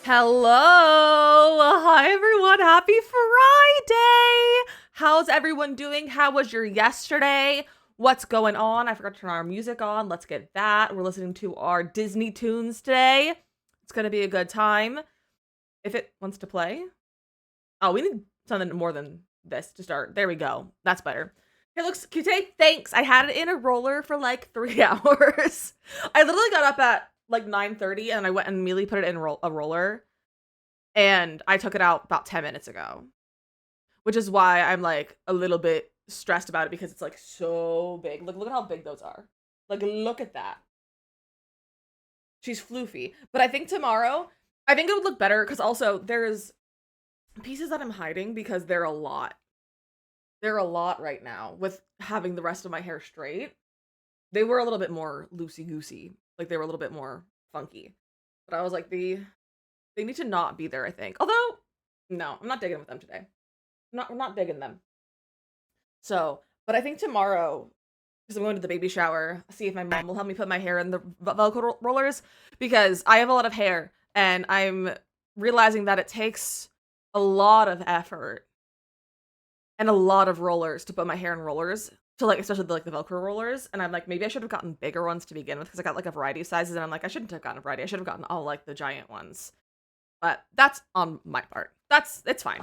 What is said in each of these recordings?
Hello! Hi everyone, happy Friday! How's everyone doing? How was your yesterday? What's going on? I forgot to turn our music on. Let's get that. We're listening to our Disney tunes today. It's gonna be a good time. If it wants to play. Oh, we need something more than this to start. There we go. That's better. It looks cute today. Thanks. I had it in a roller for like 3 hours. I literally got up at like 9:30 and I went and immediately put it in a roller. And I took it out about 10 minutes ago. Which is why I'm like a little bit stressed about it because it's like so big. Look at how big those are. Like look at that. She's floofy. But I think tomorrow, I think it would look better because also there's pieces that I'm hiding because they're a lot. They're a lot right now with having the rest of my hair straight. They were a little bit more loosey-goosey. Like they were a little bit more funky. But I was like, they need to not be there, I think. Although, no, I'm not digging with them today. I'm not digging them. So, but I think tomorrow, because I'm going to the baby shower, see if my mom will help me put my hair in the Velcro rollers, because I have a lot of hair, and I'm realizing that it takes a lot of effort and a lot of rollers to put my hair in rollers. to like, especially the, like the Velcro rollers. And I'm like, maybe I should have gotten bigger ones to begin with because I got like a variety of sizes. And I'm like, I shouldn't have gotten a variety. I should have gotten all like the giant ones. But that's on my part. It's fine.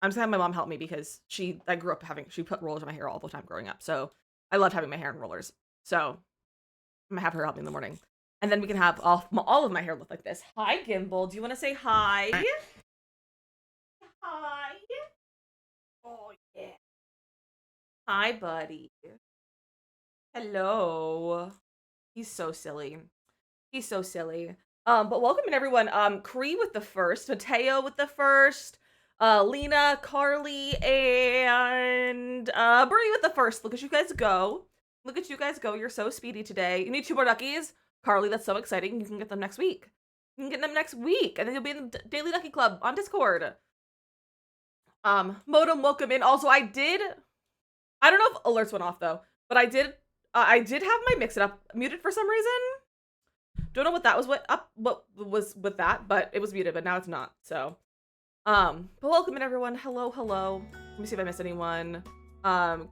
I'm just gonna have my mom help me because I grew up she put rollers in my hair all the time growing up. So I loved having my hair in rollers. So I'm gonna have her help me in the morning. And then we can have all of my hair look like this. Hi, Gimbal. Do you want to say hi? Hi. Oh, yeah. Hi, buddy. Hello. He's so silly. He's so silly. But welcome in everyone. Cree with the first, Mateo with the first, Lena, Carly, and Bernie with the first. Look at you guys go. Look at you guys go. You're so speedy today. You need 2 more duckies. Carly, that's so exciting. You can get them next week. You can get them next week, and then you'll be in the Daily Ducky Club on Discord. Modem, welcome in. Also, I don't know if alerts went off though, but I did have my Mix It Up muted for some reason. Don't know what that was what was with that, but it was muted, but now it's not. So, but welcome in everyone. Hello. Let me see if I missed anyone.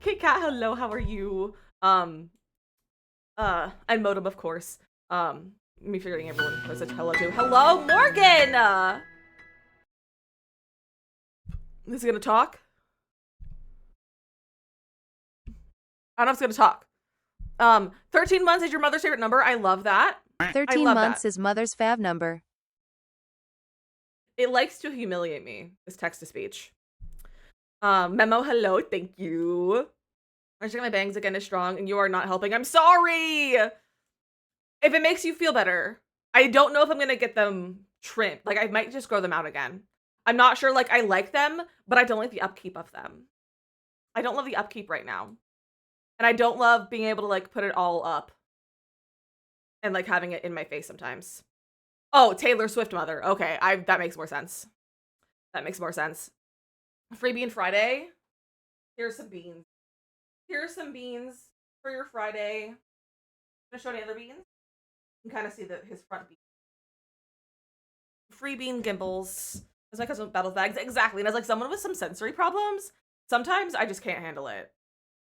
Kit Kat, hello, how are you? And Modem, of course. Me figuring everyone was a hello to. Hello, Morgan! Is he gonna talk? I don't know if it's gonna talk. 13 months is your mother's favorite number. I love that. 13 months is mother's fave number. It likes to humiliate me, this text-to-speech. Memo, hello, thank you. I'm checking my bangs again is strong, and you are not helping. I'm sorry! If it makes you feel better, I don't know if I'm gonna get them trimmed. Like, I might just grow them out again. I'm not sure, like, I like them, but I don't like the upkeep of them. I don't love the upkeep right now. And I don't love being able to, like, put it all up. And, like, having it in my face sometimes. Oh, Taylor Swift mother. Okay, that makes more sense. That makes more sense. Free Bean Friday. Here's some beans. Here's some beans for your Friday. I'm gonna show any other beans. You can kind of see his front bean. Free Bean Gimbals. That's my cousin with Battles Bags. Exactly. And as like someone with some sensory problems, sometimes I just can't handle it.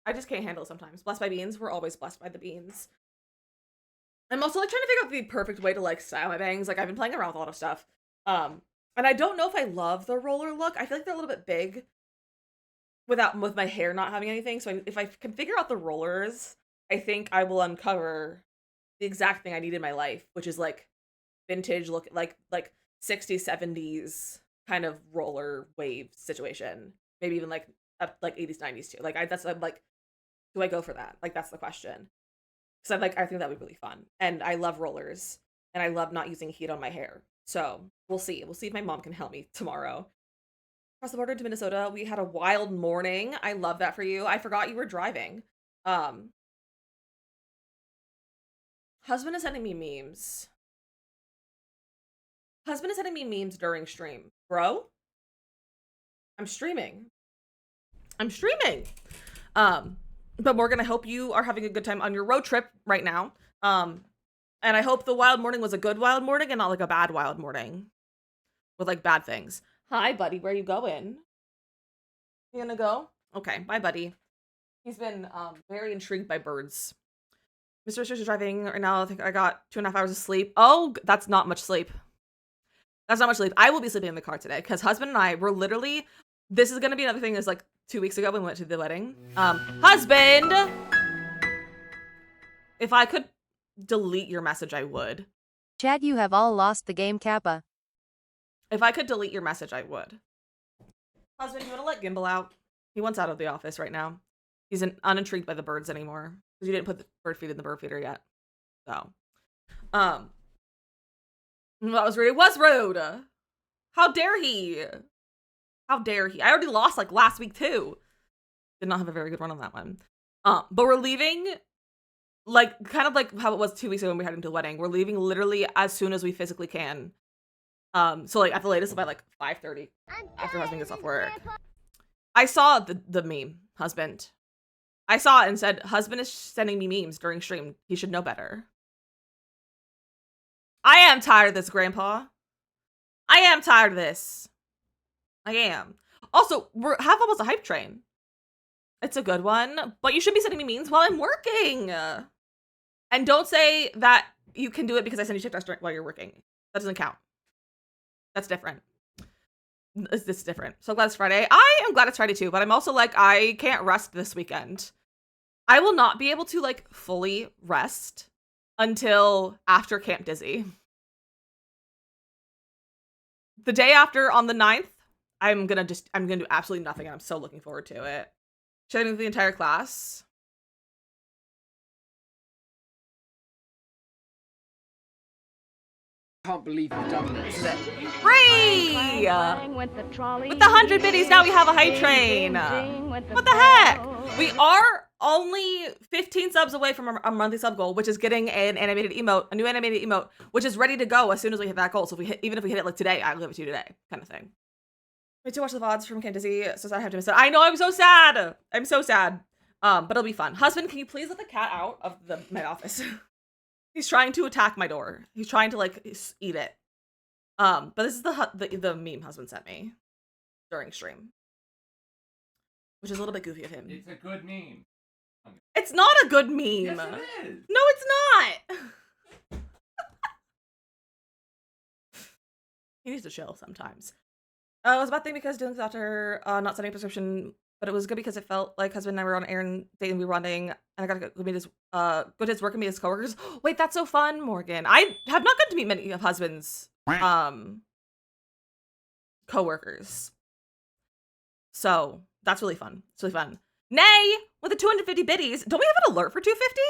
I just can't handle it sometimes. Blessed by beans. We're always blessed by the beans. I'm also like trying to figure out the perfect way to like style my bangs. Like I've been playing around with a lot of stuff. And I don't know if I love the roller look. I feel like they're a little bit big with my hair not having anything. So if I can figure out the rollers, I think I will uncover the exact thing I need in my life, which is like vintage look, like 60s, 70s kind of roller wave situation. Maybe even like 80s, 90s too. Like I'm like, do I go for that? Like that's the question. Because I think that would be really fun. And I love rollers. And I love not using heat on my hair. So we'll see. We'll see if my mom can help me tomorrow. Across the border to Minnesota, we had a wild morning. I love that for you. I forgot you were driving. Husband is sending me memes. Husband is sending me memes during stream. Bro? I'm streaming. But Morgan, I hope you are having a good time on your road trip right now. And I hope the wild morning was a good wild morning and not like a bad wild morning with like bad things. Hi, buddy. Where are you going? You gonna go? Okay, bye, buddy. He's been very intrigued by birds. Mr. Richards driving right now. I think I got 2.5 hours of sleep. Oh, that's not much sleep. That's not much sleep. I will be sleeping in the car today because husband and I were literally. This is gonna be another thing. Is like 2 weeks ago when we went to the wedding. Husband, if I could delete your message, I would. Chad, you have all lost the game, Kappa. If I could delete your message, I would. Husband, you want to let Gimbal out? He wants out of the office right now. He's unintrigued by the birds anymore because you didn't put the bird feed in the bird feeder yet. So, that was rude. It was rude. How dare he? How dare he? I already lost like last week too. Did not have a very good run on that one. But we're leaving like kind of like how it was 2 weeks ago when we headed to the wedding. We're leaving literally as soon as we physically can. So like at the latest by like 5:30 after husband gets off work. I saw the meme, husband. I saw it and said, husband is sending me memes during stream. He should know better. I am tired of this, Grandpa. I am tired of this. I am. Also, we're half almost a hype train. It's a good one, but you should be sending me memes while I'm working. And don't say that you can do it because I send you TikToks while you're working. That doesn't count. That's different. This is different. So glad it's Friday. I am glad it's Friday too, but I'm also like, I can't rest this weekend. I will not be able to like fully rest until after Camp Dizzy. The day after, on the 9th, I'm gonna do absolutely nothing, and I'm so looking forward to it. Should I move the entire class? I can't believe you've done this. Free! With the 100 biddies, now we have a hype train. What the heck? We are only 15 subs away from our monthly sub goal, which is getting an animated emote, a new animated emote, which is ready to go as soon as we hit that goal. So even if we hit it like today, I'll give it to you today, kind of thing. Wait to watch the VODs from Camp Dizzy, so sad I have to miss it. I know, I'm so sad. I'm so sad. But it'll be fun. Husband, can you please let the cat out of my office? He's trying to attack my door. He's trying to like eat it. But this is the meme husband sent me during stream, which is a little bit goofy of him. It's a good meme. It's not a good meme. Yes, it is. No, it's not. He needs to chill sometimes. It was a bad thing because Dylan's doctor not sending a prescription, but it was good because it felt like husband and I were on errand date and we were running, and I got to go meet go to his work and meet his coworkers. Wait, that's so fun, Morgan. I have not gotten to meet many of husband's coworkers, so that's really fun. It's really fun. Nay, with the 250 biddies, don't we have an alert for 250?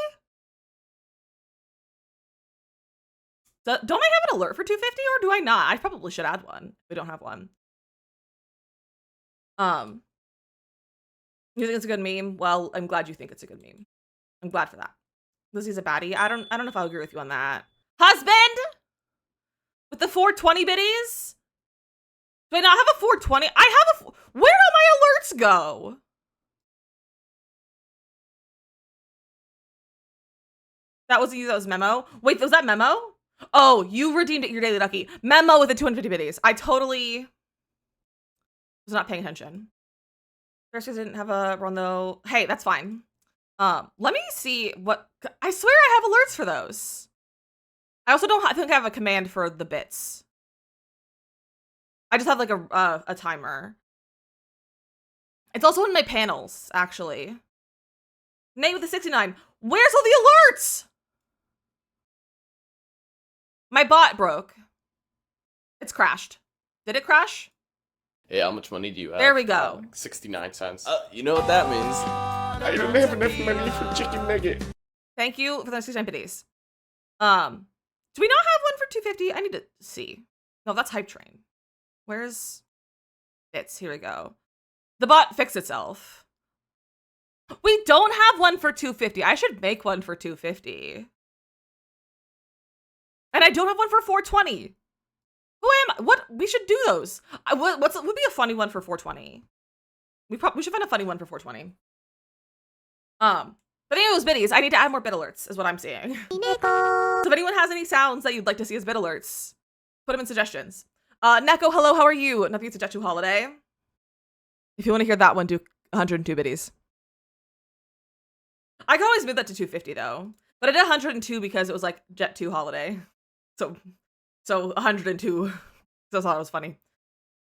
Don't I have an alert for 250, or do I not? I probably should add one if we don't have one. You think it's a good meme? Well, I'm glad you think it's a good meme. I'm glad for that. Lizzie's a baddie. I don't know if I'll agree with you on that. Husband? With the 420 biddies? Do I not have a 420? I have where do my alerts go? That was you, that was Memo? Wait, was that Memo? Oh, you redeemed it, your daily ducky. Memo with the 250 biddies. I totally was not paying attention. First, I didn't have a run though. Hey, that's fine. Let me see what, I swear I have alerts for those. I also don't think I have a command for the bits. I just have like a timer. It's also in my panels, actually. Nate with the 69. Where's all the alerts? My bot broke. It's crashed. Did it crash? Hey, how much money do you have? There we go. Like 69 cents. You know what that means. I don't have enough money for chicken nugget. Thank you for the 69 biddies. Do we not have one for 250? I need to see. No, that's Hype Train. Where's bits? Here we go. The bot fixed itself. We don't have one for 250. I should make one for 250. And I don't have one for 420. Who am I? What? We should do those. Would be a funny one for 420? We should find a funny one for 420. But any of those biddies, I need to add more bit alerts, is what I'm seeing. So if anyone has any sounds that you'd like to see as bit alerts, put them in suggestions. Neko, hello, how are you? Nothing to suggest to holiday. If you want to hear that one, do 102 biddies. I can always move that to 250 though. But I did 102 because it was like Jet 2 holiday. So 102. So I thought it was funny.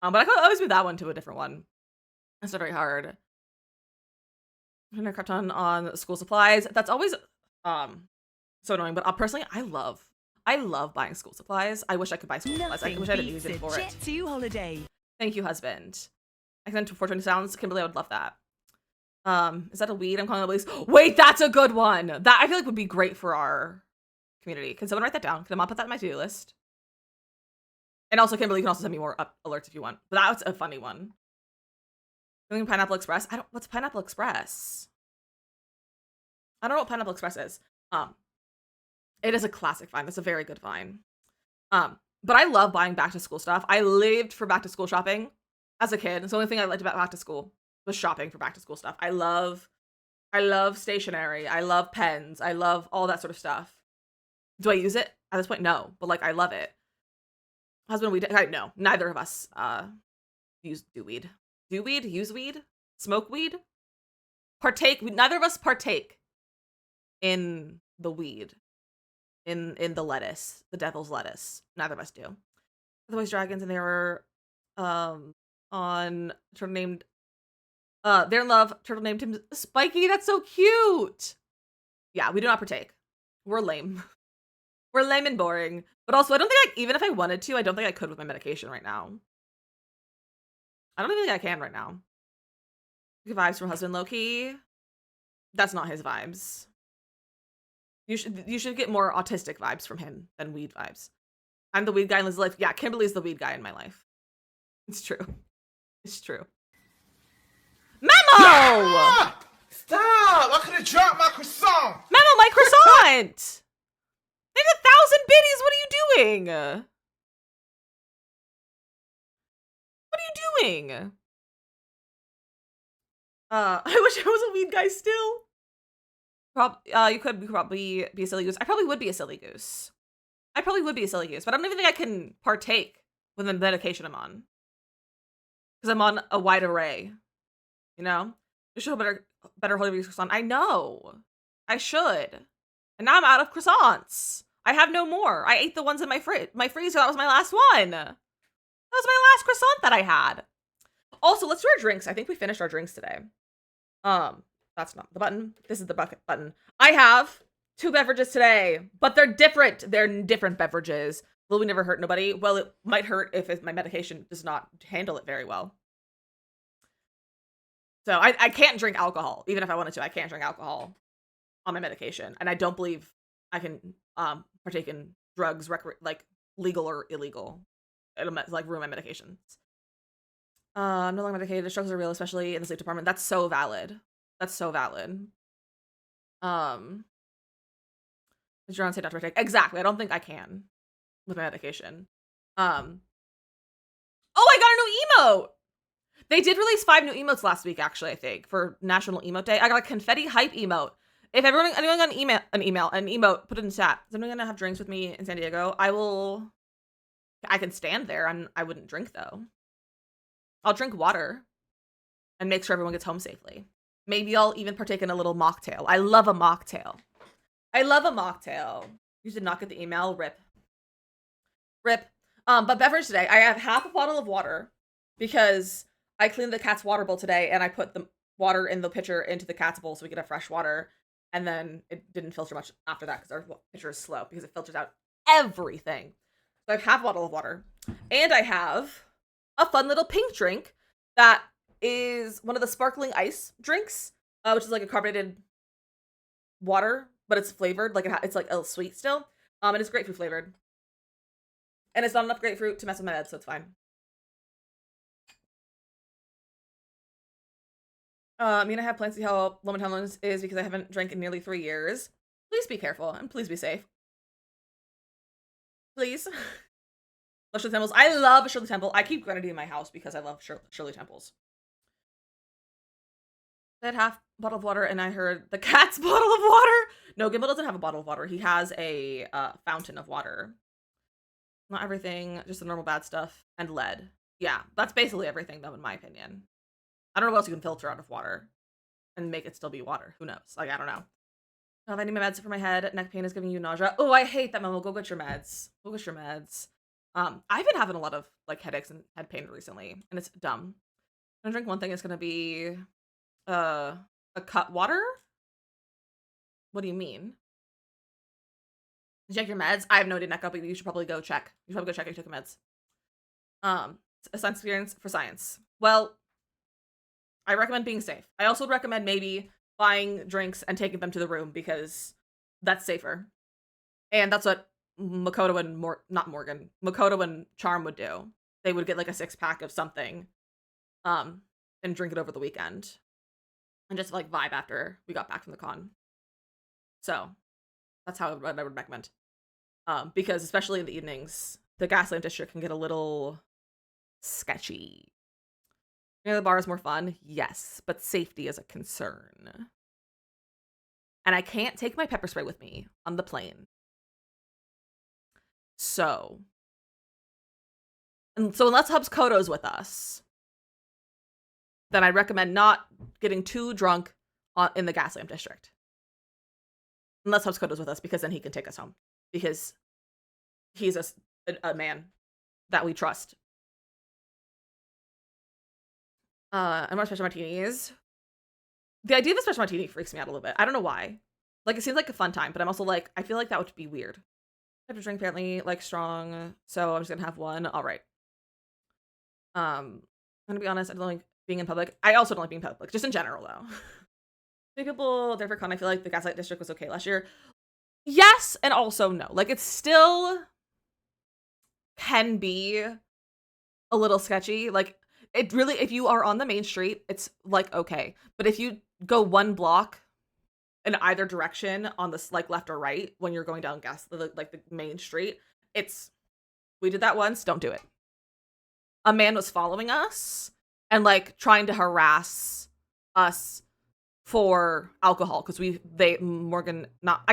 But I could always move that one to a different one. That's not very hard. I'm gonna crap on school supplies. That's always so annoying. But personally, I love buying school supplies. I wish I could buy school supplies. I wish I had a reason for it. Jet 2 holiday. Thank you, husband. I sent to 420 sounds. Kimberly, I would love that. Is that a weed? I'm calling the police. Wait, that's a good one. That I feel like would be great for our community. Can someone write that down? Can I put that in my to-do list? And also, Kimberly, you can also send me more alerts if you want. But that's a funny one. Doing Pineapple Express. What's Pineapple Express? I don't know what Pineapple Express is. It is a classic find. That's a very good find. But I love buying back to school stuff. I lived for back to school shopping as a kid. It's the only thing I liked about back to school was shopping for back to school stuff. I love stationery. I love pens. I love all that sort of stuff. Do I use it? At this point, no. But like, I love it. Husband, weed? No, neither of us do weed. Do weed? Use weed? Smoke weed? partake. Neither of us partake in the weed, in the lettuce, the devil's lettuce. Neither of us do. Otherwise, dragons, and they were on turtle named they're in love. Turtle named him Spiky. That's so cute. Yeah, we do not partake. We're lame. We're lame and boring. But also, I don't think even if I wanted to, I don't think I could with my medication right now. I don't even think I can right now. Good vibes from husband Loki. That's not his vibes. You should get more autistic vibes from him than weed vibes. I'm the weed guy in his life. Yeah, Kimberly's the weed guy in my life. It's true. It's true. Memo! Ah! Stop! I could have dropped my croissant. Memo, my croissant! They have 1,000 biddies. What are you doing? What are you doing? I wish I was a weed guy still. You could probably be a silly goose. I probably would be a silly goose. I probably would be a silly goose, but I don't even think I can partake with the medication I'm on. Because I'm on a wide array. You know? You should have better Holy Week croissant. I know. I should. And now I'm out of croissants. I have no more. I ate the ones in my freezer. That was my last one. That was my last croissant that I had. Also, let's do our drinks. I think we finished our drinks today. That's not the button. This is the bucket button. I have 2 beverages today, but they're different. They're different beverages. Will we never hurt nobody? Well, it might hurt if my medication does not handle it very well. So I can't drink alcohol. Even if I wanted to, I can't drink alcohol on my medication. And I don't believe I can partake in drugs, like legal or illegal. It'll like ruin my medications. I'm no longer medicated. The struggles are real, especially in the sleep department. That's so valid. That's so valid. Did John say not to partake? Exactly. I don't think I can with my medication. Oh, I got a new emote. They did release 5 new emotes last week, actually, I think, for National Emote Day. I got a confetti hype emote. If anyone got an emote, put it in chat. Is anyone gonna have drinks with me in San Diego? I can stand there. I wouldn't drink though. I'll drink water and make sure everyone gets home safely. Maybe I'll even partake in a little mocktail. I love a mocktail. I love a mocktail. You did not get the email. Rip. But beverage today, I have half a bottle of water because I cleaned the cat's water bowl today and I put the water in the pitcher into the cat's bowl so we could have fresh water. And then it didn't filter much after that because our pitcher is slow because it filters out everything. So I have half a bottle of water. And I have a fun little pink drink that is one of the sparkling ice drinks, which is like a carbonated water, but it's flavored. Like it's like a sweet still. And it's grapefruit flavored. And it's not enough grapefruit to mess with my meds, so it's fine. I mean, I have plans to see how low my tolerance is because I haven't drank in nearly 3 years. Please be careful and please be safe. Please. Love Shirley Temples. I love Shirley Temple. I keep Grenadine in my house because I love Shirley Temples. I had half a bottle of water and I heard the cat's bottle of water. No, Gimbal doesn't have a bottle of water. He has a fountain of water. Not everything, just the normal bad stuff and lead. Yeah, that's basically everything though, in my opinion. I don't know what else you can filter out of water and make it still be water. Who knows? Like, I don't know. I need my meds for my head. Neck pain is giving you nausea. Oh, I hate that, Memo. Go get your meds. Go get your meds. I've been having a lot of like headaches and head pain recently, and it's dumb. I'm gonna drink one thing. It's gonna be a cut water. What do you mean? Check your meds. I have no idea, Neko, but you should probably go check. You should probably go check if you took your meds. A science experience for science. Well, I recommend being safe. I also would recommend maybe buying drinks and taking them to the room because that's safer. And that's what Makoto and Makoto and Charm would do. They would get like a 6-pack of something, and drink it over the weekend, and just like vibe after we got back from the con. So that's how I would recommend. Because especially in the evenings, the Gaslamp district can get a little sketchy. You know, the bar is more fun, yes, but safety is a concern. And I can't take my pepper spray with me on the plane. So unless Hubs Koto's with us, then I recommend not getting too drunk in the gas lamp district. Unless Hubscodo's with us, because then he can take us home. Because he's a man that we trust. And more special martinis. The idea of a special martini freaks me out a little bit. I don't know why. Like, it seems like a fun time, but I'm also like, I feel like that would be weird. I have to drink apparently, like, strong, so I'm just gonna have one. All right. I'm gonna be honest, I don't like being in public. I also don't like being in public, just in general, though. Many people there for con. I feel like the Gaslight District was okay last year. Yes, and also no. Like, it still can be a little sketchy. Like, it really, if you are on the main street, it's like okay. But if you go one block in either direction on this like left or right when you're going down like the main street, we did that once. Don't do it. A man was following us and like trying to harass us for alcohol because I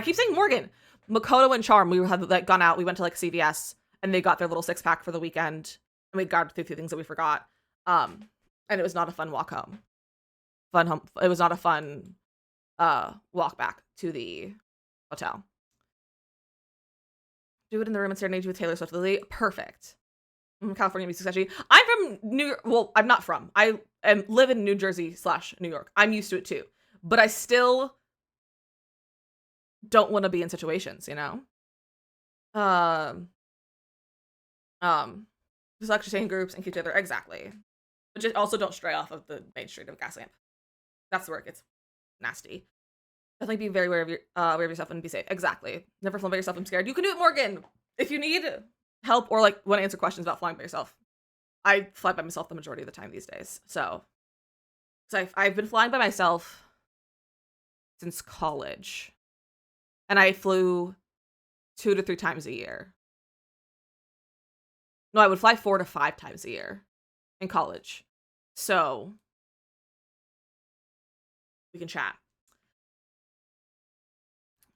keep saying Morgan, Makoto and Charm. We had like gone out. We went to like CVS and they got their little 6-pack for the weekend and we got through things that we forgot. And it was not a fun walk home. It was not a fun walk back to the hotel. Do it in the room and serenade with Taylor Swift. Lily, perfect. California music sketchy. I'm from New York. Well, I'm not from. I live in New Jersey / New York. I'm used to it too, but I still don't want to be in situations, you know. Just actually stay in groups and keep together. Exactly. But just also don't stray off of the main street of Gaslamp. That's where it gets nasty. Definitely be very aware of yourself and be safe. Exactly. Never fly by yourself. I'm scared. You can do it, Morgan. If you need help or like want to answer questions about flying by yourself, I fly by myself the majority of the time these days. So I've been flying by myself since college, and I flew 2 to 3 times a year. No, I would fly 4 to 5 times a year in college. So we can chat.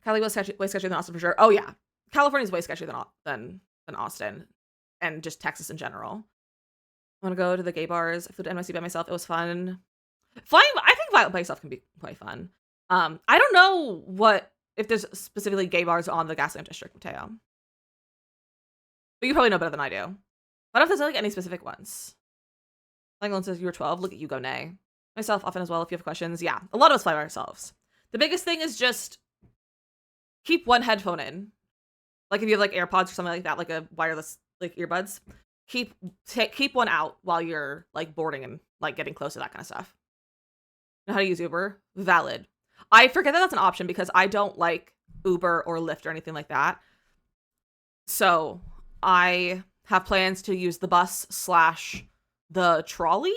Cali was way sketchier than Austin for sure. Oh yeah, California's way sketchier than Austin, and just Texas in general. I want to go to the gay bars. I flew to NYC by myself. It was fun. I think flying by yourself can be quite fun. I don't know if there's specifically gay bars on the Gaslamp District, Mateo. But you probably know better than I do. I don't know if there's like any specific ones. Langland says you were 12. Look at you go, nay. Myself often as well if you have questions. Yeah, a lot of us fly by ourselves. The biggest thing is just keep one headphone in. Like if you have like AirPods or something like that, like a wireless like earbuds, keep one out while you're like boarding and like getting close to that kind of stuff. Know how to use Uber? Valid. I forget that that's an option because I don't like Uber or Lyft or anything like that. So I have plans to use the bus / the trolley.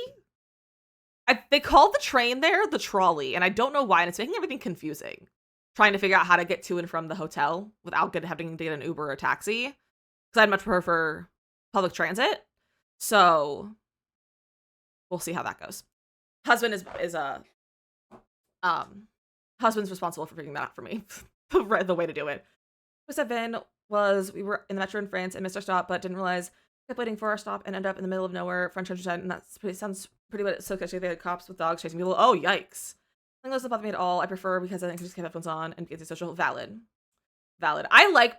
They called the train there the trolley, and I don't know why, and it's making everything confusing. Trying to figure out how to get to and from the hotel without having to get an Uber or a taxi, because I'd much prefer public transit. So we'll see how that goes. Husband husband's responsible for figuring that out for me. The way to do it. We we were in the metro in France and missed our stop, but didn't realize kept waiting for our stop and ended up in the middle of nowhere, French countryside, and sounds pretty much so sketchy. They had cops with dogs chasing people. Oh yikes! Nothing doesn't bother me at all. I prefer because I think I just keep headphones on and get the social. Valid. I like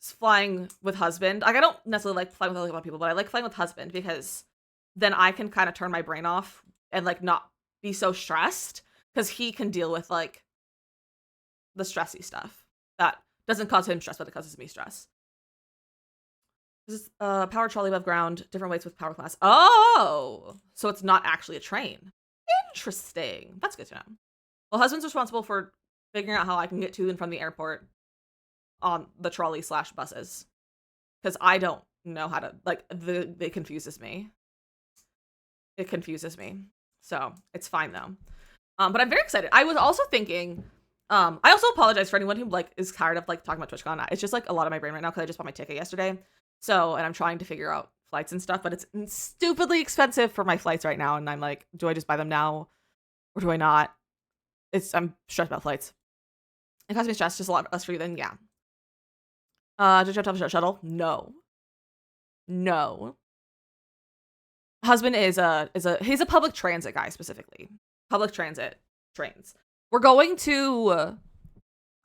flying with husband. Like I don't necessarily like flying with a lot of people, but I like flying with husband because then I can kind of turn my brain off and like not be so stressed because he can deal with like the stressy stuff that doesn't cause him stress, but it causes me stress. This is power trolley above ground, different weights with power class. Oh, so it's not actually a train. Interesting. That's good to know. Well, husband's responsible for figuring out how I can get to and from the airport on the trolley / buses. Because I don't know how to, like, it confuses me. It confuses me. So, it's fine, though. But I'm very excited. I was also thinking, I also apologize for anyone who, like, is tired of, like, talking about TwitchCon. It's just, like, a lot of my brain right now because I just bought my ticket yesterday. So, and I'm trying to figure out flights and stuff, but it's stupidly expensive for my flights right now. And I'm like, do I just buy them now or do I not? I'm stressed about flights. It causes me stress, just a lot less for you then, yeah. Did you have to shuttle? No. Husband he's a public transit guy specifically. Public transit trains. We're going to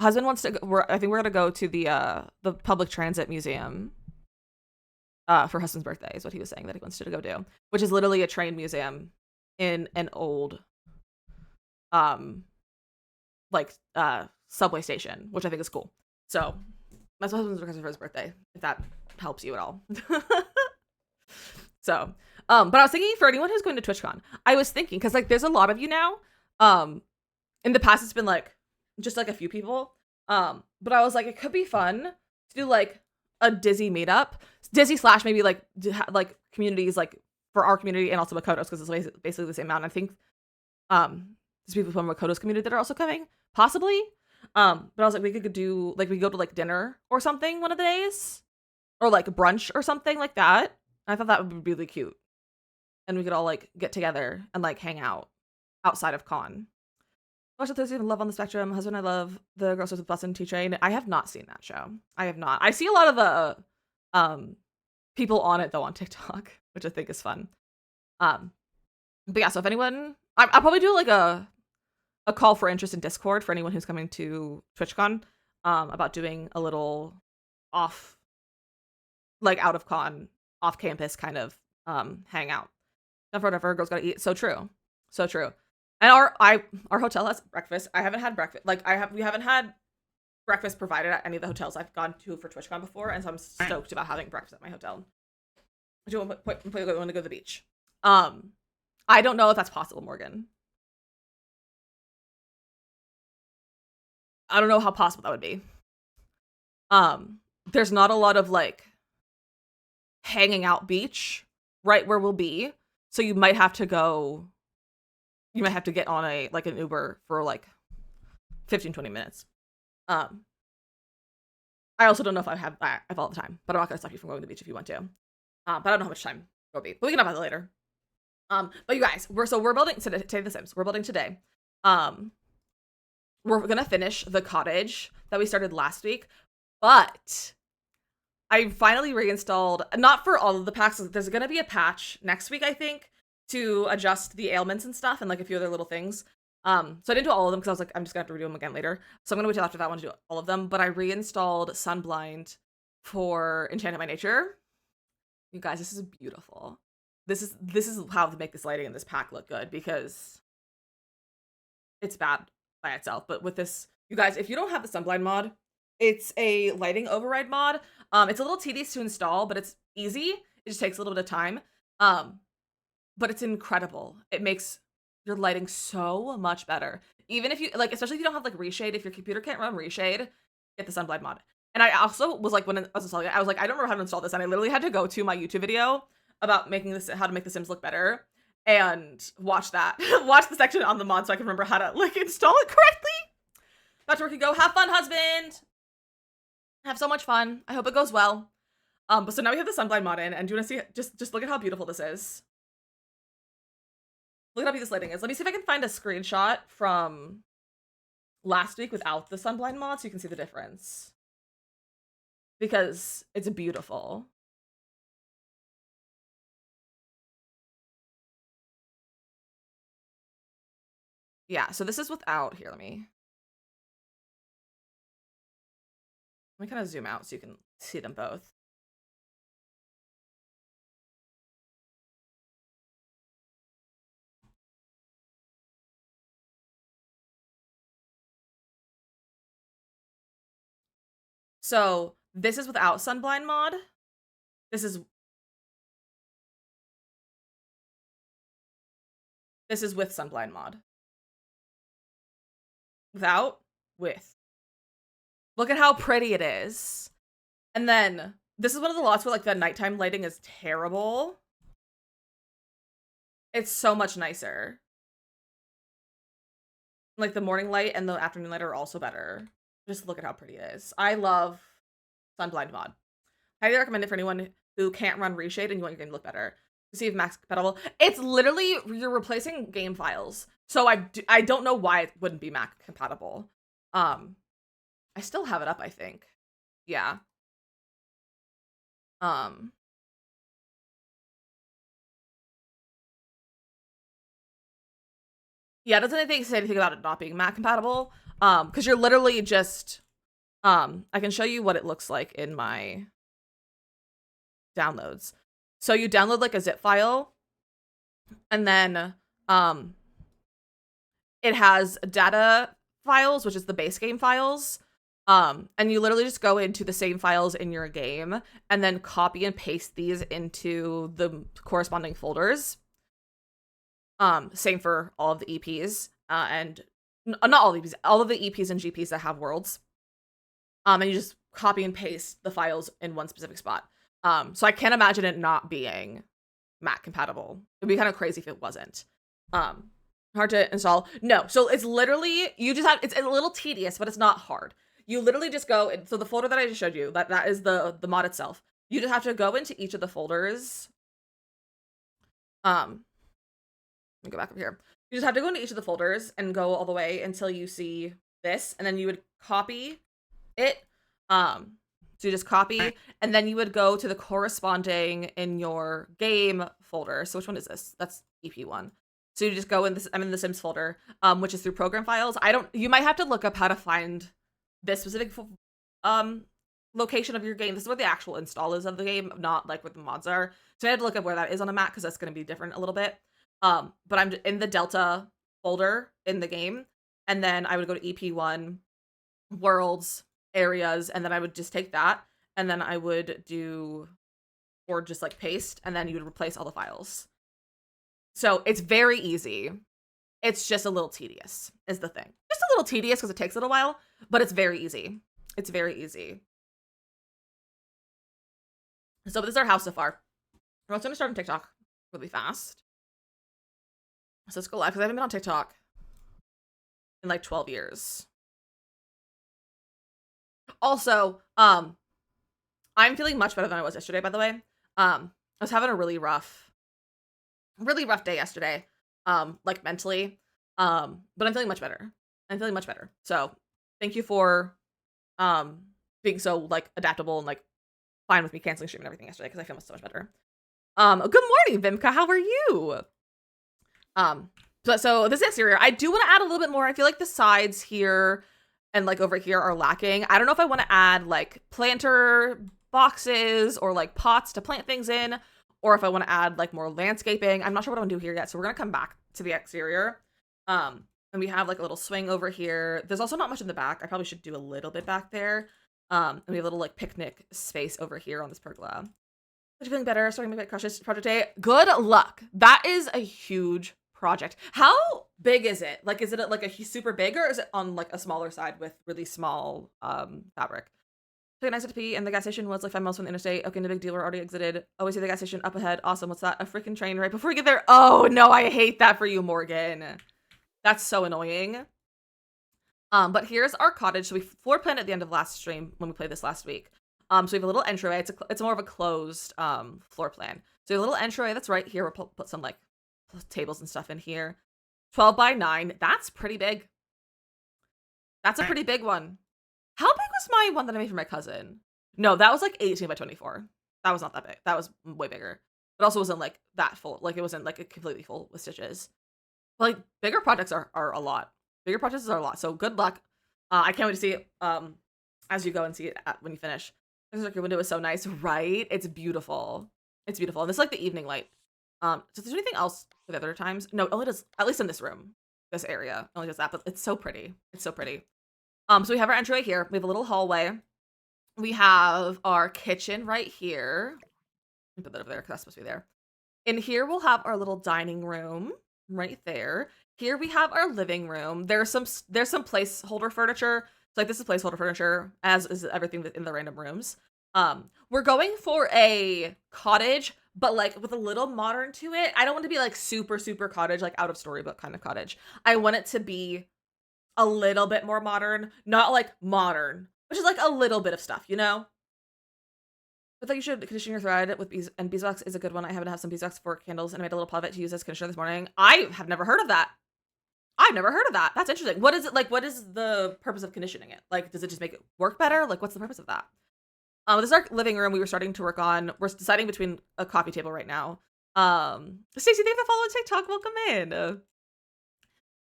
husband wants to go, I think we're gonna go to the public transit museum for husband's birthday is what he was saying that he wants to go do, which is literally a train museum in an old like subway station, which I think is cool. So that's what husband's requesting for his birthday, if that helps you at all. So but I was thinking for anyone who's going to TwitchCon, I was thinking because like there's a lot of you now. In the past it's been like just like a few people. But I was like, it could be fun to do like a Dizzy meetup, Dizzy / maybe like communities like for our community and also Makoto's because it's basically the same amount. I think there's people from Makoto's community that are also coming, possibly. But I was like, we could do like we go to like dinner or something one of the days, or like brunch or something like that. I thought that would be really cute, and we could all like get together and like hang out outside of con. Watch the Thursday Love on the Spectrum. Husband, I love the Girls with Bus and T Train. I have not seen that show. I have not. I see a lot of the people on it though on TikTok, which I think is fun. But yeah, so if anyone, I'll probably do like a call for interest in Discord for anyone who's coming to TwitchCon about doing a little off, like out of con, off campus kind of hangout. Never whatever, girls gotta eat. So true. So true. And our hotel has breakfast. I haven't had breakfast. Like we haven't had breakfast provided at any of the hotels I've gone to for TwitchCon before, and so I'm stoked about having breakfast at my hotel. I do want to go to the beach. I don't know if that's possible, Morgan. I don't know how possible that would be. There's not a lot of like hanging out beach right where we'll be, so you might have to go. You might have to get on an Uber for like 15-20 minutes. I also don't know if I have all the time, but I'm not gonna stop you from going to the beach if you want to. But I don't know how much time it'll be. But we can talk about that later. But you guys, we're building today The Sims. We're building today. We're gonna finish the cottage that we started last week, but I finally reinstalled, not for all of the packs. There's gonna be a patch next week, I think, to adjust the ailments and stuff and like a few other little things. So I didn't do all of them because I was like, I'm just gonna have to redo them again later. So I'm gonna wait till after that one to do all of them. But I reinstalled Sunblind for Enchanted by Nature. You guys, this is beautiful. This is how to make this lighting in this pack look good because it's bad by itself. But with this, you guys, if you don't have the Sunblind mod, it's a lighting override mod. It's a little tedious to install, but it's easy. It just takes a little bit of time. But it's incredible. It makes your lighting so much better. Even if you like, especially if you don't have like reshade, if your computer can't run reshade, get the Sunblind mod. And I also was like, when I was installing it, I was like, I don't remember how to install this, and I literally had to go to my YouTube video about making this, how to make the Sims look better, and watch that, watch the section on the mod so I can remember how to like install it correctly. Back to work and go. Have fun, husband. Have so much fun. I hope it goes well. But so now we have the Sunblind mod in, and do you want to see it? Just look at how beautiful this is. Look at how beautiful this lighting is. Let me see if I can find a screenshot from last week without the Sunblind mod so you can see the difference. Because it's beautiful. Yeah, so this is without, here, let me kind of zoom out so you can see them both. So this is without Sunblind mod. This is with Sunblind mod. Without, with. Look at how pretty it is. And then this is one of the lots where like the nighttime lighting is terrible. It's so much nicer. Like the morning light and the afternoon light are also better. Just look at how pretty it is. I love Sunblind mod. Highly recommend it for anyone who can't run reshade and you want your game to look better. To see if Mac's compatible. It's literally, you're replacing game files. So I don't know why it wouldn't be Mac compatible. I still have it up, I think. Yeah. Yeah, it doesn't say anything about it not being Mac compatible. Because you're literally just, I can show you what it looks like in my downloads. So you download like a zip file, and then it has data files, which is the base game files. And you literally just go into the same files in your game and then copy and paste these into the corresponding folders. Same for all of the EPs, and not all of the EPs, all of the EPs and GPs that have worlds. And you just copy and paste the files in one specific spot. So I can't imagine it not being Mac compatible. It'd be kind of crazy if it wasn't. Hard to install. No, so it's literally, you just have, it's a little tedious, but it's not hard. You literally just go, so the folder that I just showed you, that is the mod itself. You just have to go into each of the folders. Let me go back up here. You just have to go into each of the folders and go all the way until you see this, and then you would copy it. So you just copy, and then you would go to the corresponding in your game folder. So which one is this? That's EP1. So you just go in this, I'm in the Sims folder, which is through program files. You might have to look up how to find this specific location of your game. This is where the actual install is of the game, not like what the mods are. So I had to look up where that is on a Mac because that's going to be different a little bit. But I'm in the Delta folder in the game, and then I would go to EP1, worlds, areas, and then I would just take that, and then I would do, or just like paste, and then you would replace all the files. So it's very easy. It's just a little tedious, is the thing. Just a little tedious because it takes a little while, but it's very easy. It's very easy. So this is our house so far. We're also going to start on TikTok really fast. So let's go live because I haven't been on TikTok in like 12 years. Also, I'm feeling much better than I was yesterday, by the way. I was having a really rough day yesterday, like mentally. But I'm feeling much better. So thank you for being so like adaptable and like fine with me canceling stream and everything yesterday because I feel so much better. Good morning, Vimka. How are you? So this exterior, I do want to add a little bit more. I feel like the sides here and like over here are lacking. I don't know if I want to add like planter boxes or like pots to plant things in, or if I want to add like more landscaping. I'm not sure what I want to do here yet. So we're going to come back to the exterior. And we have like a little swing over here. There's also not much in the back. I probably should do a little bit back there. And we have a little like picnic space over here on this pergola. Are you feeling better? Starting my crushes project day. Good luck. That is a huge project. How big is it? Like, is it like a super big, or is it on like a smaller side with really small fabric? Took a nice to pee, and the gas station was like 5 miles from the interstate. Okay, no big deal. We're already exited. Always see the gas station up ahead. Awesome. What's that? A freaking train right before we get there. Oh no, I hate that for you, Morgan. That's so annoying. But here's our cottage. So we floor planned at the end of last stream when we played this last week. So we have a little entryway. It's more of a closed floor plan. So we have a little entryway that's right here. We'll put some like tables and stuff in here. 12 by 9. That's pretty big. That's a pretty big one. How big was my one that I made for my cousin? No, that was like 18 by 24. That was not that big. That was way bigger. It also wasn't like that full. Like it wasn't like completely full with stitches. But like bigger projects are a lot. Bigger projects are a lot. So good luck. I can't wait to see it as you go and see it when you finish. Your window is so nice, right? It's beautiful. It's beautiful. And this is like the evening light. So if there's anything else for the other times, no, it only does, at least in this room, this area, it only does that, but it's so pretty. It's so pretty. So we have our entryway here. We have a little hallway. We have our kitchen right here. Let me put that over there because that's supposed to be there. In here, we'll have our little dining room right there. Here we have our living room. There's some placeholder furniture. So like this is placeholder furniture, as is everything in the random rooms. We're going for a cottage, but like with a little modern to it. I don't want to be like super cottage, like out of storybook kind of cottage. I want it to be a little bit more modern, not like modern, which is like a little bit of stuff, you know? I thought you should condition your thread with beeswax is a good one. I happen to have some beeswax for candles and I made a little pot of it to use as conditioner this morning. I have never heard of that. That's interesting. What is it like? What is the purpose of conditioning it? Like, does it just make it work better? Like, what's the purpose of that? This is our living room. We were starting to work on. We're deciding between a coffee table right now. Stacey, thank you for following TikTok. Welcome in.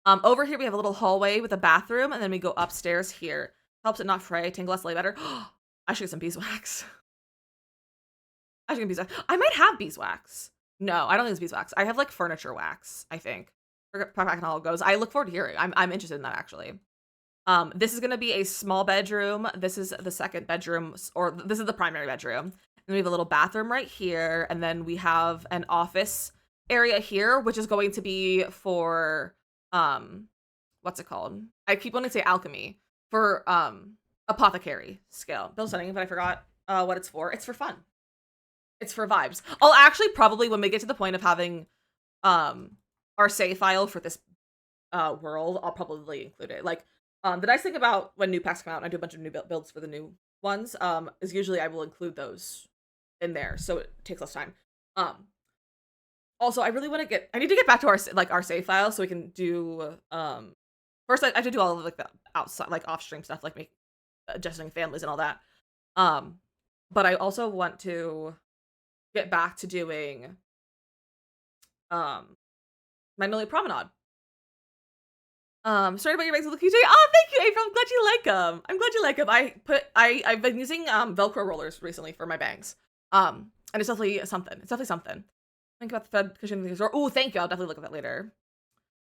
Over here we have a little hallway with a bathroom, and then we go upstairs here. Helps it not fray, tingle less, lay better. I should get some beeswax. I should get beeswax. I might have beeswax. No, I don't think it's beeswax. I have like furniture wax, I think. Forget how it goes. I look forward to hearing. I'm interested in that actually. This is gonna be a small bedroom. This is the second bedroom, or this is the primary bedroom. And we have a little bathroom right here, and then we have an office area here, which is going to be for what's it called? I keep wanting to say alchemy, for apothecary skill. Bill's studying, but I forgot what it's for. It's for fun. It's for vibes. I'll actually probably, when we get to the point of having our save file for this world, I'll probably include it. Like the nice thing about when new packs come out and I do a bunch of new builds for the new ones, is usually I will include those in there, so it takes less time. Also, I really want to I need to get back to our save file so we can do first I have to do all of like the outside, like off stream stuff, like adjusting families and all that. But I also want to get back to doing Magnolia Promenade. Sorry about your bags with the QJ. Oh, thank you, April. I'm glad you like them. I'm glad you like them. I've been using Velcro rollers recently for my bangs. And it's definitely something. It's definitely something. Think about the Fed cushion. Oh, thank you. I'll definitely look at that later.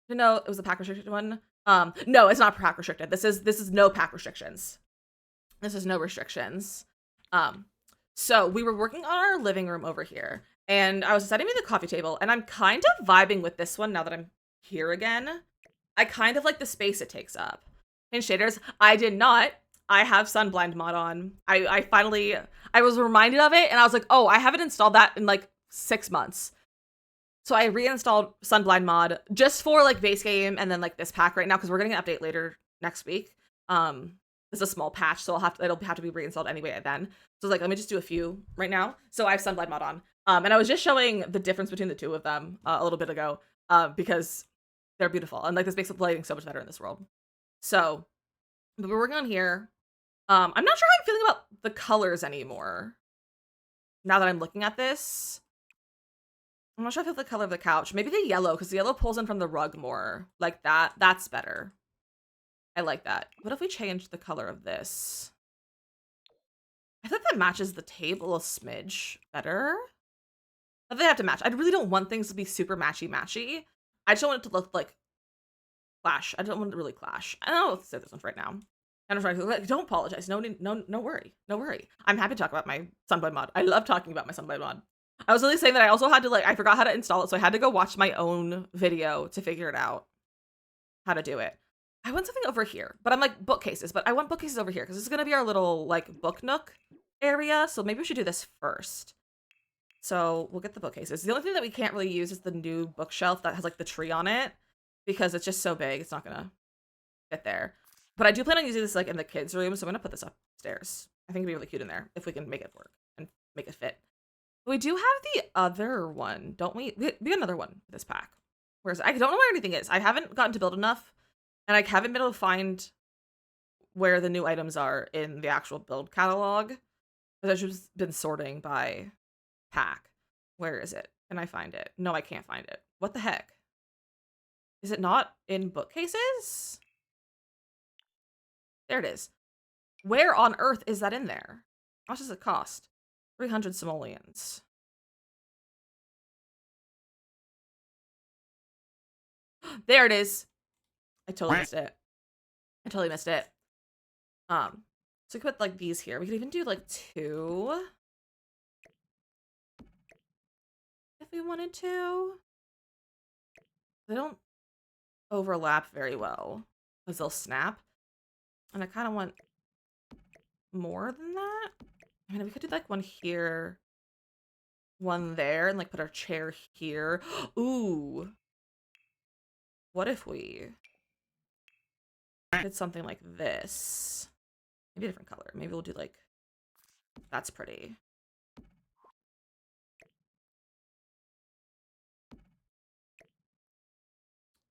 Didn't know it was the pack restricted one. No, it's not pack restricted. This is no pack restrictions. This is no restrictions. So we were working on our living room over here, and I was setting me the coffee table, and I'm kind of vibing with this one now that I'm here again. I kind of like the space it takes up. In shaders, I did not. I have Sunblind mod on. I was reminded of it, and I was like, oh, I haven't installed that in like 6 months. So I reinstalled Sunblind mod just for like base game and then like this pack right now, because we're getting an update later next week. It's a small patch, so it'll have to be reinstalled anyway then. So like, let me just do a few right now. So I have Sunblind mod on. And I was just showing the difference between the two of them a little bit ago, because they're beautiful. And like, this makes the lighting so much better in this world. So but we're working on here. I'm not sure how I'm feeling about the colors anymore. Now that I'm looking at this, I'm not sure I feel the color of the couch. Maybe the yellow, because the yellow pulls in from the rug more. Like that. That's better. I like that. What if we change the color of this? I think that matches the table a smidge better. But they have to match. I really don't want things to be super matchy-matchy. I just don't want it to look like clash. I don't want it to really clash. I don't know what to say this one for right now. Don't apologize. No worry. No worry. I'm happy to talk about my Sunblind mod. I love talking about my Sunblind mod. I was really saying that I also had to I forgot how to install it, so I had to go watch my own video to figure it out. How to do it. I want something over here, but I'm like bookcases, but I want bookcases over here because this is going to be our little like book nook area. So maybe we should do this first. So we'll get the bookcases. The only thing that we can't really use is the new bookshelf that has like the tree on it, because it's just so big. It's not going to fit there. But I do plan on using this like in the kids' room, so I'm going to put this upstairs. I think it'd be really cute in there if we can make it work and make it fit. We do have the other one, don't we? We have another one for this pack. Whereas I don't know where anything is. I haven't gotten to build enough, and I haven't been able to find where the new items are in the actual build catalog. Because I've just been sorting by pack. Where is it? Can I find it? No, I can't find it. What the heck? Is it not in bookcases? There it is. Where on earth is that in there? How much does it cost? 300 simoleons. There it is. I totally missed it. I totally missed it. So we could put like these here. We could even do like 2. If we wanted to. They don't overlap very well because they'll snap. And I kind of want more than that. I mean, we could do like one here, one there, and like put our chair here. Ooh. What if we did something like this? Maybe a different color. Maybe we'll do like, that's pretty.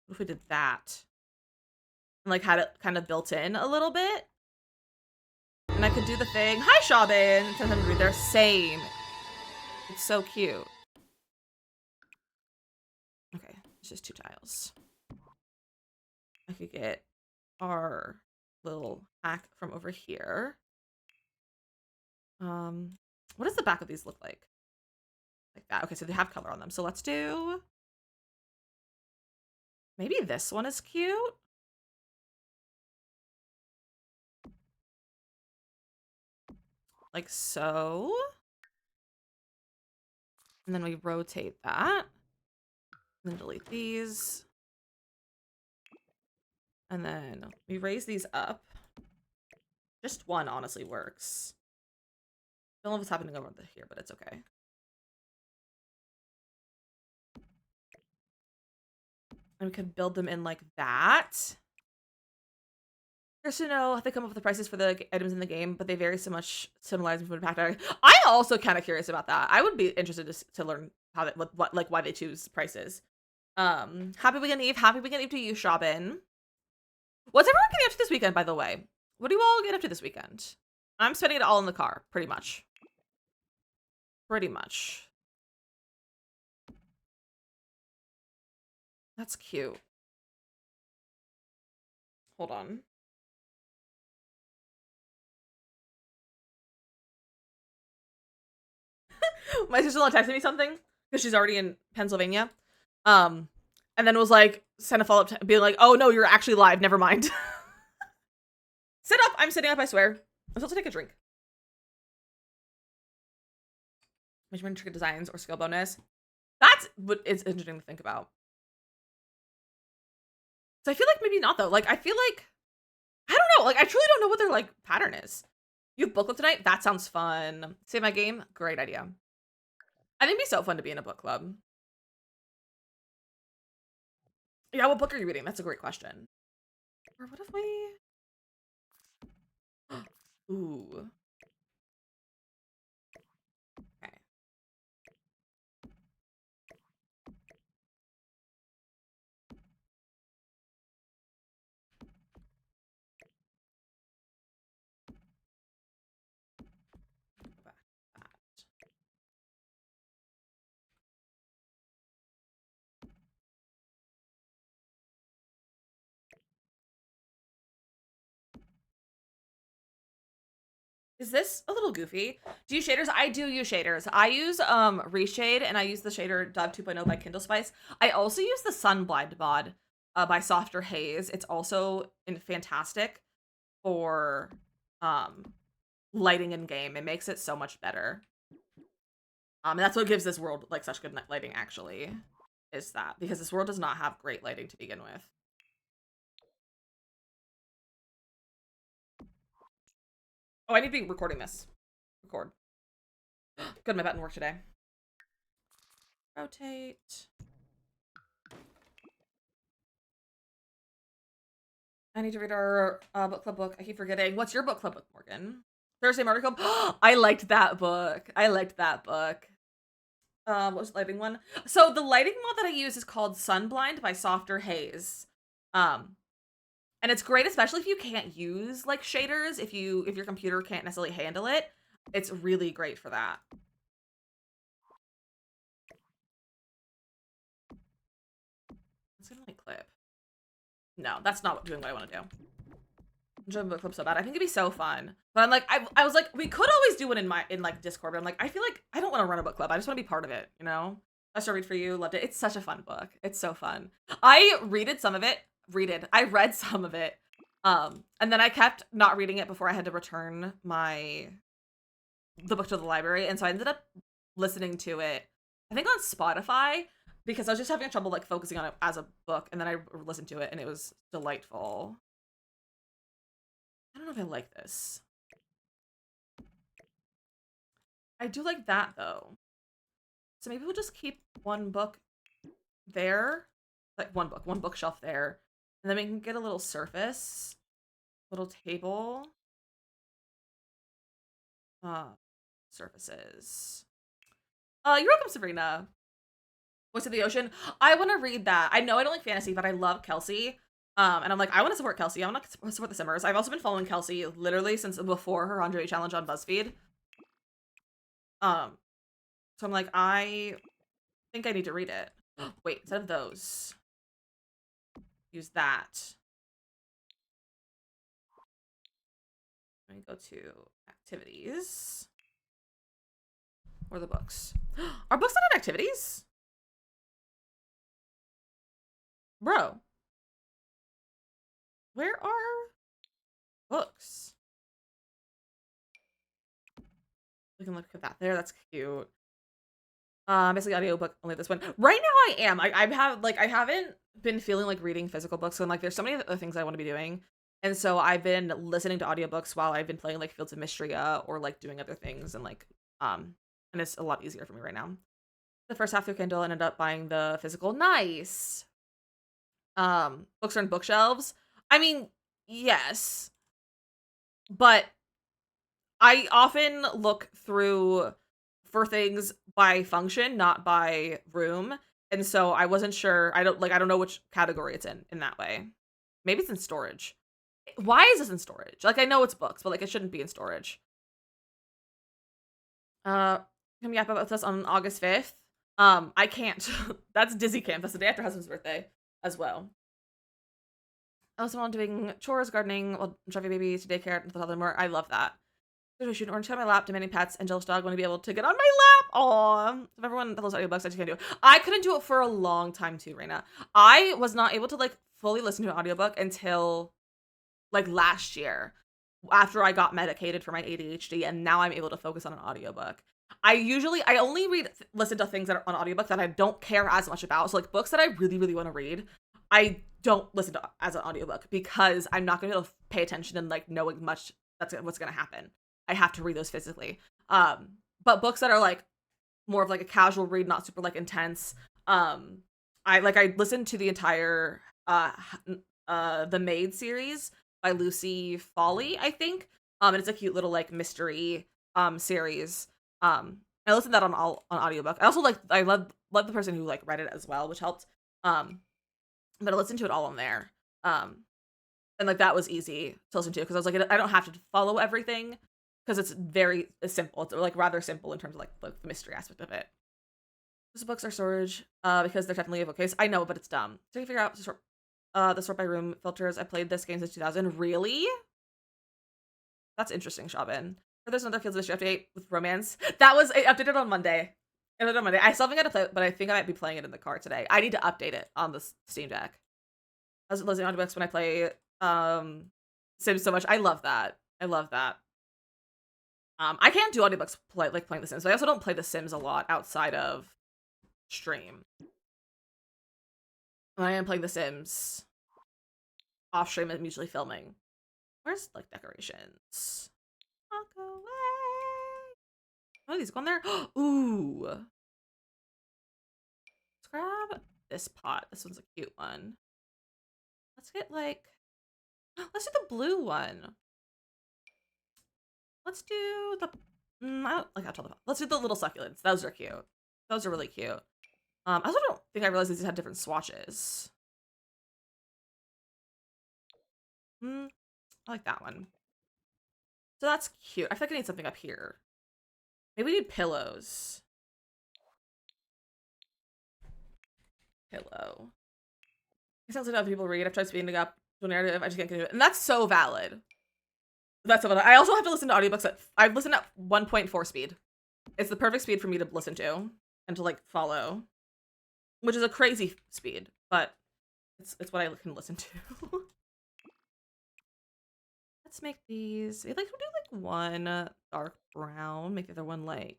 What if we did that? And like had it kind of built in a little bit? And I could do the thing. Hi, Shabin! Sometimes they're same. It's so cute. Okay, it's just 2 tiles. I could get our little hack from over here. What does the back of these look like? Like that. Okay, so they have color on them. So let's do maybe this one is cute. Like so. And then we rotate that. And then delete these. And then we raise these up. Just one honestly works. Don't know what's happening over here, but it's okay. And we could build them in like that. Just to know, they come up with the prices for the items in the game, but they vary so much similar from pack. I'm also kind of curious about that. I would be interested to learn how that, what like why they choose prices. Happy weekend Eve. Happy weekend Eve to you, Shoppin. What's everyone getting up to this weekend, by the way? What do you all get up to this weekend? I'm spending it all in the car, pretty much. Pretty much. That's cute. Hold on. My sister-in-law texted me something because she's already in Pennsylvania. And then was like, sent a follow-up being like, oh no, you're actually live. Never mind. Sit up. I'm sitting up, I swear. I'm supposed to take a drink. Measurement trick designs or skill bonus. That's what is interesting to think about. So I feel like maybe not though. Like I feel like I don't know. Like I truly don't know what their like pattern is. You have book club tonight? That sounds fun. Save my game? Great idea. I think it'd be so fun to be in a book club. Yeah, what book are you reading? That's a great question. Or what if we ooh. Okay. Go back to that. Is this a little goofy? Do you use shaders? I do use shaders. I use Reshade and I use the shader Dove 2.0 by Kindle Spice. I also use the Sunblind mod by Softer Haze. It's also fantastic for lighting in game. It makes it so much better. And that's what gives this world like such good lighting actually, is that because this world does not have great lighting to begin with. Oh, I need to be recording this. Record. Good, my button worked today. Rotate. I need to read our book club book. I keep forgetting. What's your book club book, Morgan? Thursday Murder Club. I liked that book. I liked that book. What was the lighting one? So the lighting mod that I use is called Sunblind by Softer Haze. And it's great, especially if you can't use like shaders, if your computer can't necessarily handle it. It's really great for that. It's gonna like clip. No, that's not doing what I want to do. I'm enjoying book club so bad. I think it'd be so fun. But I'm like, I was like, we could always do it in like Discord, but I'm like, I feel like I don't want to run a book club. I just want to be part of it, you know? I should read for you. Loved it. It's such a fun book. It's so fun. I read some of it. I read some of it. And then I kept not reading it before I had to return the book to the library. And so I ended up listening to it, I think on Spotify, because I was just having trouble like focusing on it as a book. And then I listened to it and it was delightful. I don't know if I like this. I do like that though. So maybe we'll just keep one book there. Like one bookshelf there. And then we can get a little surface, little table. Surfaces. You're welcome, Sabrina. Voice of the Ocean. I want to read that. I know I don't like fantasy, but I love Kelsey. And I'm like, I want to support Kelsey. I want to support the Simmers. I've also been following Kelsey literally since before her 100 challenge on BuzzFeed. So I'm like, I think I need to read it. Wait, instead of those, use that. me go to activities. Or the books. Are books not in activities? Bro. Where are books? We can look at that there. That's cute. Basically audiobook only this one. Right now I am. I haven't been feeling like reading physical books, and like there's so many other things I want to be doing. And so I've been listening to audiobooks while I've been playing like Fields of Mystria or like doing other things, and like and it's a lot easier for me right now. The first half through Kindle and ended up buying the physical. Nice. Books are in bookshelves. I mean, yes. But I often look through for things by function, not by room. And so I wasn't sure. I don't know which category it's in that way. Maybe it's in storage. Why is this in storage? Like, I know it's books, but like it shouldn't be in storage. Can we yap about this on August 5th? I can't. That's Dizzy Camp. That's the day after husband's birthday as well. I also want doing chores, gardening, while driving babies to daycare and the more. I love that. I shoot an orange on my lap, demanding pets, and jealous dog want to be able to get on my lap. Aww. If everyone that loves audiobooks, I just can't do it. I couldn't do it for a long time too, Raina. I was not able to like fully listen to an audiobook until like last year after I got medicated for my ADHD, and now I'm able to focus on an audiobook. I only listen to things that are on audiobook that I don't care as much about. So like books that I really, really want to read, I don't listen to as an audiobook because I'm not going to be able to pay attention and like knowing much that's what's going to happen. I have to read those physically. But books that are like more of like a casual read, not super like intense. I listened to the entire The Maid series by Lucy Foley, I think. And it's a cute little like mystery series. I listened to that on audiobook. I also I love the person who like read it as well, which helped. But I listened to it all on there. And like that was easy to listen to because I was like, I don't have to follow everything because it's very simple. It's like rather simple in terms of like the mystery aspect of it. Those books are storage because they're technically a bookcase. I know, but it's dumb. So you figure out the sort by room filters. I played this game since 2000. Really? That's interesting, Shabin. There's another Fields of Mystria update with romance. That was updated on Monday. I still haven't got to play it, but I think I might be playing it in the car today. I need to update it on the Steam Deck. I was listening to audiobooks when I play Sims so much. I love that. I can't do audiobooks like playing The Sims, but I also don't play The Sims a lot outside of stream. When I am playing The Sims off stream and usually filming. Where's like decorations? Walk away. What are these going there? Ooh. Let's grab this pot. This one's a cute one. Let's get like, let's do the blue one. Let's do the, let's do the little succulents. Those are cute. Those are really cute. I also don't think I realized these had different swatches. I like that one. So that's cute. I feel like I need something up here. Maybe we need pillows. Pillow. It sounds like other people read. I've tried speeding up to a narrative. I just can't get it. And that's so valid. That's so valid. I also have to listen to audiobooks that I've listened at 1.4 speed. It's the perfect speed for me to listen to and to like follow, which is a crazy speed, but it's what I can listen to. Let's make these. We'll do like one dark brown. Make the other one like.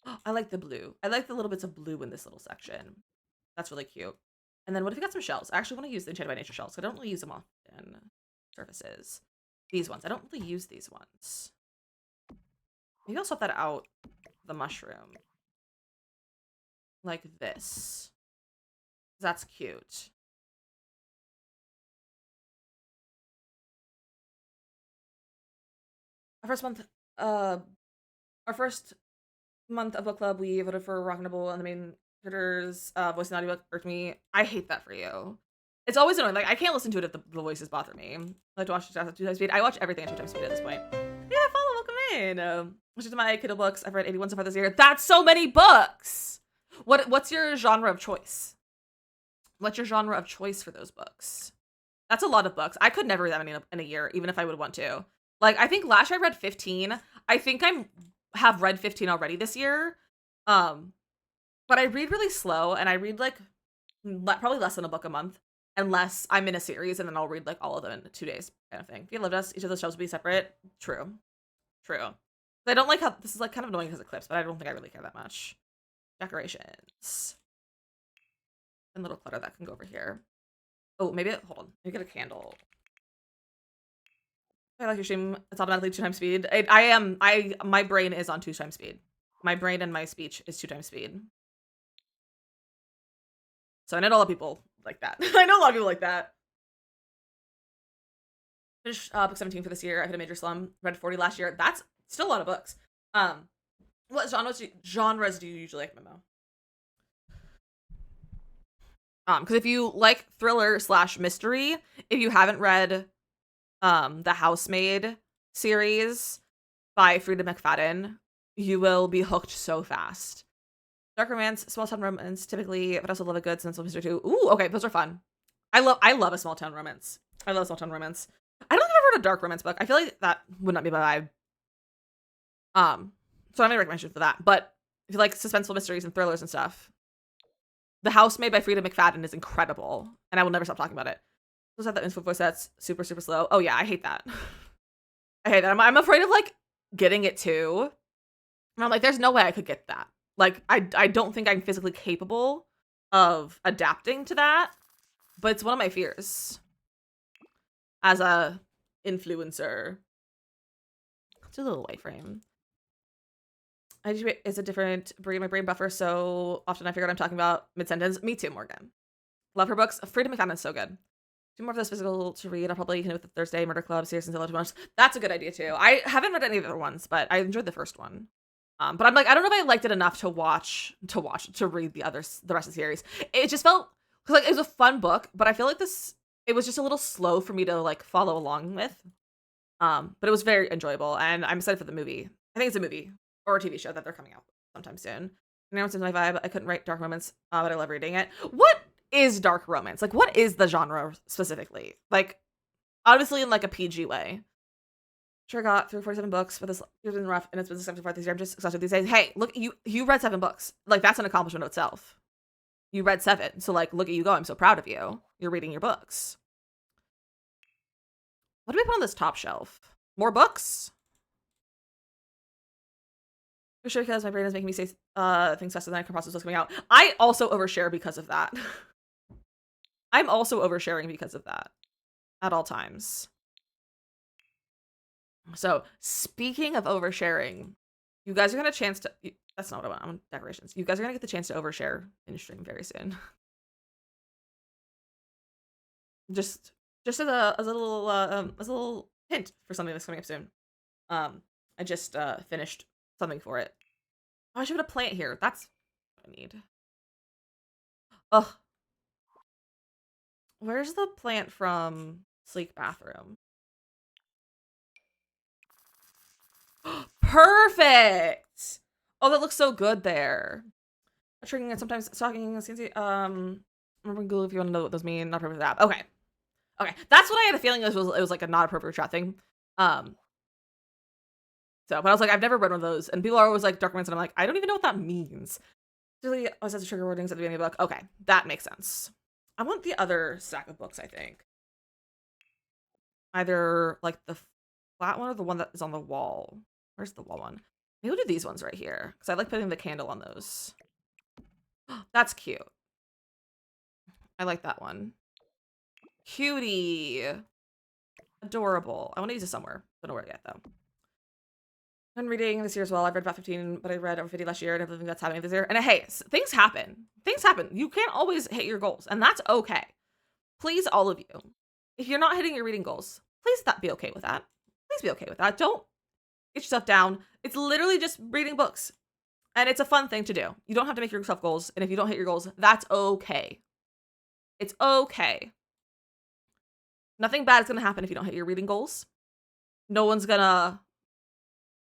Oh, I like the blue. I like the little bits of blue in this little section. That's really cute. And then what if we got some shells? I actually want to use the Enchanted by Nature shells. I don't really use them often. Surfaces. These ones. I don't really use these ones. Maybe I'll swap that out for the mushroom. Like this. That's cute. Our first month of book club, we voted for Rock'n'Able and the main character's voice in the audiobook irked me. I hate that for you. It's always annoying. Like, I can't listen to it if the voices bother me. I like to watch it at 2 times speed. I watch everything at 2 times speed at this point. Yeah, follow, welcome in. Which is my Kindle books. I've read 81 so far this year. That's so many books! What's your genre of choice? What's your genre of choice for those books? That's a lot of books. I could never read that many in a year, even if I would want to. Like, I think last year I read 15. I think have read 15 already this year. But I read really slow, and I read like probably less than a book a month, unless I'm in a series, and then I'll read like all of them in 2 days, kind of thing. If you lived us, each of those shelves would be separate. True. I don't like how this is like kind of annoying because it clips, but I don't think I really care that much. Decorations and little clutter that can go over here. Oh, maybe hold on. Maybe get a candle. I like your stream. It's automatically 2 times speed. My brain is on 2 times speed. My brain and my speech is 2 times speed. So I know a lot of people like that. I know a lot of people like that. Finished book 17 for this year. I hit a major slum. Read 40 last year. That's still a lot of books. What genres do you usually like, Memo? Because if you like thriller / mystery, if you haven't read the Housemaid series by Frida McFadden, you will be hooked so fast. Dark romance, small town romance, typically, but I also love a good sensible mystery too. Ooh, okay, those are fun. I love a small town romance. I love small town romance. I don't think I've ever read a dark romance book. I feel like that would not be my vibe. So I'm gonna recommend you for that. But if you like suspenseful mysteries and thrillers and stuff, The Housemaid by Frida McFadden is incredible, and I will never stop talking about it. Those have that info voice that's super slow. Oh yeah, I hate that. I hate that. I'm afraid of like getting it too. And I'm like, there's no way I could get that. Like, I don't think I'm physically capable of adapting to that, but it's one of my fears as a influencer. Let's do a little white frame. It's a different breed. My brain buffer so often I figure out I'm talking about mid-sentence. Me too, Morgan. Love her books. Freedom McFadden is so good. Do more of those physical to read. I'll probably hit it with the Thursday Murder Club series until too much. That's a good idea too. I haven't read any of the other ones, but I enjoyed the first one. But I'm like, I don't know if I liked it enough to read the rest of the series. It just felt like it was a fun book, but I feel like it was just a little slow for me to like follow along with. But it was very enjoyable, and I'm excited for the movie. I think it's a movie or a TV show that they're coming out sometime soon. Now it's in my vibe. I couldn't write dark romance, but I love reading it. What is dark romance? Like, what is the genre specifically? Like, obviously in like a PG way. Sure got through 47 books, but this has been rough, and it's been excited for this year. I'm just exhausted these days. Hey, look, you read 7 books. Like, that's an accomplishment of itself. You read 7, so like, look at you go. I'm so proud of you. You're reading your books. What do we put on this top shelf? More books? For sure, because my brain is making me say things faster than I can process what's coming out. I also overshare because of that. I'm also oversharing because of that at all times. So, speaking of oversharing, you guys are going to chance to... That's not what I want. I want decorations. You guys are going to get the chance to overshare in stream very soon. Just as a little hint for something that's coming up soon. I just finished something for it. Oh, I should put a plant here. That's what I need. Ugh. Where's the plant from Sleek Bathroom? Perfect! Oh, that looks so good there. Triggering and sometimes stalking. Remember Google if you want to know what those mean. Not appropriate for that. Okay. That's what I had a feeling it was like a not appropriate chat thing. But I was like, I've never read one of those, and people are always like dark romance, and I'm like, I don't even know what that means. Really, I was as trigger wordings at the beginning of the book. Okay, that makes sense. I want the other stack of books. I think either like the flat one or the one that is on the wall. Where's the wall one? Maybe we'll do these ones right here because I like putting the candle on those. That's cute. I like that one. Cutie. Adorable. I want to use it somewhere. Don't know where yet though. I'm reading this year as well. I've read about 15, but I read over 50 last year, and I don't think that's happening this year. And hey, things happen. Things happen. You can't always hit your goals, and that's okay. Please, all of you, if you're not hitting your reading goals, please be okay with that. Please be okay with that. Don't get yourself down. It's literally just reading books, and it's a fun thing to do. You don't have to make yourself goals, and if you don't hit your goals, that's okay. It's okay. Nothing bad is going to happen if you don't hit your reading goals. No one's gonna...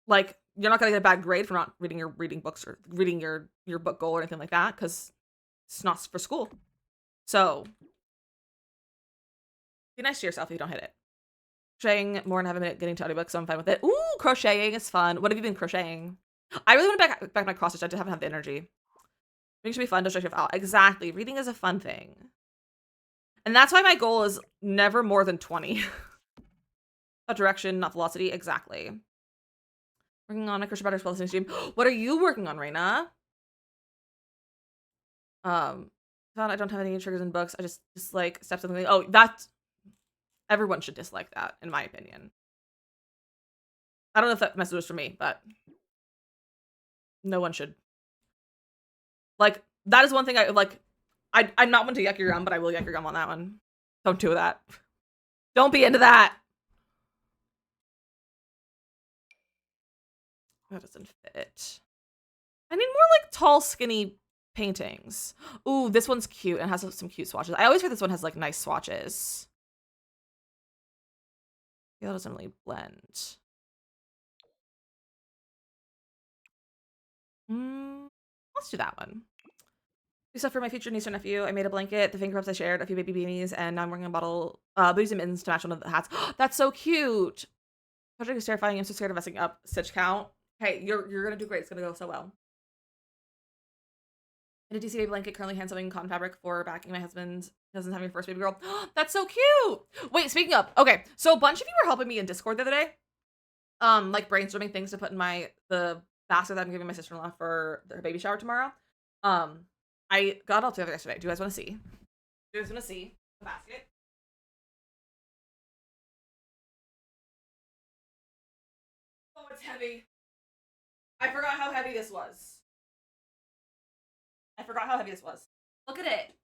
Like, you're not going to get a bad grade for not reading your reading books or reading your book goal or anything like that, because it's not for school. So, Be nice to yourself if you don't hit it. Crocheting more than have a minute getting to audiobooks, so I'm fine with it. Ooh, crocheting is fun. What have you been crocheting? I really want to back my cross stitch. I just haven't had the energy. It should be fun to stretch your out. Exactly. Reading is a fun thing. And that's why my goal is never more than 20. Not direction, not velocity. Exactly. Working on a crochet butter spell stream. What are you working on, Reina? Found I don't have any triggers in books. I just dislike steps something. Oh, that's everyone should dislike that, in my opinion. I don't know if that message was for me, but no one should. Like, that is one thing I like. I'm not one to yuck your gum, but I will yuck your gum on that one. Don't do that. Don't be into that. That doesn't fit. I need more like tall, skinny paintings. Ooh, this one's cute and has some cute swatches. I always hear this one has like nice swatches. Yeah, that doesn't really blend. Let's do that one. Stuff for my future niece or nephew. I made a blanket, the finger cups I shared, a few baby beanies, and now I'm working on a bottle, booties and mittens to match one of the hats. That's so cute. Project is terrifying. I'm so scared of messing up stitch count. Hey, you're gonna do great. It's gonna go so well. And a DC baby blanket, currently hand sewing cotton fabric for backing my husband doesn't have your first baby girl. That's so cute. Wait, speaking of, okay, so a bunch of you were helping me in Discord the other day, like brainstorming things to put in the basket that I'm giving my sister-in-law for her baby shower tomorrow. I got it all together yesterday. Do you guys want to see? Do you guys want to see the basket? Oh, it's heavy. I forgot how heavy this was. Look at it.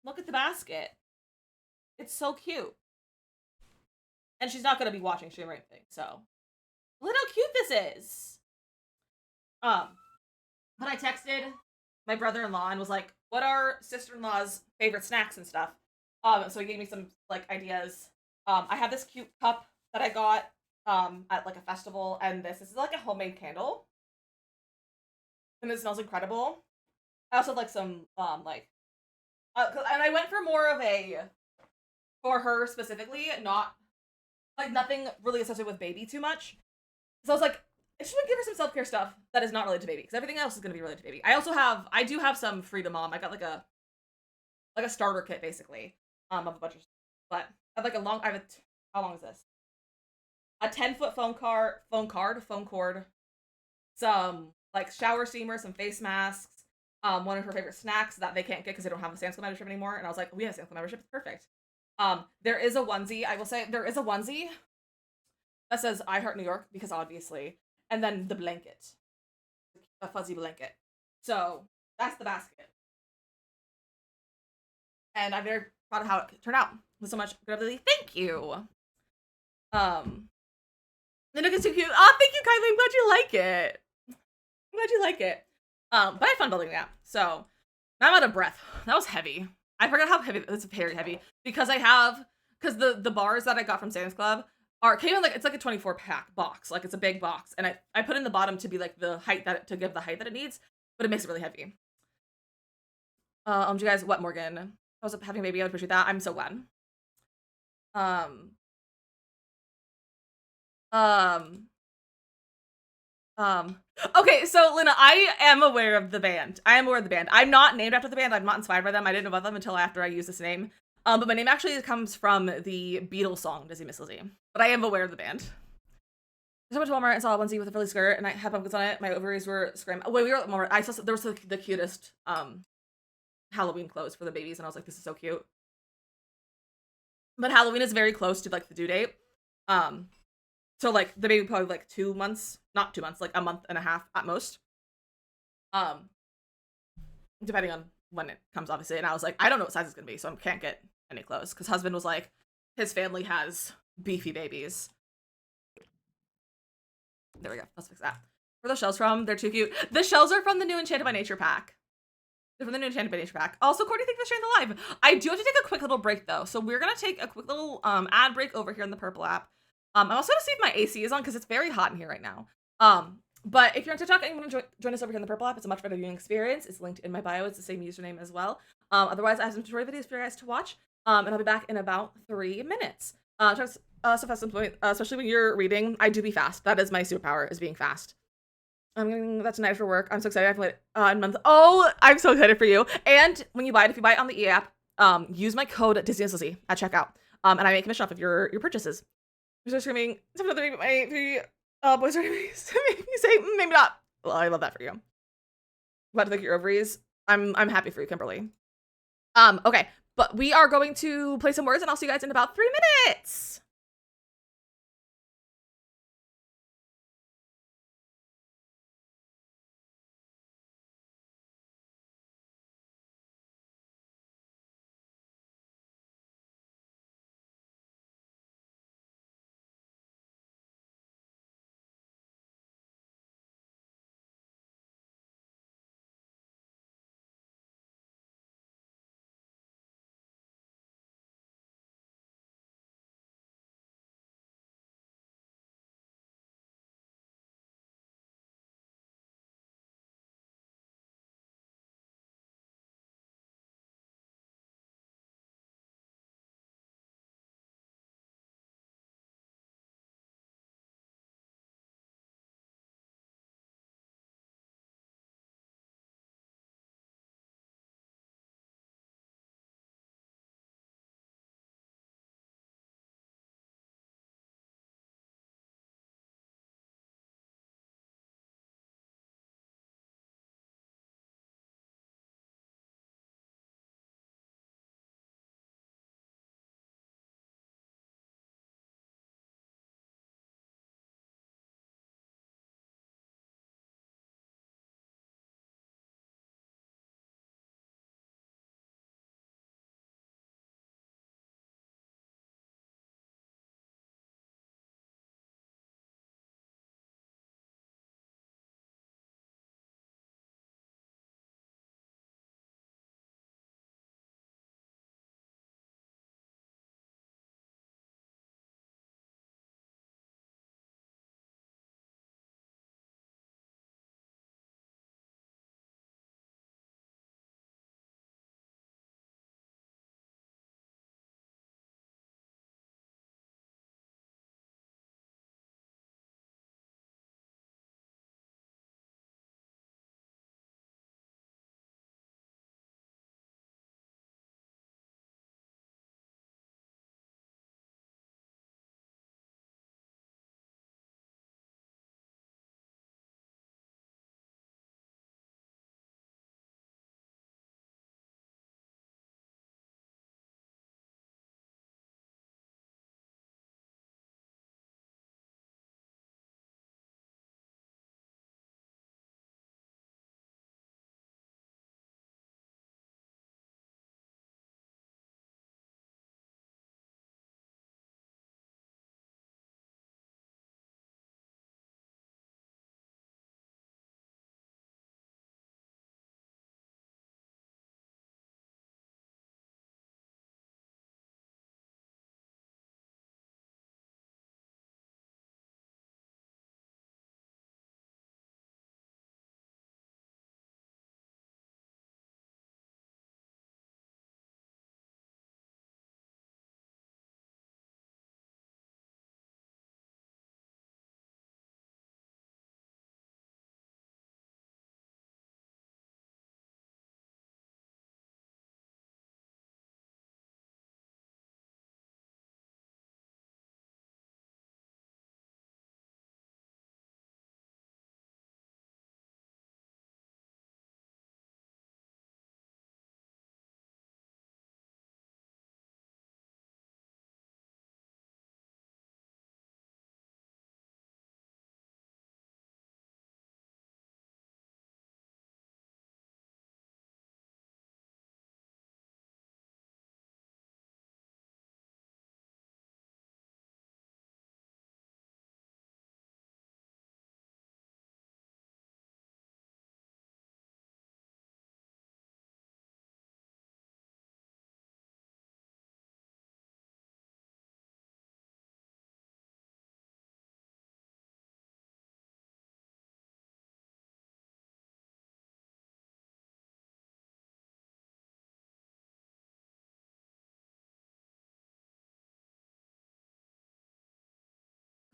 Look at the basket. It's so cute. And she's not going to be watching stream or anything, so. Look how cute this is. But I texted my brother-in-law and was like, what are sister-in-law's favorite snacks and stuff? So he gave me some, like, ideas. I have this cute cup that I got, at, like, a festival, and this is, like, a homemade candle. And it smells incredible. I also have, like, some, and I went for more of for her specifically, not, like, nothing really associated with baby too much. So I was like, I should give her some self-care stuff that is not related to baby, because everything else is going to be related to baby. I do have some Freedom Mom. I got like a starter kit basically, of a bunch of stuff. But I have like how long is this? A 10-foot phone cord, some like shower steamers, some face masks, one of her favorite snacks that they can't get because they don't have a Sam's Club membership anymore. And I was like, we have a Sam's Club membership, it's perfect. There is a onesie. I will say there is a onesie that says I Heart New York, because obviously. And then the blanket. A fuzzy blanket. So, that's the basket. And I'm very proud of how it turned out. With so much gravity. Thank you! The nook is too cute. Oh, thank you, Kylie. I'm glad you like it. But I had fun building that. So, now I'm out of breath. That was heavy. I forgot how heavy. It's very heavy. Because the bars that I got from Sam's Club came in like, it's like a 24-pack box. Like, it's a big box. And I put in the bottom to be like to give the height that it needs, but it makes it really heavy. Do you guys, what, Morgan? I was having a baby, I would appreciate that. I'm so glad. Okay, so Lena, I am aware of the band. I'm not named after the band. I'm not inspired by them. I didn't know about them until after I used this name. But my name actually comes from the Beatles song, DizzyMissLizzy. But I am aware of the band. I went to Walmart and saw a onesie with a frilly skirt, and I had pumpkins on it. My ovaries were screaming. Wait, we were at Walmart. I saw there was the cutest Halloween clothes for the babies, and I was like, this is so cute. But Halloween is very close to like the due date. So like the baby probably like 2 months, not 2 months, like a month and a half at most. Depending on when it comes, obviously. And I was like, I don't know what size it's gonna be, so I can't get any clothes. Because husband was like, his family has beefy babies. There we go. Let's fix that. Where are those shells from? They're too cute. The shells are from the new Enchanted by Nature pack. They're from the new Enchanted by Nature pack. Also, Courtney, thank you for sharing the live. I do have to take a quick little break though. So we're gonna take a quick little ad break over here in the Purple app. I'm also gonna see if my AC is on because it's very hot in here right now. But if you're on TikTok and you want to join us over here in the Purple app, it's a much better viewing experience. It's linked in my bio. It's the same username as well. Otherwise, I have some tutorial videos for you guys to watch. And I'll be back in about 3 minutes. Stuff at some point, especially when you're reading, I do be fast. That is my superpower, is being fast. I'm getting that tonight for work. I'm so excited. I've played in months. Oh, I'm so excited for you. And when you buy it, if you buy it on the app, use my code DizzyMissLizzy at checkout. And I make commission off of your purchases. You're screaming. Some of my three boys are me say maybe not. Well, I love that for you. Glad to think your ovaries. I'm happy for you, Kimberly. Okay, but we are going to play some words, and I'll see you guys in about 3 minutes.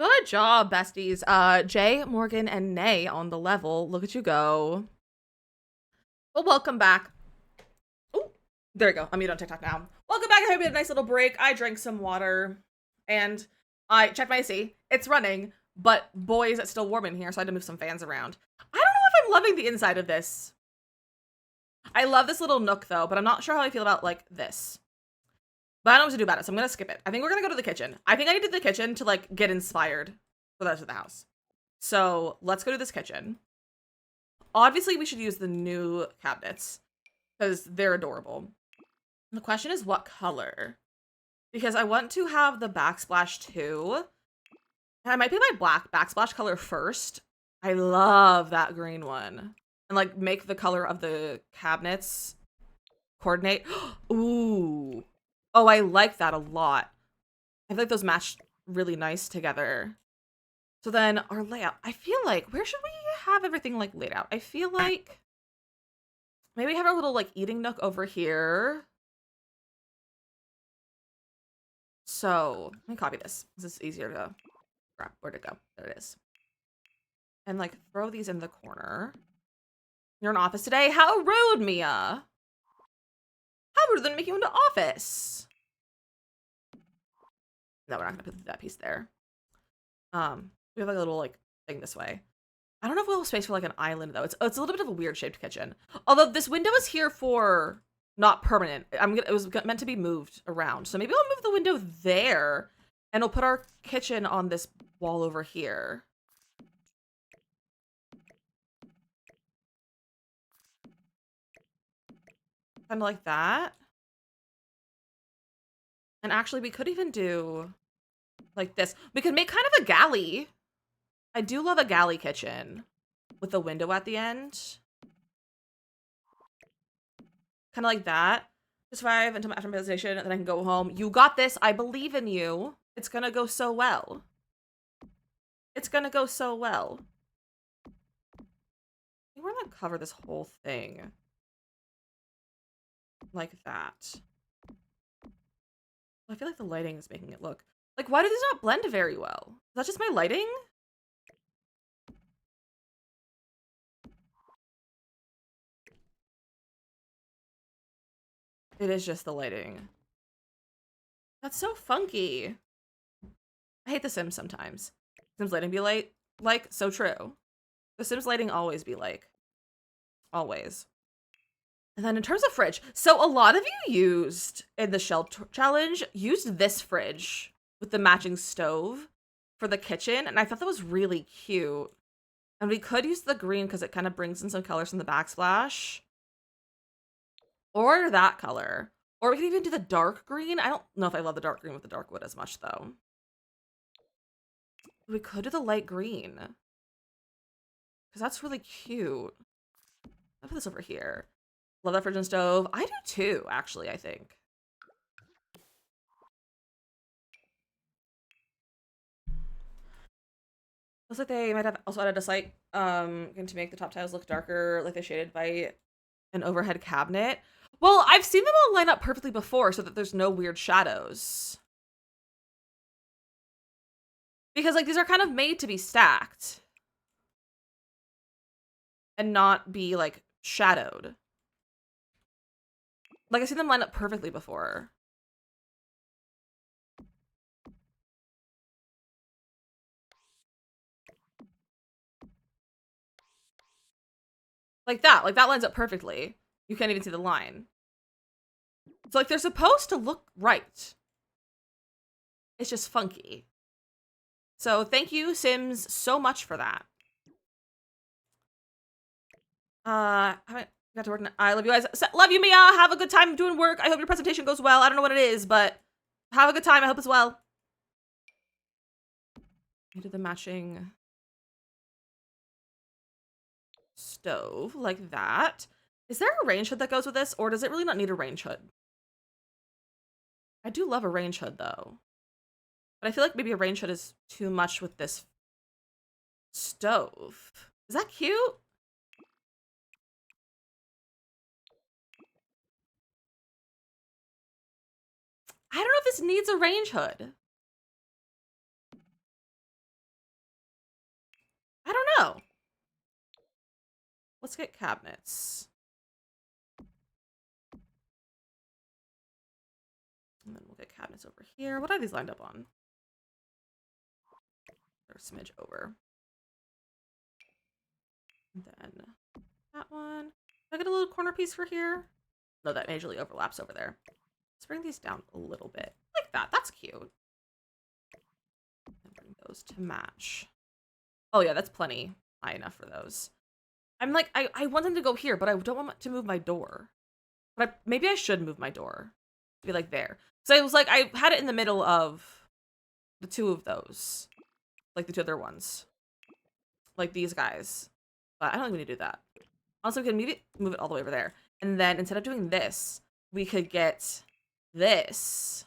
Good job, besties. Jay, Morgan, and Nay on the level. Look at you go. Well, welcome back. Oh, there we go. I'm mute on TikTok now. Welcome back. I hope you had a nice little break. I drank some water and I checked my AC. It's running, but boy, is it still warm in here, so I had to move some fans around. I don't know if I'm loving the inside of this. I love this little nook though, but I'm not sure how I feel about like this. But I don't know what to do about it, so I'm gonna skip it. I think we're gonna go to the kitchen. I think I needed the kitchen to like get inspired for the rest of the house. So let's go to this kitchen. Obviously, we should use the new cabinets because they're adorable. The question is what color? Because I want to have the backsplash too. And I might be my black backsplash color first. I love that green one. And like make the color of the cabinets coordinate. Ooh. Oh, I like that a lot. I feel like those match really nice together. So then our layout, I feel like, where should we have everything like laid out? I feel like maybe have our little like eating nook over here. So let me copy this. This is easier to grab. Where'd it go? There it is. And like throw these in the corner. You're in office today? How rude, Mia. How rude than make you into office. No, we're not gonna put that piece there. We have like a little like thing this way. I don't know if we'll have space for like an island though. It's a little bit of a weird shaped kitchen. Although this window is here for not permanent. It was meant to be moved around. So maybe I'll move the window there and we'll put our kitchen on this wall over here. Kind of like that. And actually we could even do like this. We could make kind of a galley. I do love a galley kitchen with a window at the end. Kind of like that. Just 5 until after my presentation, and then I can go home. You got this. I believe in you. It's gonna go so well. It's gonna go so well. We're gonna cover this whole thing. Like that. I feel like the lighting is making it look... Like, why do these not blend very well? Is that just my lighting? It is just the lighting. That's so funky. I hate The Sims sometimes. Sims lighting be like, so true. The Sims lighting always be like. Always. And then in terms of fridge, so a lot of you used, in the shelf challenge, used this fridge with the matching stove for the kitchen, and I thought that was really cute. And we could use the green because it kind of brings in some colors from the backsplash. Or that color. Or we could even do the dark green. I don't know if I love the dark green with the dark wood as much, though. We could do the light green. Because that's really cute. I'll put this over here. Love that fridge and stove. I do too, actually, I think. Looks like they might have also added a slight to make the top tiles look darker, like they shaded by an overhead cabinet. Well, I've seen them all line up perfectly before so that there's no weird shadows. Because like these are kind of made to be stacked. And not be like shadowed. Like I've seen them line up perfectly before. Like that lines up perfectly. You can't even see the line. So like they're supposed to look right. It's just funky. So thank you, Sims, so much for that. I haven't got to work. I love you guys. Love you, Mia. Have a good time doing work. I hope your presentation goes well. I don't know what it is, but have a good time. I hope as well. I did the matching stove like that. Is there a range hood that goes with this, or does it really not need a range hood? I do love a range hood though, but I feel like maybe a range hood is too much with this stove. Is that cute? I don't know if this needs a range hood. let's get cabinets. And then we'll get cabinets over here. What are these lined up on? They're a smidge over. And then that one. Can I get a little corner piece for here? No, that majorly overlaps over there. Let's bring these down a little bit. Like that. That's cute. And bring those to match. Oh yeah, that's plenty high enough for those. I'm like, I want them to go here, but I don't want to move my door. But maybe I should move my door. Be like there. So I was like, I had it in the middle of the two of those. Like the two other ones. Like these guys. But I don't think we need to do that. Also, we can maybe move it all the way over there. And then instead of doing this, we could get this.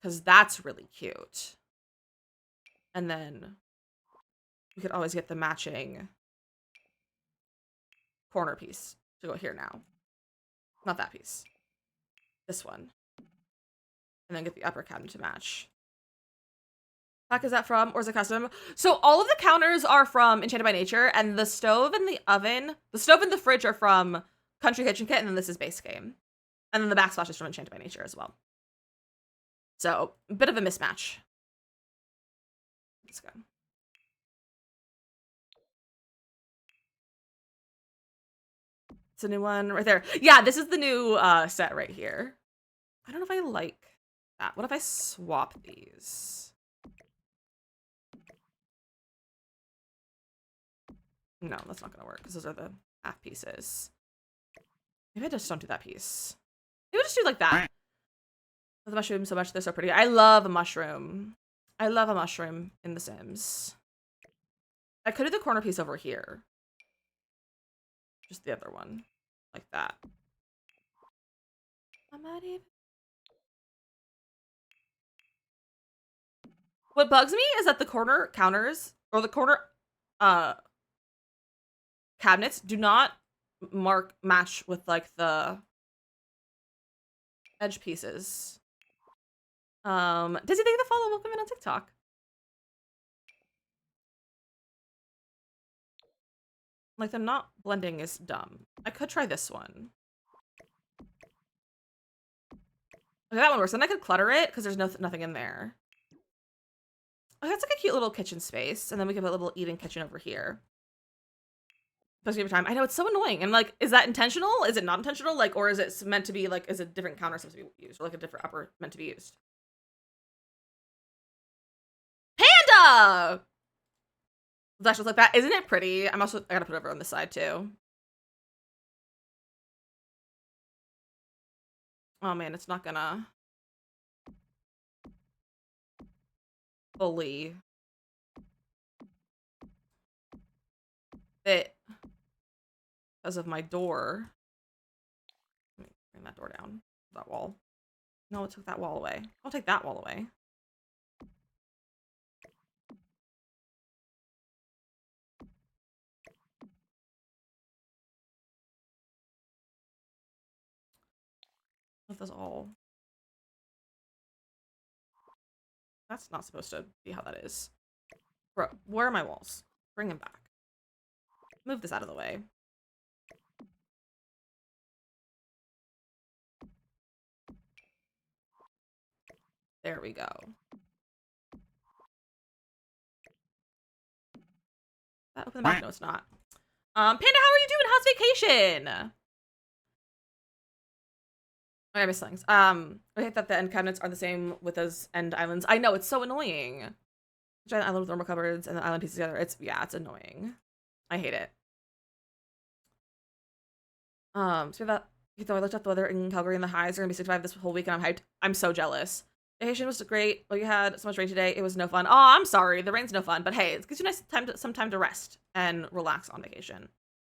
Because that's really cute. And then we could always get the matching corner piece to go here now. Not that piece. This one. And then get the upper cabinet to match. Pack is that from, or is it custom? So all of the counters are from Enchanted by Nature, and the stove and the oven, the stove and the fridge are from Country Kitchen Kit, and then this is base game. And then the backsplash is from Enchanted by Nature as well. So, a bit of a mismatch. Let's go. It's a new one right there. Yeah, this is the new set right here. I don't know if I like that. What if I swap these? No, that's not gonna work because those are the half pieces. Maybe I just don't do that piece. Maybe I just do like that. I love the mushroom so much. They're so pretty. I love a mushroom. I love a mushroom in The Sims. I could do the corner piece over here. Just the other one. Like that. I might even... What bugs me is that the corner counters, or the corner cabinets do not match with like the edge pieces. Dizzy, thank you for the follow. Welcome in on TikTok. Like, them not blending is dumb. I could try this one. Okay, that one works. Then I could clutter it because there's nothing in there. Oh, that's like a cute little kitchen space. And then we can put a little eating kitchen over here. Especially every time. I know, it's so annoying. And like, is that intentional? Is it not intentional? Like, or is it meant to be like, is a different counter supposed to be used? Or like a different upper meant to be used? Panda! That just like that. Isn't it pretty? I gotta put it over on this side too. Oh man, it's not gonna fully fit because of my door. Let me bring that door down. That wall. No, it took that wall away. I'll take that wall away. With us all. That's not supposed to be how that is. Bro, where are my walls? Bring them back. Move this out of the way. There we go. That open the back? No, it's not. Panda, how are you doing? How's vacation? I miss things. I hate that the end cabinets are the same with those end islands. I know, it's so annoying. Giant island with normal cupboards and the island pieces together. It's annoying. I hate it. So that even though I looked up the weather in Calgary and the highs are gonna be 65 this whole week and I'm hyped. I'm so jealous. Vacation was great. Well, you had so much rain today. It was no fun. Oh, I'm sorry. The rain's no fun, but hey, it gives you some time to rest and relax on vacation.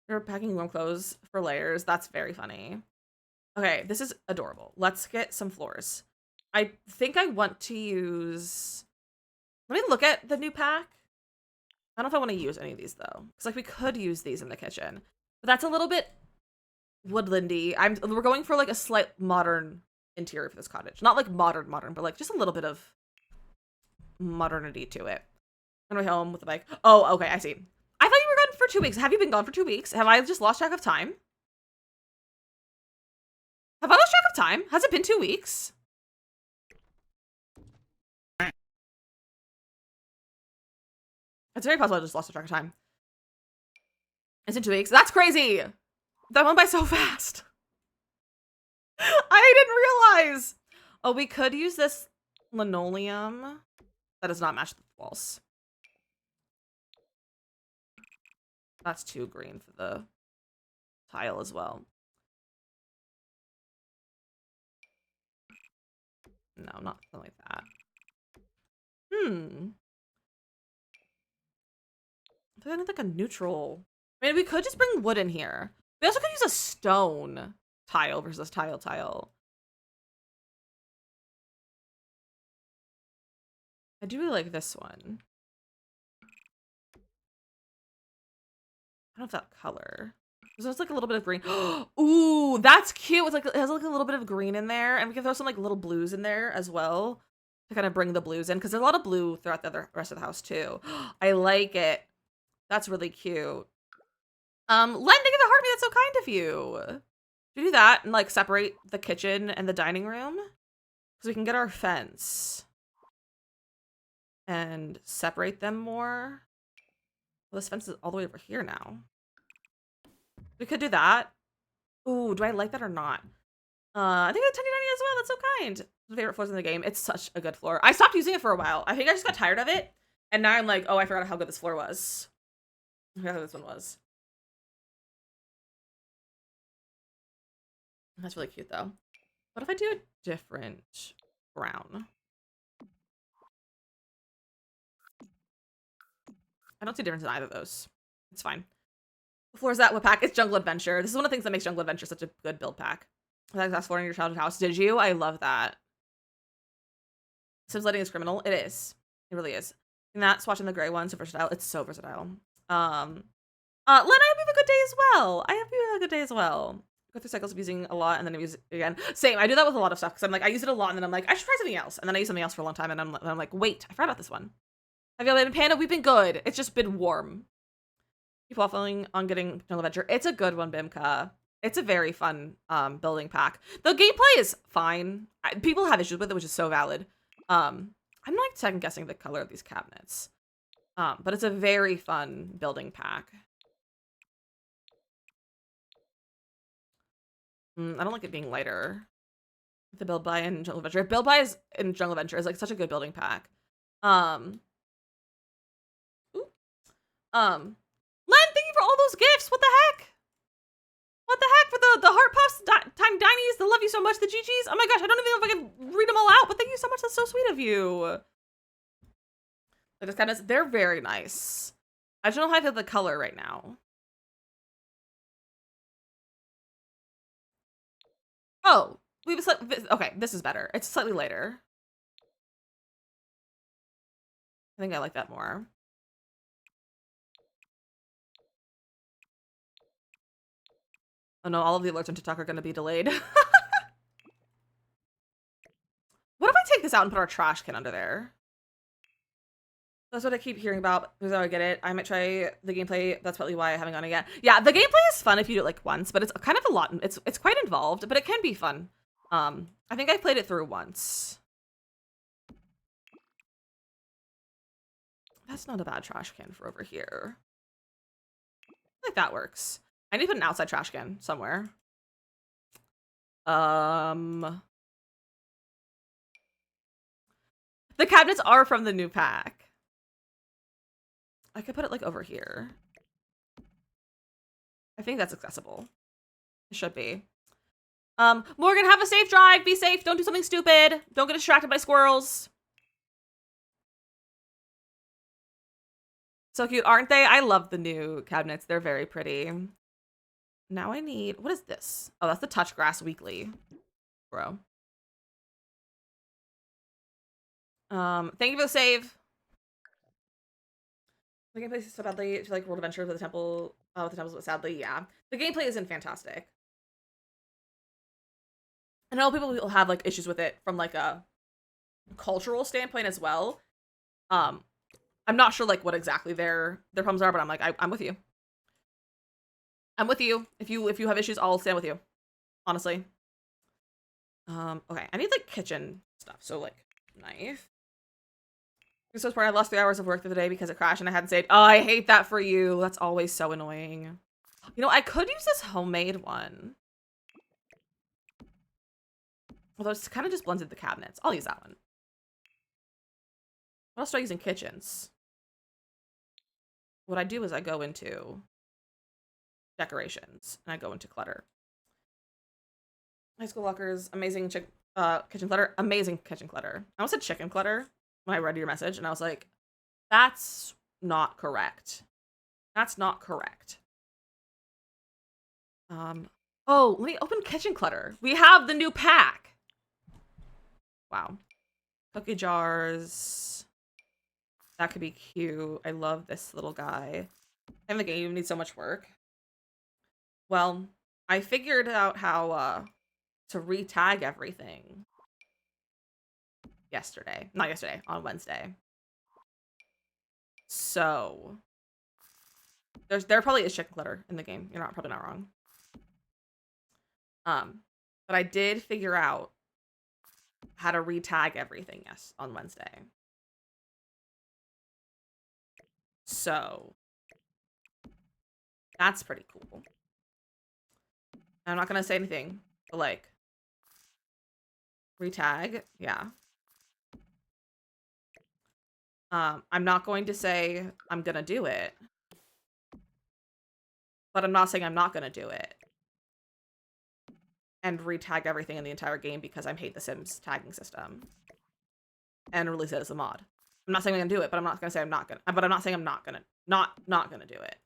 You're packing warm clothes for layers. That's very funny. Okay, this is adorable. Let's get some floors. I think I want to use... Let me look at the new pack. I don't know if I want to use any of these, though. Because, like, we could use these in the kitchen. But that's a little bit woodlandy. We're going for, like, a slight modern interior for this cottage. Not, like, modern, but, like, just a little bit of modernity to it. On my way home with the bike. Oh, okay, I see. I thought you were for 2 weeks. Have you been gone for 2 weeks? Have I just lost track of time? Have I lost track of time? Has it been 2 weeks? It's very possible I just lost track of time. It's in 2 weeks. That's crazy. That went by so fast. I didn't realize. Oh, we could use this linoleum. That does not match the walls. That's too green for the tile as well. No, not something like that. I need like a neutral. I mean, we could just bring wood in here. We also could use a stone tile versus tile. I do really like this one. I don't know if that color. There's like a little bit of green. Ooh, that's cute. It's like it has like a little bit of green in there, and we can throw some like little blues in there as well to kind of bring the blues in because there's a lot of blue throughout the rest of the house too. I like it. That's really cute. Len, thank you for the heart me. That's so kind of you. We do that and like separate the kitchen and the dining room because we can get our fence and separate them more. Well, this fence is all the way over here now. We could do that. Ooh, do I like that or not? I think it's 1090 as well. That's so kind. My favorite floors in the game. It's such a good floor. I stopped using it for a while. I think I just got tired of it. And now I'm like, oh, I forgot how good this floor was. I forgot how this one was. That's really cute though. What if I do a different brown? I don't see a difference in either of those. It's fine. The floor is that what pack? It's Jungle Adventure. This is one of the things that makes Jungle Adventure such a good build pack. That's floor in your childhood house. Did you? I love that. Sims lighting is criminal. It is. It really is. And that swatching the gray one, so versatile. It's so versatile. Len, I hope you have a good day as well. I hope you have a good day as well. Go through cycles of using a lot and then I use it again. Same. I do that with a lot of stuff because I'm like, I use it a lot and then I'm like, I should try something else. And then I use something else for a long time and I'm like, wait, I forgot about this one. Have you all been Panda? We've been good. It's just been warm. Keep waffling on getting Jungle Adventure. It's a good one, Bimka. It's a very fun building pack. The gameplay is fine. People have issues with it, which is so valid. I'm like second guessing the color of these cabinets. But it's a very fun building pack. I don't like it being lighter. The build buy in Jungle Adventure. Build buy is in Jungle Adventure is like such a good building pack. Len, thank you for all those gifts. What the heck? What the heck for the heart puffs, time dinies, the love you so much, the GGs. Oh my gosh, I don't even know if I can read them all out, but thank you so much. That's so sweet of you. Like this cabinets, they're very nice. I just don't know how to the color right now. Oh, okay, this is better. It's slightly lighter. I think I like that more. Oh no, all of the alerts on TikTok are going to be delayed. What if I take this out and put our trash can under there? That's what I keep hearing about. Because I get it. I might try the gameplay. That's probably why I haven't gone again. Yeah, the gameplay is fun if you do it like once, but it's kind of a lot. It's quite involved, but it can be fun. I think I played it through once. That's not a bad trash can for over here. I think that works. I need to put an outside trash can somewhere. The cabinets are from the new pack. I could put it like over here. I think that's accessible. It should be. Morgan, have a safe drive. Be safe. Don't do something stupid. Don't get distracted by squirrels. So cute, aren't they? I love the new cabinets. They're very pretty. Now I need, what is this? Oh, that's the Touch Grass Weekly. Bro. Thank you for the save. The gameplay is so badly, I feel like World Adventure with the temple, with the temples, but sadly, yeah. The gameplay isn't fantastic. I know people will have like issues with it from like a cultural standpoint as well. I'm not sure like what exactly their problems are, but I'm like, I'm with you. I'm with you. If you have issues, I'll stand with you. Honestly. Okay, I need like kitchen stuff. So like knife. This was where I lost 3 hours of work the other day because it crashed and I hadn't saved. Oh, I hate that for you. That's always so annoying. You know, I could use this homemade one. Although it's kind of just blends into the cabinets. I'll use that one. What else do I use in kitchens? What I do is I go into decorations and I go into clutter. High school lockers, amazing kitchen clutter, amazing kitchen clutter. I almost said chicken clutter when I read your message and I was like, that's not correct. That's not correct. Oh, let me open kitchen clutter. We have the new pack. Wow. Cookie jars. That could be cute. I love this little guy. And the game needs so much work. Well, I figured out how to re-tag everything yesterday. Not yesterday, on Wednesday. So there probably is chicken clutter in the game. You're probably not wrong. But I did figure out how to re-tag everything, yes, on Wednesday. So that's pretty cool. I'm not gonna say anything, but like re-tag, yeah. I'm not going to say I'm gonna do it, but I'm not saying I'm not gonna do it. And re-tag everything in the entire game because I hate the Sims tagging system. And release it as a mod. I'm not saying I'm gonna do it, but I'm not gonna say I'm not gonna. But I'm not saying I'm not gonna not gonna do it.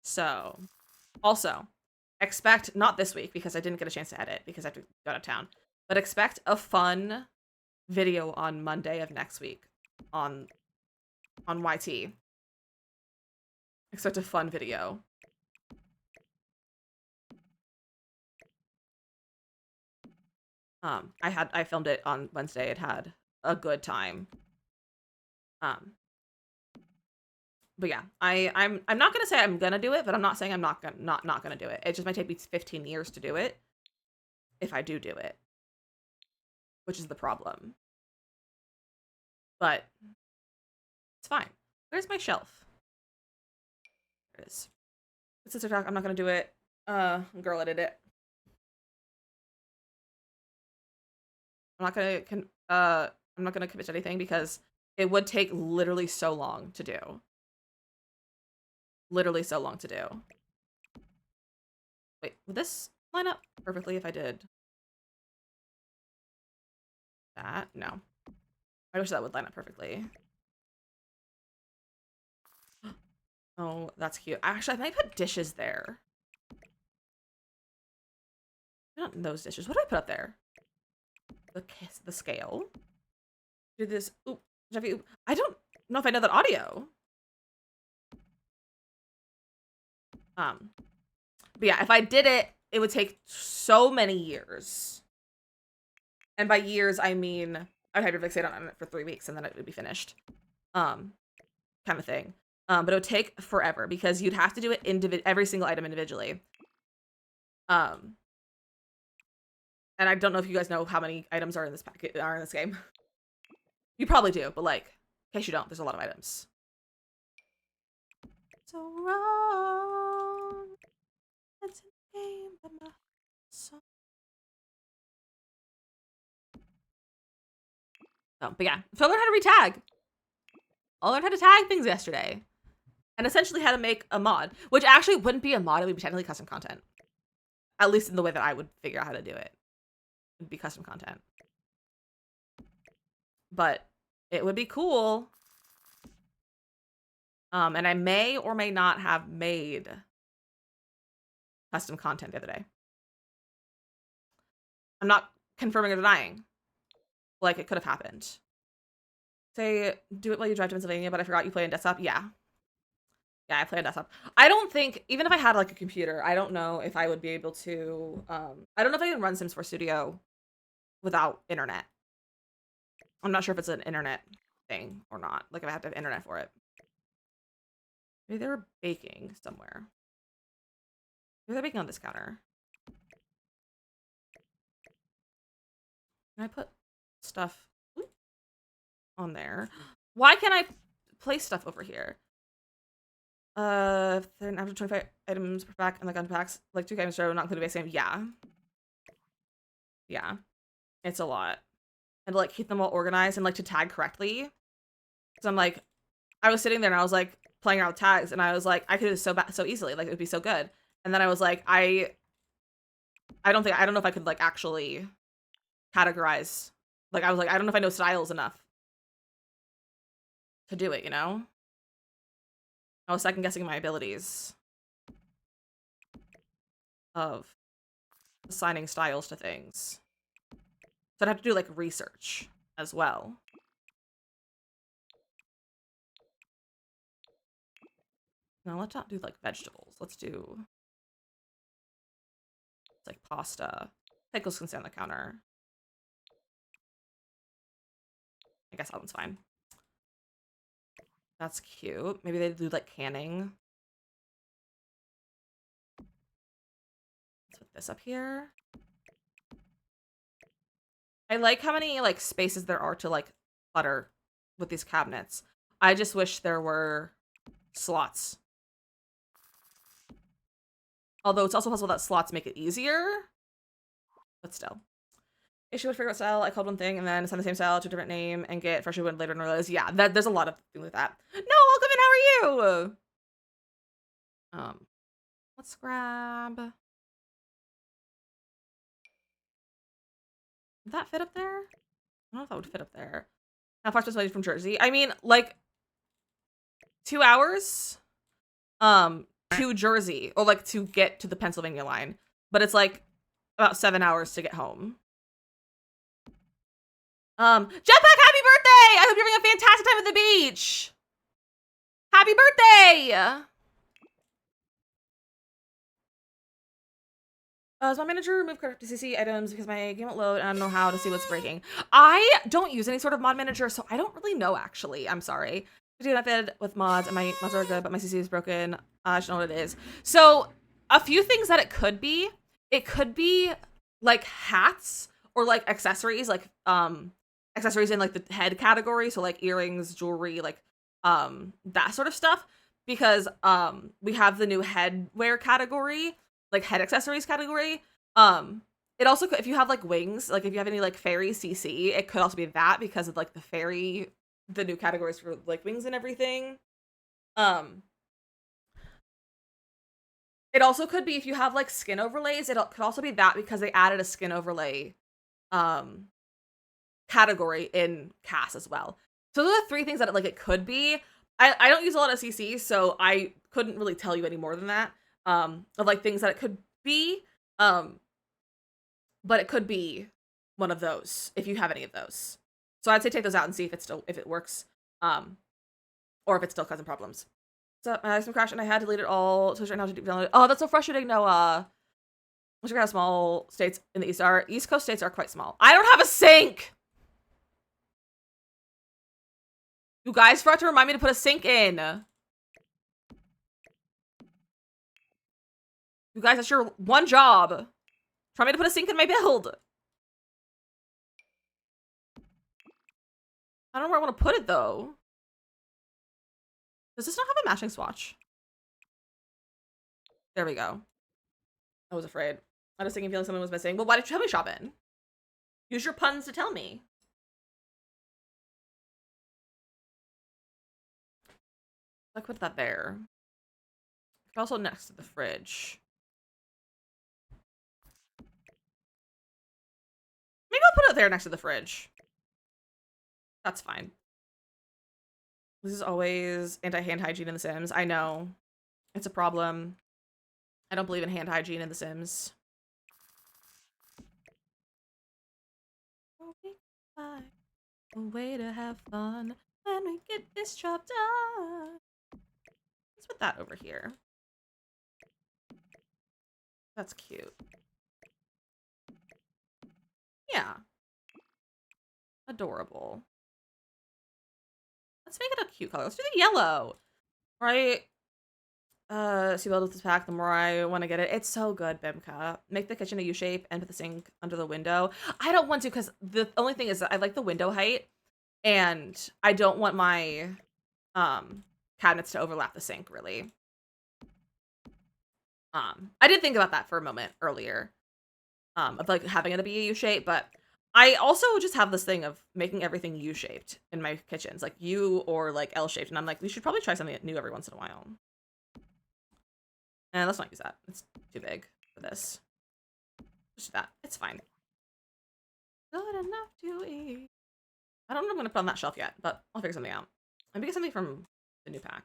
So, also, expect not this week because I didn't get a chance to edit because I have to go out of town. But expect a fun video on Monday of next week on YT. Expect a fun video. I filmed it on Wednesday. It had a good time. But yeah, I'm not gonna say I'm gonna do it, but I'm not saying I'm not gonna do it. It just might take me 15 years to do it. If I do it. Which is the problem. But it's fine. Where's my shelf? There it is. Sister talk, I'm not gonna do it. Girl, I did it. I'm not gonna commit to anything because it would take literally so long to do. Literally so long to do. Wait, would this line up perfectly if I did that? No. I wish that would line up perfectly. Oh, that's cute. Actually, I might put dishes there. Not those dishes. What do I put up there? The scale. Do this. Oop, Jeffy. Oop. I don't know if I know that audio. But yeah, if I did it, it would take so many years. And by years, I mean I'd have to fixate on it for 3 weeks and then it would be finished. Kind of thing. But it would take forever because you'd have to do it every single item individually. And I don't know if you guys know how many items are in this packet in this game. You probably do, but like, in case you don't, there's a lot of items. So wrong. It's a game, but my song. Oh, but yeah, so I learned how to re-tag. I learned how to tag things yesterday. And essentially how to make a mod, which actually wouldn't be a mod, it would be technically custom content. At least in the way that I would figure out how to do it. It'd be custom content. But it would be cool. And I may or may not have made custom content the other day. I'm not confirming or denying. Like, it could have happened. Say, do it while you drive to Pennsylvania, but I forgot you play on desktop. Yeah. Yeah, I play on desktop. I don't think, even if I had, like, a computer, I don't know if I would be able to, I don't know if I can run Sims 4 Studio without internet. I'm not sure if it's an internet thing or not. Like if I have to have internet for it. Maybe they were baking somewhere. Maybe they're baking on this counter. Can I put stuff on there? Why can't I place stuff over here? If they're after 25 items per pack and like on packs, like 2 items show, not including base game. Yeah. Yeah. It's a lot. And to like keep them all organized and like to tag correctly. So I'm like, I was sitting there and I was like playing around with tags and I was like, I could do this so easily, like it would be so good. And then I was like, I don't know if I could like actually categorize. Like I was like, I don't know if I know styles enough to do it, you know? I was second guessing my abilities of assigning styles to things. So I'd have to do like research as well. No, let's not do like vegetables. Let's do like pasta. Pickles can stay on the counter. I guess that one's fine. That's cute. Maybe they do like canning. Let's put this up here. I like how many like spaces there are to like clutter with these cabinets. I just wish there were slots. Although it's also possible that slots make it easier. But still. Issue would figure out style. I called one thing and then send the same style to a different name and get freshly wood later and realize, yeah, there's a lot of things like that. No, welcome in, how are you? Let's grab. Would that fit up there? I don't know if that would fit up there. How far is from Jersey? I mean, like 2 hours to Jersey, or like to get to the Pennsylvania line. But it's like about 7 hours to get home. Jetpack, happy birthday! I hope you're having a fantastic time at the beach. Happy birthday! Does my manager remove correct CC items because my game won't load and I don't know how to see what's breaking? I don't use any sort of mod manager, so I don't really know, actually. I'm sorry. I do method with mods, and my mods are good, but my CC is broken. I just know what it is. So, a few things that it could be like hats or like accessories, like accessories in like the head category, so like earrings, jewelry, like that sort of stuff, because we have the new headwear category, like head accessories category. It also could, if you have like wings, like if you have any like fairy CC, it could also be that because of like the new categories for like wings and everything. It also could be if you have like skin overlays, it could also be that because they added a skin overlay category in CAS as well. So those are 3 things that like it could be. I don't use a lot of CC, so I couldn't really tell you any more than that. Of like things that it could be. But it could be one of those if you have any of those. So I'd say take those out and see if it works. Or if it's still causing problems. So my system crashed and I had to delete it all. So right now to download it. Oh, that's so frustrating, Noah. Let's figure out how small states in the East are. East Coast states are quite small. I don't have a sink! You guys forgot to remind me to put a sink in. You guys, that's your one job. Try me to put a sink in my build. I don't know where I want to put it, though. Does this not have a matching swatch? There we go. I was afraid. I was thinking feeling something was missing. Well, why did you tell me shop in? Use your puns to tell me. I put that there. Also next to the fridge. Maybe I'll put it there next to the fridge. That's fine. This is always anti-hand hygiene in The Sims. I know. It's a problem. I don't believe in hand hygiene in The Sims. A way to have fun when we get this job done. Let's put that over here. That's cute. Yeah. Adorable. Let's make it a cute color. Let's do the yellow. Right? So you build with this pack, the more I want to get it. It's so good, Bimka. Make the kitchen a U shape and put the sink under the window. I don't want to because the only thing is that I like the window height and I don't want my cabinets to overlap the sink really. I did think about that for a moment earlier. Of like having it to be a U shape, but I also just have this thing of making everything U shaped in my kitchens, like U or like L shaped, and I'm like, we should probably try something new every once in a while. And let's not use that. It's too big for this. Just do that. It's fine. Good enough to eat. I don't know what I'm gonna put on that shelf yet, but I'll figure something out. Maybe get something from the new pack.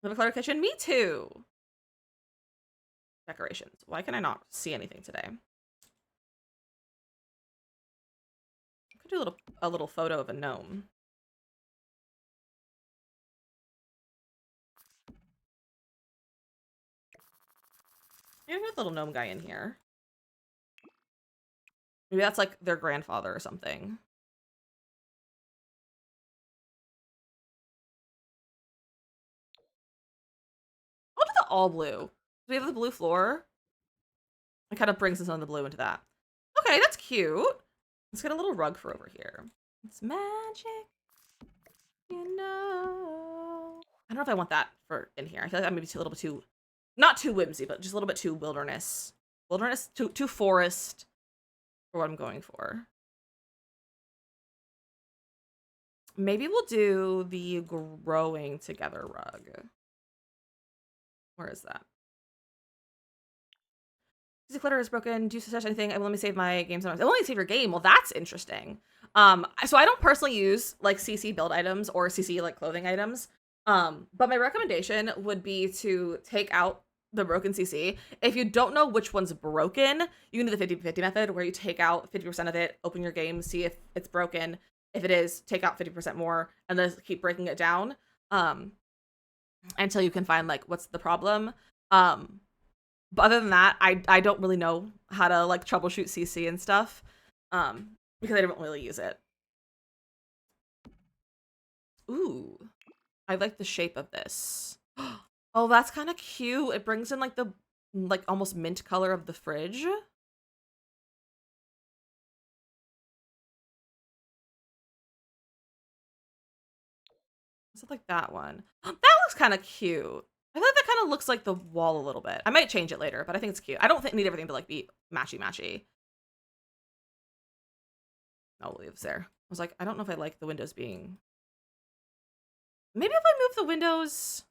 Live a cluttered kitchen? Me too. Decorations. Why can I not see anything today? I could do a little photo of a gnome. Maybe put a little gnome guy in here. Maybe that's like their grandfather or something. I'll do the all blue. Do we have the blue floor? It kind of brings some of the blue into that. Okay, that's cute. Let's get a little rug for over here. It's magic, you know. I don't know if I want that for in here. I feel like that may be a little bit too, not too whimsy, but just a little bit too wilderness. Wilderness, too forest for what I'm going for. Maybe we'll do the growing together rug. Where is that? The clutter is broken. Do you suggest anything? I will let me save my game sometimes. I will only save your game. Well, that's interesting. So I don't personally use like CC build items or CC like clothing items. But my recommendation would be to take out the broken CC. If you don't know which one's broken, you can do the 50-50 method where you take out 50% of it, open your game, see if it's broken. If it is, take out 50% more and then keep breaking it down until you can find like what's the problem. But other than that, I don't really know how to like troubleshoot CC and stuff because I don't really use it. Ooh, I like the shape of this. Oh, that's kind of cute. It brings in like the like almost mint color of the fridge. Is it like that one? That looks kind of cute. I thought that kind of looks like the wall a little bit. I might change it later, but I think it's cute. I don't need everything to like be matchy-matchy. No leaves there. I was like, I don't know if I like the windows being... Maybe if I move the windows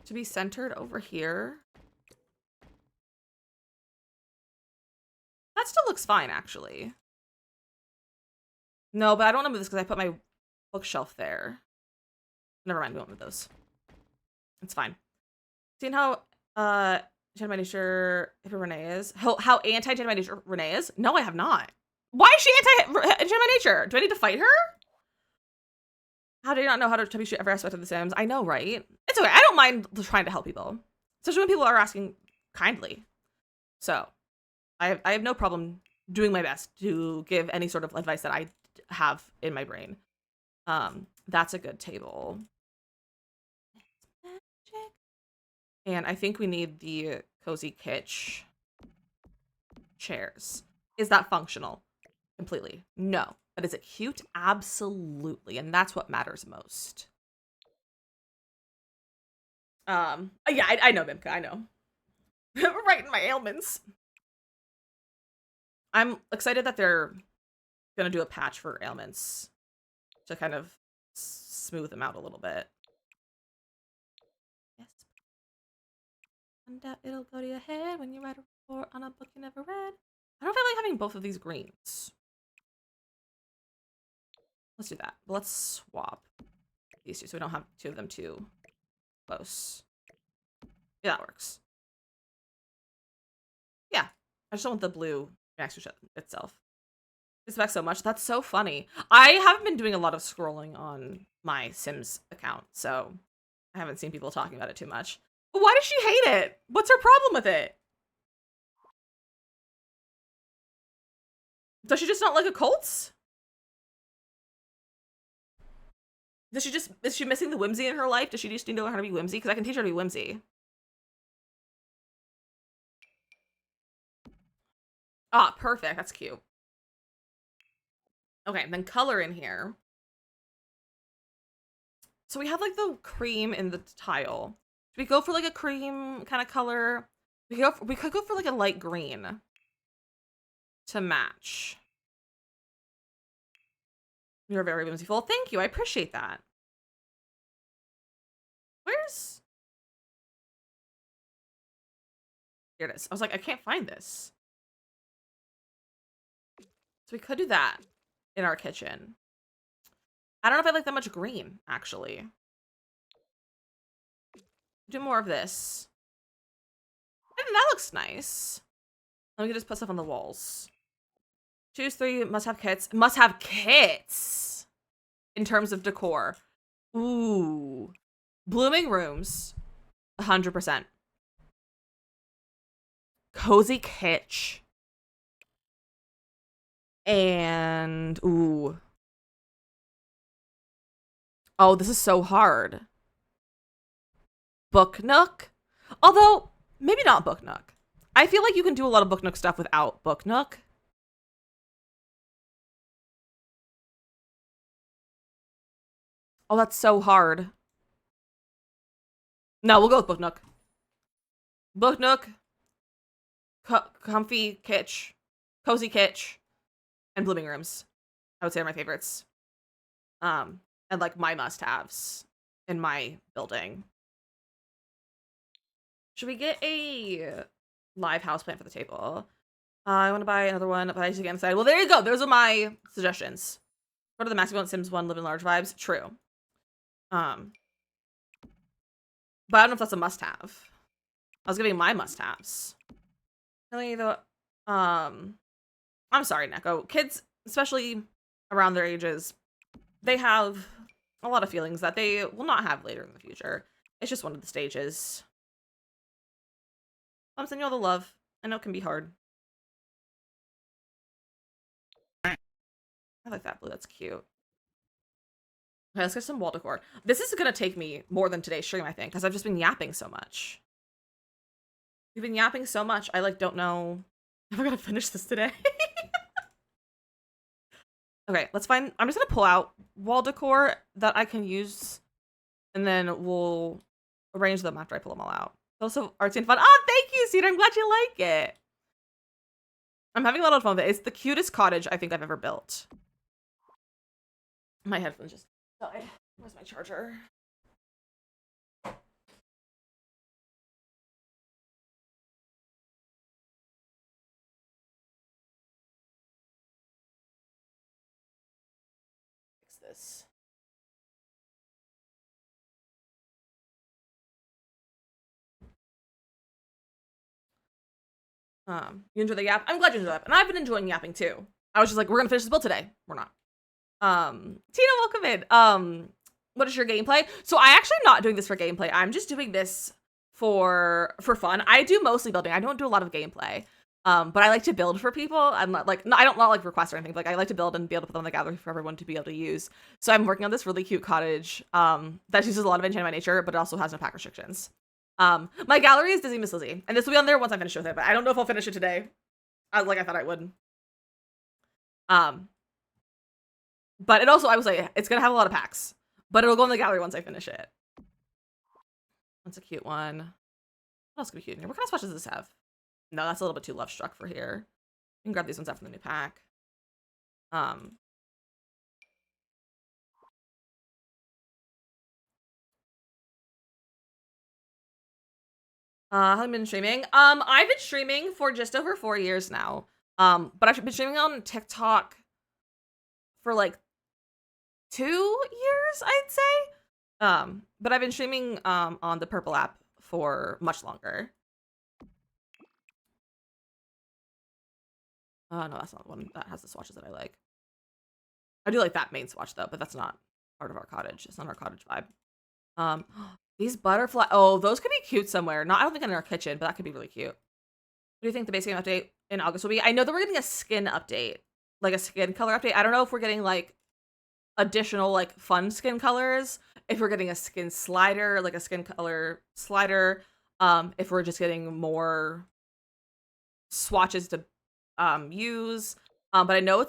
to be centered over here. That still looks fine, actually. No, but I don't want to move this because I put my bookshelf there. Never mind, we won't move those. It's fine. Seeing how Gen by Nature Hyper Renee is? How anti-Gen by Nature Renee is? No, I have not. Why is she anti-Gen by Nature? Do I need to fight her? How do you not know how to troubleshoot every aspect of The Sims? I know, right? It's okay. I don't mind trying to help people. Especially when people are asking kindly. So, I have no problem doing my best to give any sort of advice that I have in my brain. That's a good table. And I think we need the cozy kitsch chairs. Is that functional? Completely. No. But is it cute? Absolutely. And that's what matters most. Yeah, I know, Bimka. I know. Right in my ailments. I'm excited that they're gonna do a patch for ailments to kind of smooth them out a little bit. Yes. And it'll go to your head when you write a report on a book you never read. I don't know if I like having both of these greens. Let's do that. Let's swap these two so we don't have two of them too close. Yeah, that works. Yeah, I just don't want the blue next to itself. It's back so much. That's so funny. I haven't been doing a lot of scrolling on my Sims account, so I haven't seen people talking about it too much. But why does she hate it? What's her problem with it? Does she just not like occults? Is she missing the whimsy in her life? Does she just need to learn how to be whimsy? Because I can teach her to be whimsy. Ah, perfect. That's cute. Okay, then color in here. So we have like the cream in the tile. Should we go for like a cream kind of color? We could go for like a light green to match. You're very whimsical. Thank you. I appreciate that. Where's... Here it is. I was like, I can't find this. So we could do that in our kitchen. I don't know if I like that much green, actually. Do more of this. And that looks nice. Let me just put stuff on the walls. Choose 3 must-have kits. Must-have kits! In terms of decor. Ooh. Blooming rooms. 100%. Cozy kitsch. And... Ooh. Oh, this is so hard. Book nook? Although, maybe not book nook. I feel like you can do a lot of book nook stuff without book nook. Oh, that's so hard. No, we'll go with book nook. Book nook. Comfy kitsch. Cozy kitsch. And blooming rooms. I would say are my favorites. And like my must-haves in my building. Should we get a live houseplant for the table? I want to buy another one, but I just get inside. Well, there you go. Those are my suggestions. Go to the Maximum Sims 1 Live in Large vibes. True. But I don't know if that's a must-have. I was giving my must-haves. Really though, I'm sorry, Neko. Kids, especially around their ages, they have a lot of feelings that they will not have later in the future. It's just one of the stages. I'm sending you all the love. I know it can be hard. I like that blue. That's cute. Okay, let's get some wall decor. This is gonna take me more than today's stream, I think, because I've just been yapping so much. We've been yapping so much, I like don't know if I'm gonna finish this today. Okay, let's find... I'm just gonna pull out wall decor that I can use, and then we'll arrange them after I pull them all out. Also artsy and fun. Oh, thank you, Cedar. I'm glad you like it. I'm having a lot of fun with it. It's the cutest cottage I think I've ever built. My headphones just died. Where's my charger? Fix this. You enjoy the yap? I'm glad you enjoyed it. And I've been enjoying yapping too. I was just like, we're gonna finish this build today. We're not. Tina, welcome in. What is your gameplay? So I actually am not doing this for gameplay. I'm just doing this for fun. I do mostly building. I don't do a lot of gameplay. But I like to build for people. I'm not like, no, I don't like request or anything. Like I like to build and be able to put them in the gallery for everyone to be able to use. So I'm working on this really cute cottage that uses a lot of enchanted by nature, but it also has no pack restrictions. My gallery is DizzyMissLizzy, and this will be on there once I finish with it, but I don't know if I'll finish it today. Like I thought I would. But it also, I was like, it's gonna have a lot of packs, but it'll go in the gallery once I finish it. That's a cute one. What else could be cute in here? What kind of swatches does this have? No, that's a little bit too love struck for here. You can grab these ones out from the new pack. Have I been streaming? I've been streaming for just over 4 years now. But I've been streaming on TikTok for like 2 years, I'd say. But I've been streaming on the Purple app for much longer. No, that's not the one that has the swatches that I like. I do like that main swatch though, but that's not part of our cottage. It's not our cottage vibe. These butterfly, oh, those could be cute somewhere. Not, I don't think in our kitchen, but that could be really cute. What do you think the base game update in August will be? I know that we're getting a skin update like a skin color update. I don't know if we're getting like additional like fun skin colors, if we're getting a skin slider, like a skin color slider, if we're just getting more swatches to use. But I know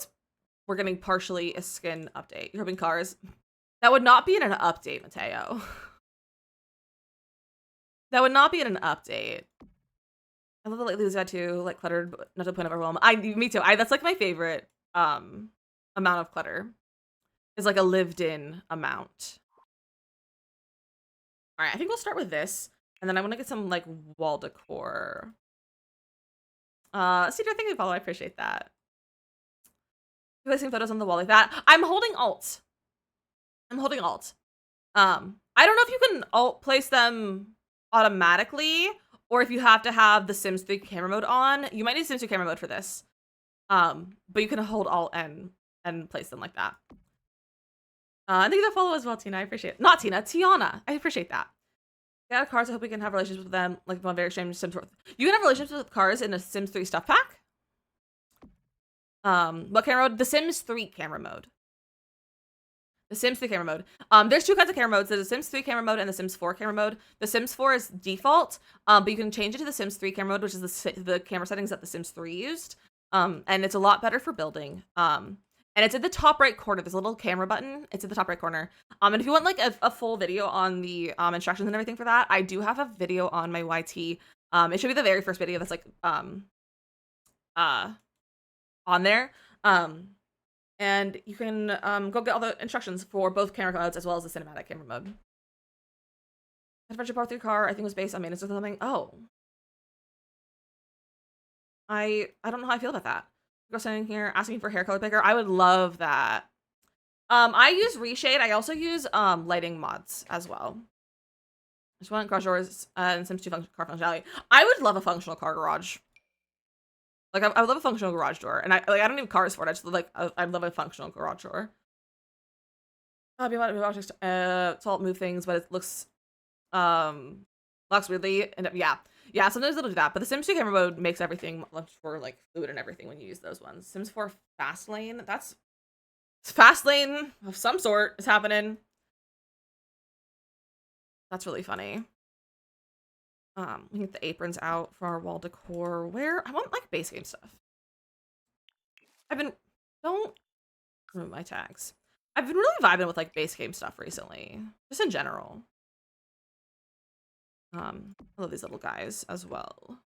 we're getting partially a skin update. You're hoping cars. That would not be in an update, Mateo. That would not be in an update. I love the lately we've had too, like cluttered, but not to the point of overwhelm. Me too. That's like my favorite amount of clutter. Is like a lived in amount. All right, I think we'll start with this, and then I want to get some like wall decor. Cedar, thank you for follow. I appreciate that. You guys seeing photos on the wall like that? I'm holding Alt. I'm holding Alt. I don't know if you can Alt place them automatically, or if you have to have the Sims 3 camera mode on. You might need Sims 2 camera mode for this. But you can hold Alt and place them like that. Thank you for the follow as well, Tina. I appreciate it. Not Tina, Tiana. I appreciate that. Yeah, cars. I hope we can have relationships with them, like one very strange Sims. You can have relationships with cars in a Sims 3 stuff pack. What camera mode? The Sims 3 camera mode. The Sims 3 camera mode. There's two kinds of camera modes. There's the Sims 3 camera mode and the Sims 4 camera mode. The Sims 4 is default, but you can change it to the Sims 3 camera mode, which is the camera settings that the Sims 3 used. And it's a lot better for building. And it's in the top right corner. There's a little camera button. It's in the top right corner. And if you want like a full video on the instructions and everything for that, I do have a video on my YT. It should be the very first video that's like on there. And you can go get all the instructions for both camera modes as well as the cinematic camera mode. Adventure Part 3 car, I think was based on maintenance or something. Oh. I don't know how I feel about that. Girl standing here asking for hair color picker. I would love that. I use Reshade. I also use lighting mods as well. I just want garage doors and Sims 2 car functionality. I would love a functional car garage. Like I would love a functional garage door, and I don't need cars for it. I just like I'd love a functional garage door. Be able to move objects to alt move things, but it looks weirdly, and yeah. Sometimes it'll do that, but the Sims 2 camera mode makes everything much more like fluid and everything when you use those ones. Sims 4 fast lane. That's fast lane of some sort is happening. That's really funny. We get the aprons out for our wall decor. Where I want like base game stuff. Don't remove my tags. I've been really vibing with like base game stuff recently, just in general. I love these little guys as well.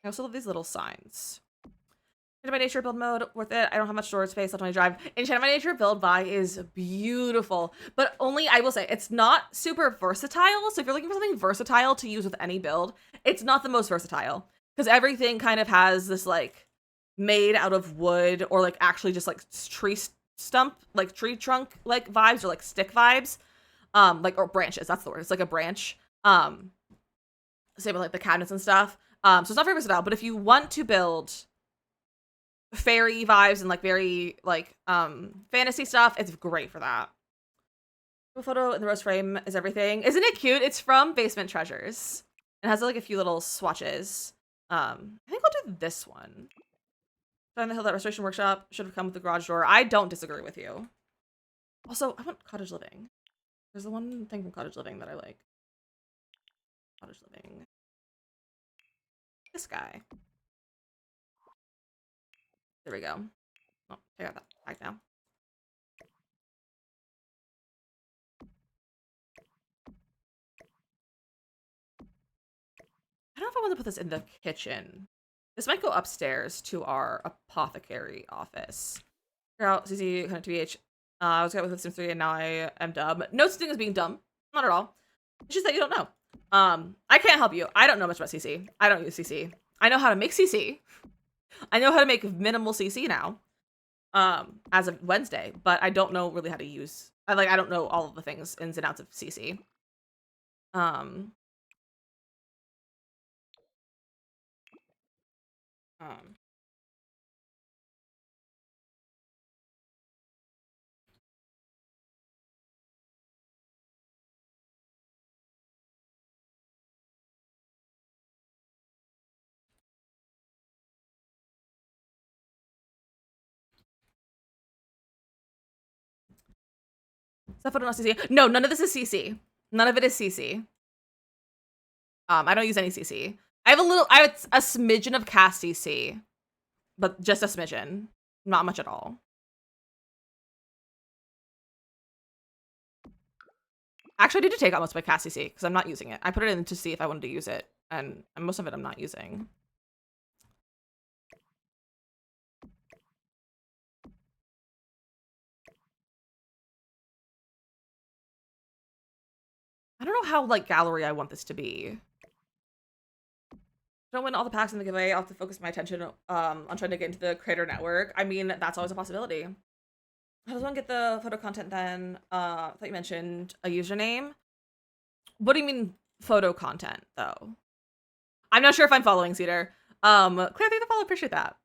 I also love these little signs. Enchanted by Nature build mode, worth it. I don't have much storage space left when I drive. Enchanted by Nature build by is beautiful, but only, I will say, it's not super versatile. So if you're looking for something versatile to use with any build, it's not the most versatile because everything kind of has this like made out of wood or like actually just like tree stump, like tree trunk like vibes or like stick vibes, like or branches. That's the word. It's like a branch. Same with like the cabinets and stuff. So it's not very versatile. But if you want to build fairy vibes and like very like fantasy stuff, it's great for that. The photo in the rose frame is everything. Isn't it cute? It's from Basement Treasures. It has like a few little swatches. I think I'll do this one. On the hill, that restoration workshop should have come with the garage door. I don't disagree with you. Also, I want Cottage Living. There's the one thing from Cottage Living that I like. Cottage Living. This guy. There we go. Oh, take out that back now. I don't know if I want to put this in the kitchen. This might go upstairs to our apothecary office. Figure out CC kind of TBH. I was with Sims 3 and now I am dumb. No such thing as being dumb. Not at all. It's just that you don't know. I can't help you. I don't know much about CC. I don't use CC. I know how to make CC. I know how to make minimal CC now. As of Wednesday, but I don't know really how to use. I don't know all of the things ins and outs of CC. that photo not CC? No, none of this is CC. None of it is CC. I don't use any CC. I have a smidgen of cast CC, but just a smidgen. Not much at all. Actually, I need to take out most of my cast CC because I'm not using it. I put it in to see if I wanted to use it, and most of it I'm not using. I don't know how, like, gallery I want this to be. Don't win all the packs in the giveaway. I'll have to focus my attention on trying to get into the creator network. I mean, that's always a possibility. How does one get the photo content then? I thought you mentioned a username. What do you mean photo content, though? I'm not sure if I'm following Cedar. Claire, thank you for the follow. Appreciate that.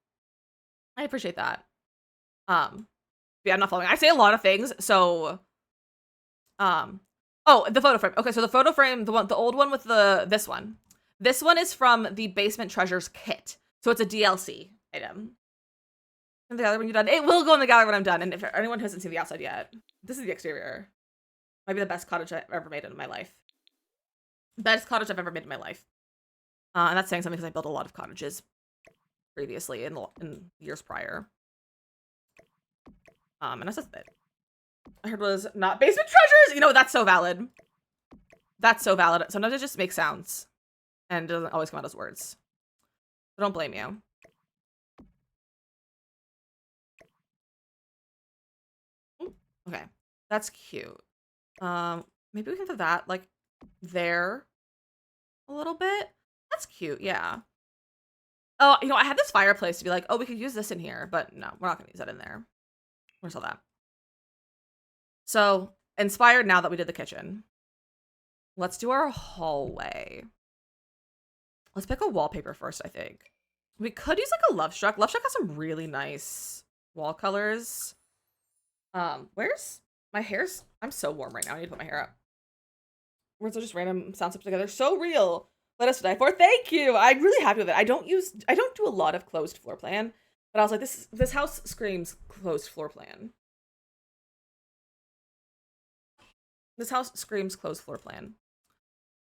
I appreciate that. Yeah, I'm not following. I say a lot of things, so oh, the photo frame. Okay, so the photo frame, the old one with this one. This one is from the Basement Treasures kit. So it's a DLC item. And the other when you're done, it will go in the gallery when I'm done. And if anyone hasn't seen the outside yet, this is the exterior. Might be the best cottage I've ever made in my life. Best cottage I've ever made in my life. And that's saying something because I built a lot of cottages previously in years prior. And that's just it. I heard was not Basement Treasures. You know, that's so valid. That's so valid. Sometimes it just makes sounds. And it doesn't always come out as words. I don't blame you. Ooh, okay. That's cute. Maybe we can put that, like, there a little bit. That's cute, yeah. Oh, you know, I had this fireplace to be like, oh, we could use this in here. But no, we're not going to use that in there. We're going to sell that. So, inspired now that we did the kitchen. Let's do our hallway. Let's pick a wallpaper first, I think. We could use, like, a Love Struck. Love Struck has some really nice wall colors. Where's my hair's... I'm so warm right now. I need to put my hair up. Words are just random sounds put together. So real. Let us die for. Thank you. I'm really happy with it. I don't do a lot of closed floor plan, but I was like, this house screams closed floor plan. This house screams closed floor plan.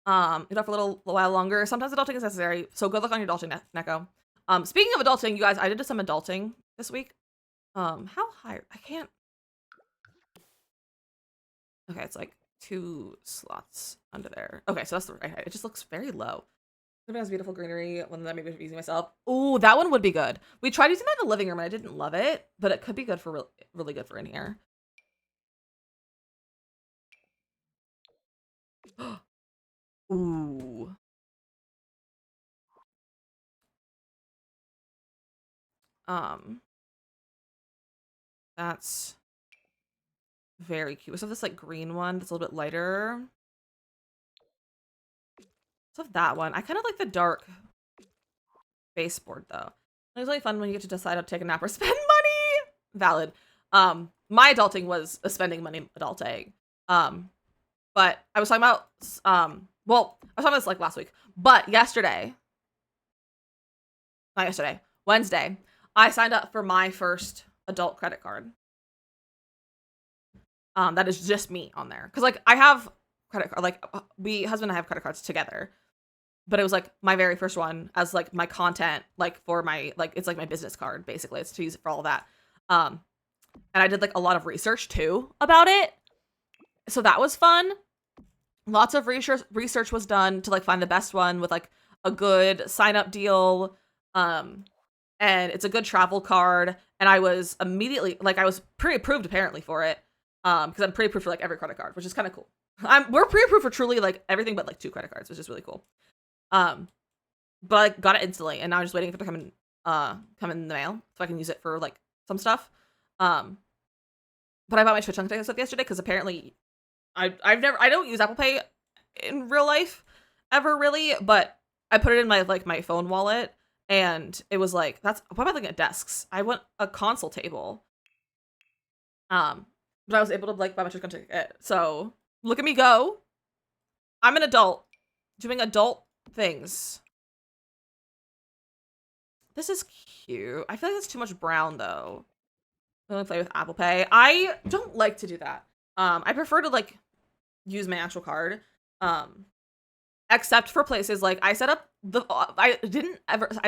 You know, for a little while longer. Sometimes adulting is necessary. So good luck on your adulting, Neko. Speaking of adulting, you guys, I did some adulting this week. How high? I can't. Okay, it's like 2 slots under there. Okay, so that's the right height. It just looks very low. Living has beautiful greenery. One that I maybe be using myself. Ooh, that one would be good. We tried using that in the living room and I didn't love it, but it could be good for really good for in here. Ooh. That's very cute. So this like green one that's a little bit lighter. So that one. I kind of like the dark baseboard though. It's really fun when you get to decide how to take a nap or spend money. Valid. My adulting was a spending money adulting. But I was talking about well, I was talking about this like last week, but Wednesday, I signed up for my first adult credit card. That is just me on there. Cause like I have credit card, like husband and I have credit cards together, but it was like my very first one as like my content, like for my, like, it's like my business card, basically. It's to use it for all that. And I did like a lot of research too about it. So that was fun. Lots of research was done to like find the best one with like a good sign up deal. And it's a good travel card. And I was immediately, like, I was pre-approved apparently for it. Because I'm pre-approved for like every credit card, which is kind of cool. We're pre-approved for truly like everything but like 2 credit cards, which is really cool. But I got it instantly, and now I'm just waiting for it to come in the mail so I can use it for like some stuff. But I bought my Twitch ticket stuff yesterday because apparently I don't use Apple Pay in real life ever really, but I put it in my phone wallet, and it was like, why am I looking at desks? I want a console table. But I was able to like buy my Twitch ticket. So look at me go. I'm an adult doing adult things. This is cute. I feel like that's too much brown though. I only play with Apple Pay. I don't like to do that. I prefer to like use my actual card. Except for places like I set up I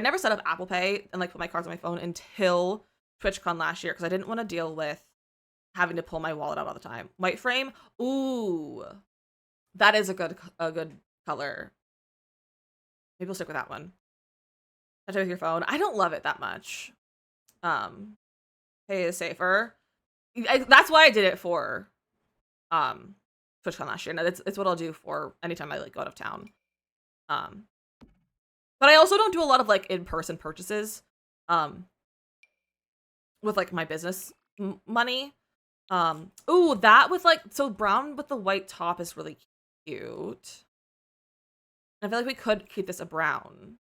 never set up Apple Pay and like put my cards on my phone until TwitchCon last year because I didn't want to deal with having to pull my wallet out all the time. White frame, ooh, that is a good color. Maybe we'll stick with that one. Touch it with your phone. I don't love it that much. Pay is safer. That's why I did it for TwitchCon last year. And it's what I'll do for anytime I like go out of town. But I also don't do a lot of like in-person purchases with like my business money. Ooh, that with like, so brown with the white top is really cute. I feel like we could keep this a brown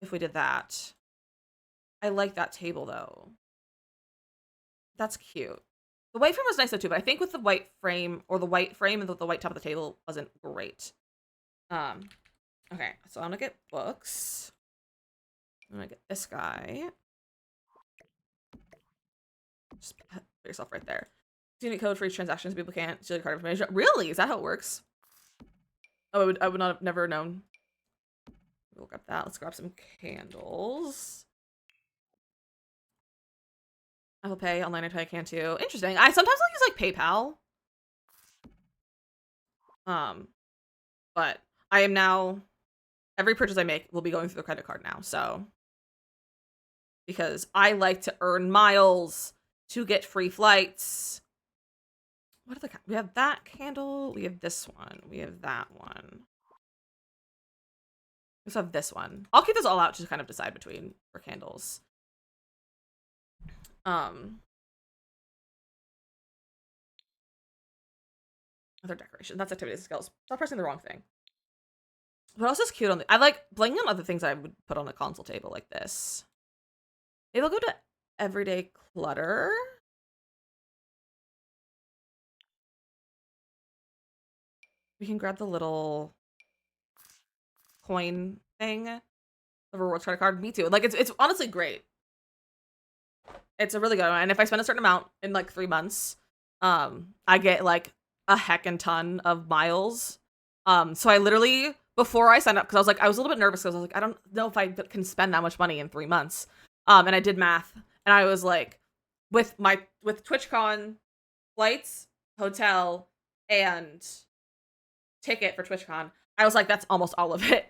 if we did that. I like that table though. That's cute. The white frame was nice though too, but I think with the white frame or the white frame and the white top of the table wasn't great. Okay, so I'm gonna get books. I'm gonna get this guy. Just put yourself right there. Unique code for each transaction so people can't steal your card information. Really? Is that how it works? Oh, I would not have never known. We'll grab that. Let's grab some candles. Apple Pay, online I can too. Interesting. I sometimes I'll use like PayPal. But I am now, every purchase I make will be going through the credit card now, so. Because I like to earn miles to get free flights. What are the, we have that candle, we have this one, we have that one. We also have this one. I'll keep this all out to kind of decide between for candles. Other decoration. That's activity skills. Stop pressing the wrong thing. What else is cute on the, I like bling on other things I would put on a console table like this. Maybe I'll go to everyday clutter. We can grab the little coin thing. The rewards credit card. Me too. Like it's honestly great. It's a really good one. And if I spend a certain amount in like 3 months, I get like a heckin' ton of miles. So I literally, before I signed up, because I was a little bit nervous because I was like, I don't know if I can spend that much money in 3 months. And I did math, and I was like, with TwitchCon flights, hotel, and ticket for TwitchCon, I was like, that's almost all of it.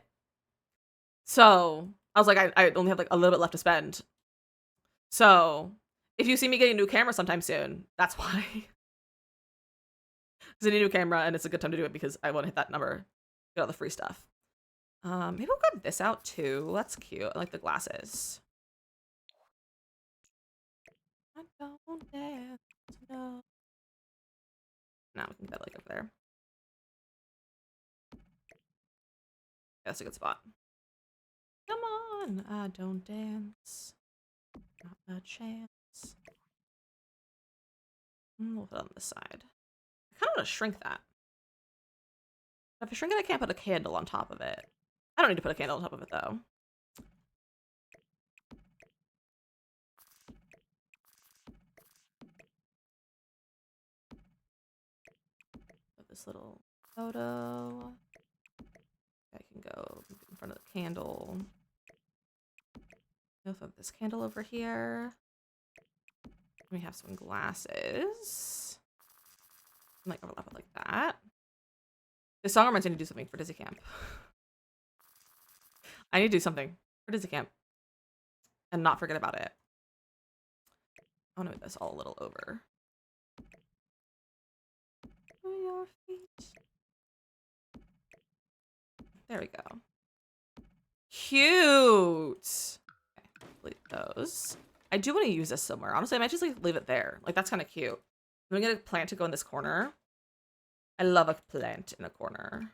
So I was like, I only have like a little bit left to spend. So if you see me getting a new camera sometime soon, that's why. It's a new camera, and it's a good time to do it because I want to hit that number. Get all the free stuff. Maybe we'll grab this out too. That's cute. I like the glasses. I don't dare to know. Now we can get that like over there. That's a good spot. Come on, I don't dance. Not a chance. We'll put it on this side. I kind of want to shrink that. If I shrink it, I can't put a candle on top of it. I don't need to put a candle on top of it, though. Put this little photo. I can go in front of the candle. I'll put this candle over here. We have some glasses. Like overlap it like that. This song reminds me to do something for Dizzy Camp. I need to do something for Dizzy Camp and not forget about it. I want to move this all a little over. Your feet. There we go. Cute. Okay, delete those. I do want to use this somewhere. Honestly, I might just like leave it there. Like that's kind of cute. I'm gonna get a plant to go in this corner. I love a plant in a corner.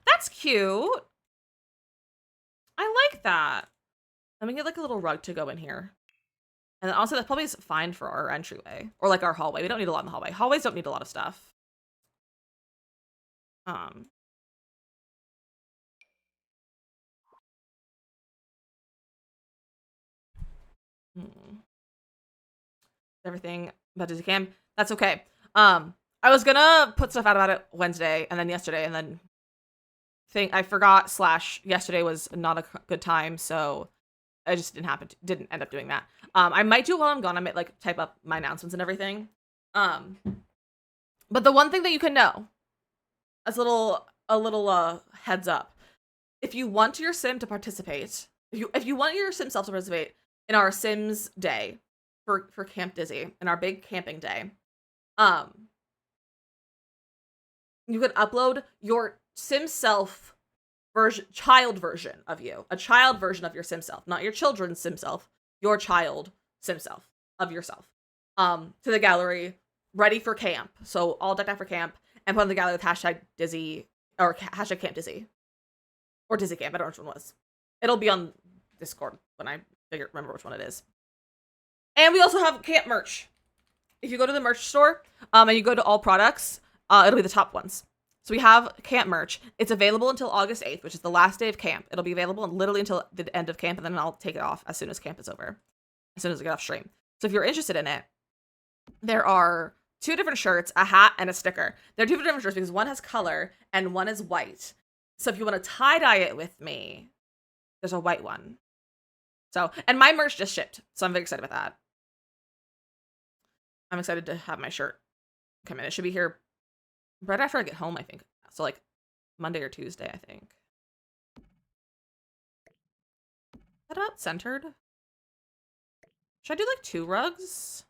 That's cute. I like that. Let me get like a little rug to go in here. And then also that probably is fine for our entryway or like our hallway. We don't need a lot in the hallway. Hallways don't need a lot of stuff. Everything about Dizzy Camp. That's okay. I was gonna put stuff out about it Wednesday and then yesterday, and then I forgot / yesterday was not a good time, so I just didn't end up doing that. I might do it while I'm gone. I might like type up my announcements and everything. But the one thing that you can know, as a little heads up, if you want your sim to participate, if you want your sim self to participate in our Sims day for Camp Dizzy, in our big camping day, you can upload your sim self child version of you, a child version of your sim self, not your children's sim self, your child sim self of yourself, to the gallery, ready for camp. So all decked out for camp, and put on the gallery with hashtag Dizzy or hashtag Camp Dizzy or Dizzy Camp. I don't know which one was. It'll be on Discord when I remember which one it is. And we also have camp merch. If you go to the merch store, and you go to all products, it'll be the top ones. So we have camp merch. It's available until August 8th, which is the last day of camp. It'll be available literally until the end of camp, and then I'll take it off as soon as camp is over, as soon as I get off stream. So if you're interested in it, there are 2 different shirts, a hat, and a sticker. They're 2 different shirts because one has color and one is white. So if you want to tie-dye it with me, there's a white one. So, and my merch just shipped, so I'm very excited about that. I'm excited to have my shirt come in. It should be here right after I get home, I think. So like Monday or Tuesday, I think. Is that about centered? Should I do like 2 rugs?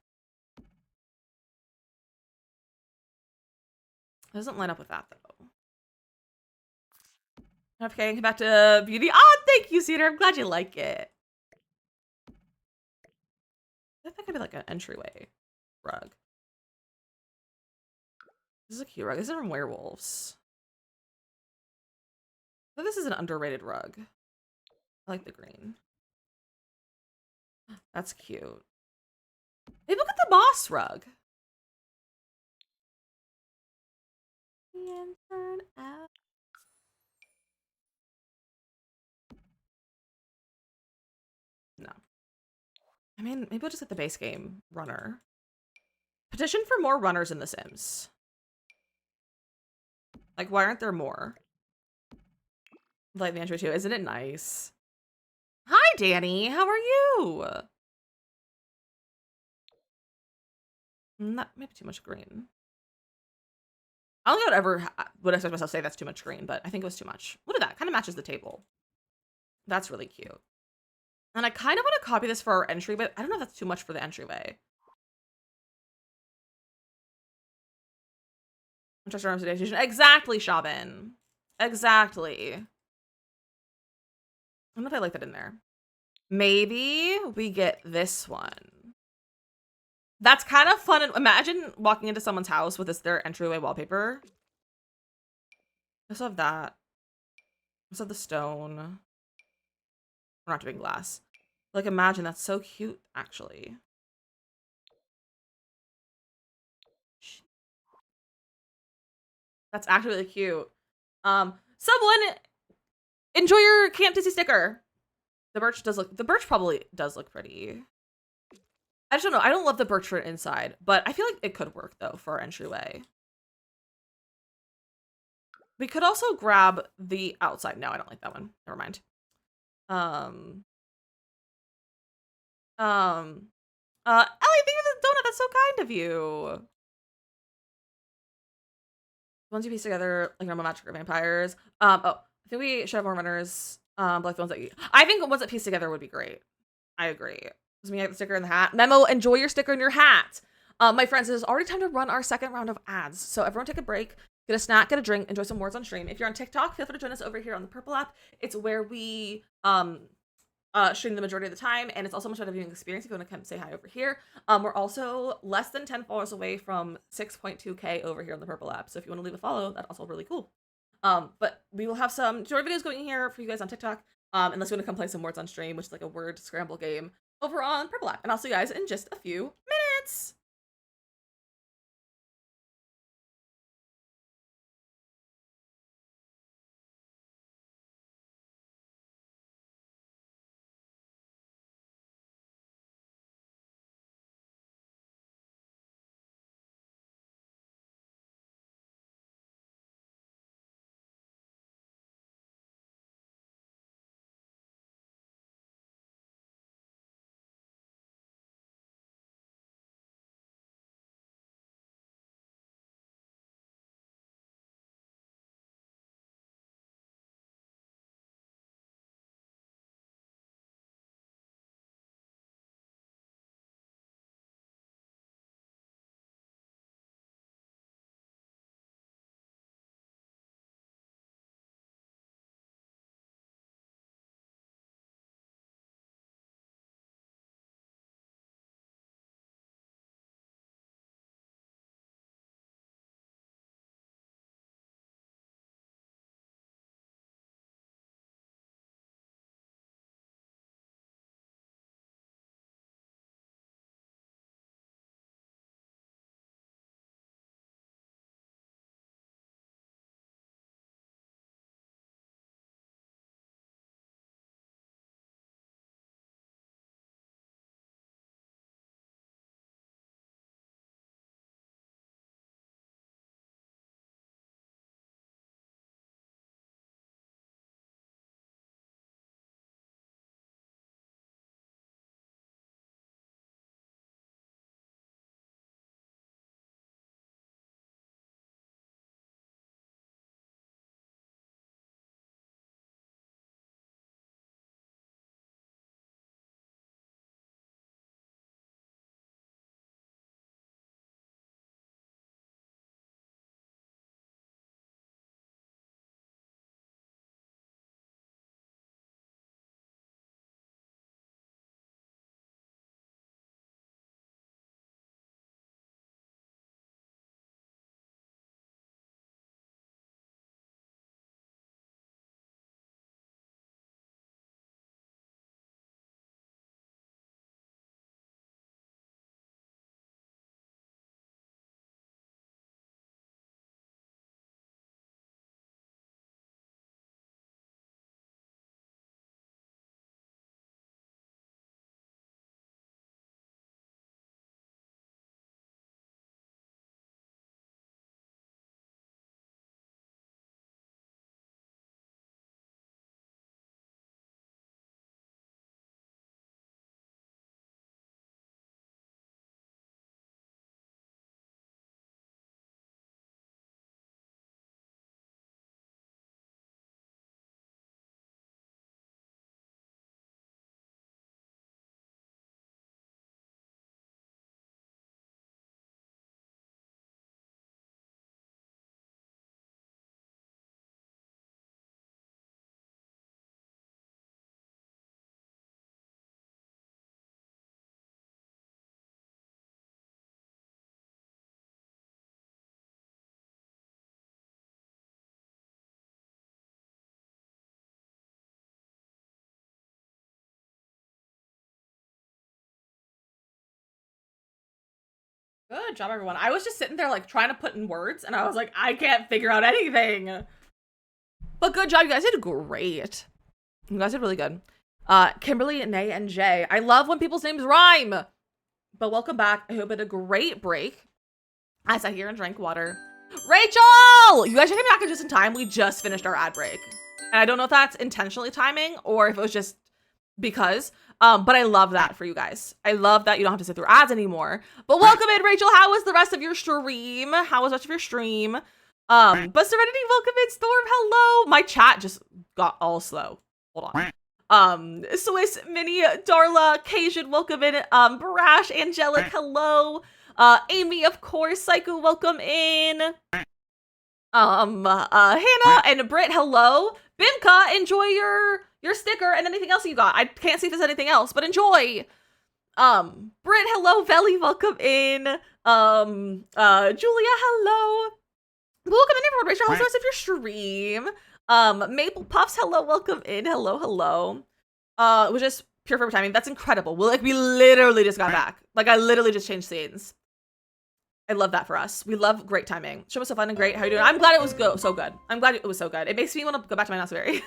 It doesn't line up with that though. Okay, come back to beauty. Oh, thank you, Cedar. I'm glad you like it. I think that could be like an entryway rug. This is a cute rug. This is from Werewolves. But this is an underrated rug. I like the green. That's cute. Hey, look at the moss rug. Lantern out. No. I mean, maybe we'll just get the base game runner. Petition for more runners in The Sims. Like, why aren't there more? Like the intro too. Isn't it nice? Hi, Danny. How are you? That might be too much green. I don't think I would ever would expect myself to say that's too much green, but I think it was too much. Look at that. Kind of matches the table. That's really cute. And I kind of want to copy this for our entry, but I don't know if that's too much for the entryway. Exactly, Shabin. Exactly. I don't know if I like that in there. Maybe we get this one. That's kind of fun. Imagine walking into someone's house with their entryway wallpaper. I still have that. I still have the stone. We're not doing glass. Like, imagine, that's so cute, actually. That's actually really cute. Someone enjoy your Camp Dizzy sticker. The birch probably does look pretty. I just don't know. I don't love the birch for inside, but I feel like it could work though for our entryway. We could also grab the outside. No, I don't like that one. Never mind. Ellie, thank you for the donut. That's so kind of you. Once you piece together like normal magic or vampires. Oh, I think we should have more runners. But like the ones that I think the ones that piece together would be great. I agree. Because we have the sticker in the hat. Memo, enjoy your sticker in your hat. My friends, it is already time to run our second round of ads. So everyone take a break, get a snack, get a drink, enjoy some words on stream. If you're on TikTok, feel free to join us over here on the Purple app. It's where we stream the majority of the time, and it's also much better viewing experience if you want to come say hi over here. We're also less than 10 followers away from 6.2k over here on the Purple app, so if you want to leave a follow, that's also really cool. But we will have some tutorial videos going here for you guys on TikTok, unless you want to come play some words on stream, which is like a word scramble game over on Purple app, and I'll see you guys in just a few minutes. Good job, everyone. I was just sitting there like trying to put in words and I was like, I can't figure out anything. But good job. You guys did great. You guys did really good. Kimberly, Nay, and Jay. I love when people's names rhyme. But welcome back. I hope you had a great break. I sat here and drank water. Rachel! You guys came back in just in time. We just finished our ad break. And I don't know if that's intentionally timing or if it was just because. But I love that for you guys. I love that you don't have to sit through ads anymore. But welcome in, Rachel. How was the rest of your stream? How was the rest of your stream? But Serenity, welcome in. Storm, hello. My chat just got all slow. Hold on. Swiss, Mini, Darla, Cajun, welcome in. Barash, Angelic, hello. Amy, of course. Psycho, welcome in. Hannah and Britt, hello. Bimka, enjoy your sticker and anything else you got. I can't see if there's anything else, but enjoy. Britt, hello. Veli, welcome in. Julia, hello. Welcome in, everyone. Rachel, how's the rest of your stream? Maple Puffs, hello. Welcome in. Hello, hello. It was just pure for timing. That's incredible. We literally just got back. Like, I literally just changed scenes. I love that for us. We love great timing. Show was so fun and great. How are you doing? I'm glad it was so good. I'm glad it was so good. It makes me want to go back to my Nasaberry.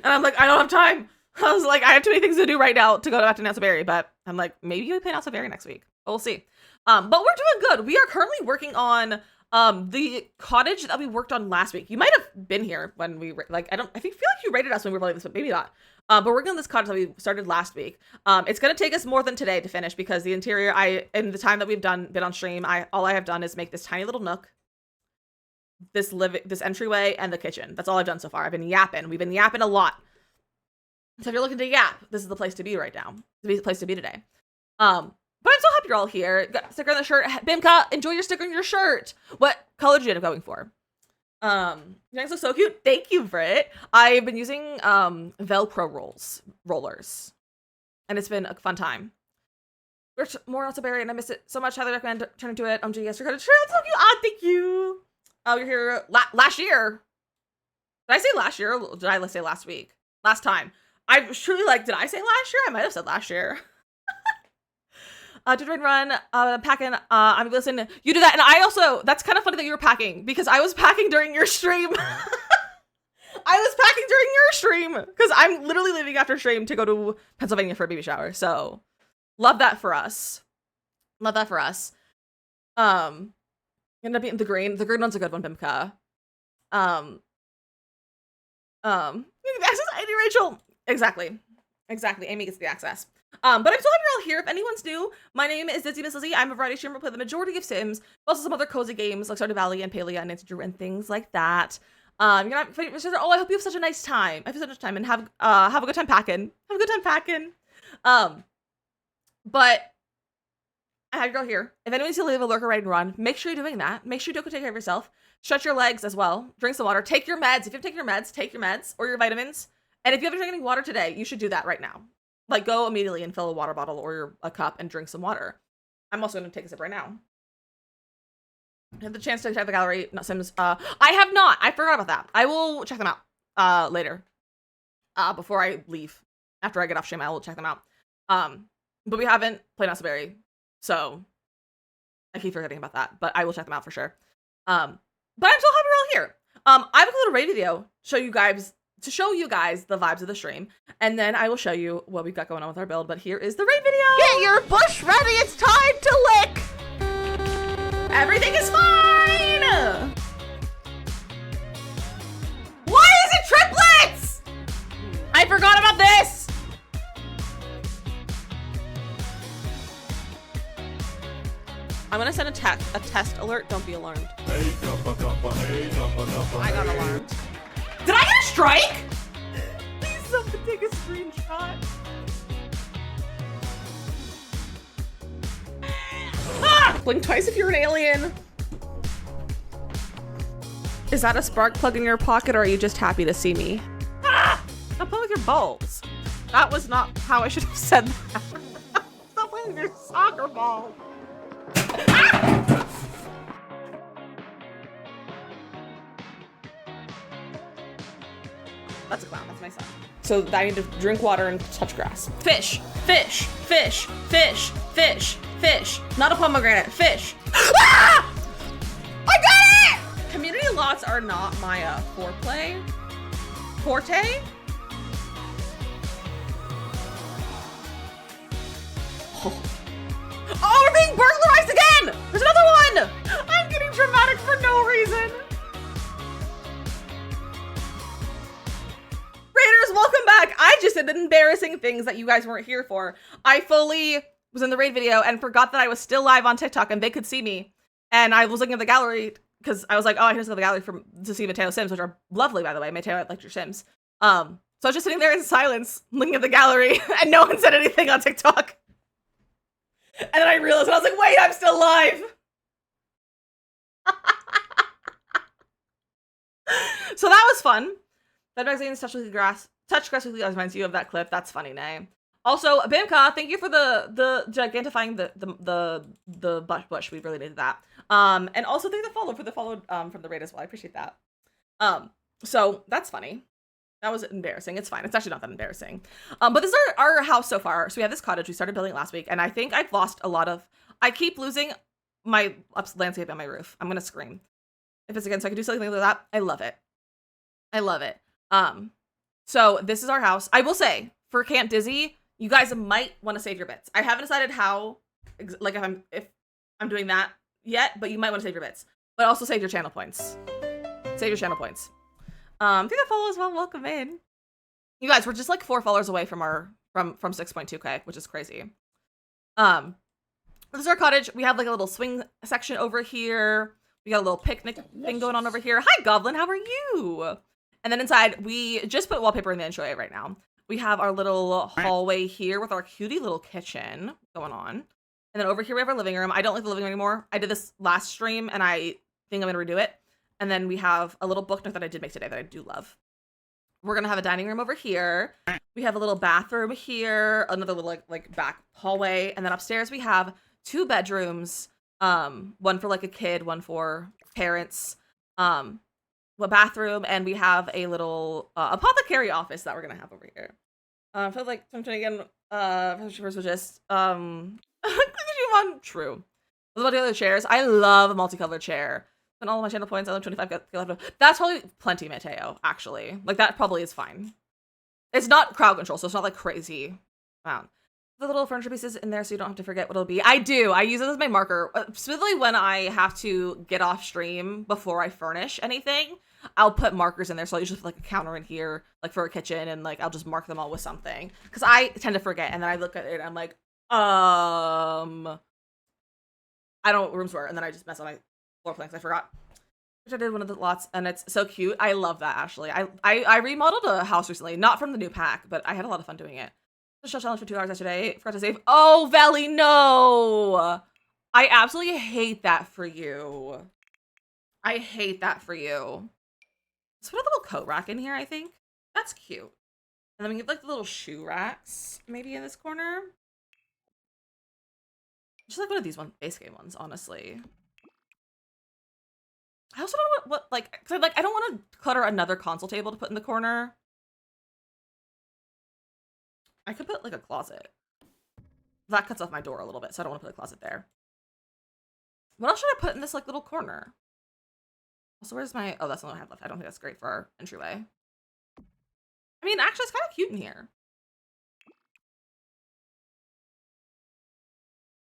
And I'm like, I don't have time. I was like, I have too many things to do right now to go back to Nasaberry. But I'm like, maybe we play Nasaberry next week. We'll see. But we're doing good. We are currently working on the cottage that we worked on last week. You might have been here when we feel like you rated us when we were playing this, but maybe not. But we're working on this cottage that we started last week. It's gonna take us more than today to finish because the interior, in the time that we've been on stream, all I have done is make this tiny little nook, this entryway, and the kitchen. That's all I've done so far. I've been yapping. We've been yapping a lot. So if you're looking to yap, this is the place to be right now. The place to be today. But I'm so happy you're all here. Got sticker on the shirt. Bimka, enjoy your sticker on your shirt. What color did you end up going for? Your necks look so cute. Thank you, Britt. I've been using Velcro rollers, and it's been a fun time. We're more Nasaberry, and I miss it so much. Highly recommend turning to it. Yes, you're gonna try. It's so cute. Thank you. Oh, you're here last year. Did I say last year? Or did I say last week? Last time. I was truly like, did I say last year? I might have said last year. Did run, packing, I'm listening. You do that. And I also, that's kind of funny that you were packing because I was packing during your stream. I was packing during your stream because I'm literally leaving after stream to go to Pennsylvania for a baby shower. So love that for us. Love that for us. End up eating the green. The green one's a good one, Bimka. Access ID, Rachel. Exactly. Amy gets the access. But I'm so happy you're all here. If anyone's new, my name is DizzyMissLizzy. I'm a variety streamer. Play the majority of Sims, but also some other cozy games like Stardew Valley and Palea and Nancy Drew and things like that. I hope you have such a nice time. I have such a nice time and have a good time packing. Have a good time packing. But I have you all here. If anyone's to leave a lurker, ride, and run, make sure you're doing that. Make sure you do take care of yourself. Stretch your legs as well. Drink some water. Take your meds. If you have to take your meds or your vitamins. And if you haven't drank any water today, you should do that right now. Like, go immediately and fill a water bottle or a cup and drink some water. I'm also going to take a sip right now. I have the chance to check the gallery. Not Sims. I have not. I forgot about that. I will check them out later. Before I leave. After I get off stream, I will check them out. But we haven't played Nasaberry. So I keep forgetting about that. But I will check them out for sure. But I'm so happy we're all here. I have a little raid video to show you guys the vibes of the stream, and then I will show you what we've got going on with our build. But here is the raid video. Get your bush ready. It's time to lick. Everything is fine. Why is it triplets? I forgot about this. I'm gonna send a test alert. Don't be alarmed. I got alarmed. Did I get a strike? Please someone take a screenshot. Blink twice if you're an alien. Is that a spark plug in your pocket or are you just happy to see me? Stop playing with your balls. That was not how I should have said that. Stop playing with your soccer ball. That's a clown. That's my son. So I need to drink water and touch grass. Fish, fish, fish, fish, Fish. Fish. Not a pomegranate. Fish. Ah! I got it! Community lots are not my forte. Oh, we're being burglarized again! There's another one! I'm getting dramatic for no reason. Raiders, welcome back. I just did embarrassing things that you guys weren't here for. I fully was in the raid video and forgot that I was still live on TikTok and they could see me. And I was looking at the gallery because I was like, oh, I can just go to the gallery to see Mateo Sims, which are lovely, by the way. Mateo, I liked your Sims. So I was just sitting there in silence, looking at the gallery, and no one said anything on TikTok. And then I realized, and I was like, wait, I'm still live. So that was fun. That magazine, touch grass weekly reminds you of that clip. That's funny, Nay. Also, Bimka, thank you for the gigantifying the bush. We really needed that. And also thank you for the follow from the raid as well. I appreciate that. So that's funny. That was embarrassing. It's fine. It's actually not that embarrassing. But this is our house so far. So we have this cottage. We started building it last week, and I think I've lost a lot of. I keep losing my landscape on my roof. I'm gonna scream if it's again. So I can do something like that. I love it. I love it. So this is our house. I will say for Camp Dizzy, you guys might want to save your bits. I haven't decided how, like if I'm doing that yet, but you might want to save your bits. But also save your channel points. Save your channel points. If you follow as well, welcome in. You guys, we're just like 4 followers away from our from 6.2k, which is crazy. This is our cottage. We have like a little swing section over here. We got a little picnic thing going on over here. Hi, Goblin. How are you? And then inside, we just put wallpaper in the entryway right now. We have our little hallway here with our cutie little kitchen going on. And then over here, we have our living room. I don't like the living room anymore. I did this last stream, and I think I'm going to redo it. And then we have a little book nook that I did make today that I do love. We're going to have a dining room over here. We have a little bathroom here, another little like back hallway. And then upstairs, we have 2 bedrooms. One for like a kid, one for parents. A bathroom, and we have a little apothecary office that we're gonna have over here. I feel like I'm trying again. First was just true. What about the other chairs? I love a multicolored chair. And all of my channel points, I love 25. That's probably plenty, Mateo. Actually, like that probably is fine. It's not crowd control, so it's not like crazy. Wow. The little furniture pieces in there so you don't have to forget what it'll be. I do. I use it as my marker. Specifically when I have to get off stream before I furnish anything, I'll put markers in there. So I'll usually put like a counter in here, like for a kitchen, and like I'll just mark them all with something. Because I tend to forget, and then I look at it and I'm like, I don't know what rooms were, and then I just mess up my floor plan because I forgot. Which I did one of the lots, and it's so cute. I love that, Ashley. I remodeled a house recently, not from the new pack, but I had a lot of fun doing it. Just challenge for 2 hours yesterday. Forgot to save. Oh, Valley, no! I absolutely hate that for you. I hate that for you. Let's put a little coat rack in here, I think. That's cute. And then we get like the little shoe racks, maybe in this corner. Just like one of these base game ones, honestly. I also don't know what like, cause I don't want to clutter another console table to put in the corner. I could put like a closet. That cuts off my door a little bit, so I don't want to put a closet there. What else should I put in this like little corner? Also, where's my, oh, that's the one I have left. I don't think that's great for our entryway. I mean, actually, it's kind of cute in here.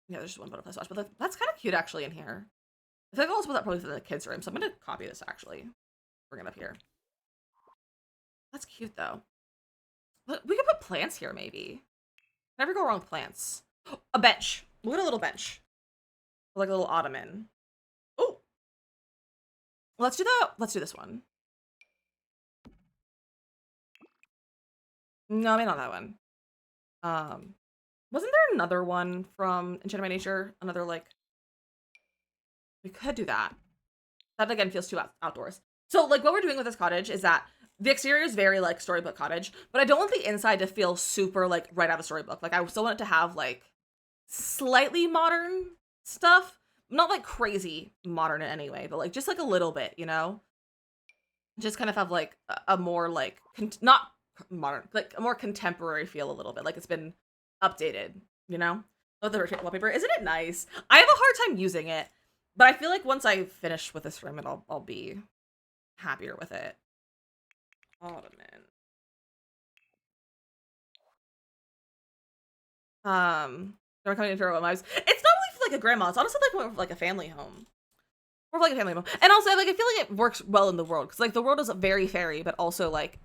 Yeah, there's just one butterfly splash, but that's kind of cute actually in here. I think I'll also put that probably for the kids' room, so I'm going to copy this actually. Bring it up here. That's cute though. But we could put plants here maybe. Never go wrong with plants. A bench. Look at a little bench. Like a little ottoman. Oh. Let's do this one. No, maybe not that one. Wasn't there another one from Enchanted by Nature? Another like, we could do that. That again feels too outdoors. So like what we're doing with this cottage is that the exterior is very like storybook cottage, but I don't want the inside to feel super like right out of a storybook. Like I still want it to have like slightly modern stuff. Not like crazy modern in any way, but like just like a little bit, you know? Just kind of have like a more like, not modern, like a more contemporary feel a little bit. Like it's been updated, you know? Oh, the rotate wallpaper. Isn't it nice? I have a hard time using it, but I feel like once I finish with this room, I'll be happier with it. Ottoman. They're coming into our own lives. It's not really for like a grandma. It's honestly like more of like a family home. More of like a family home. And also, like, I feel like it works well in the world because like the world is very fairy, but also like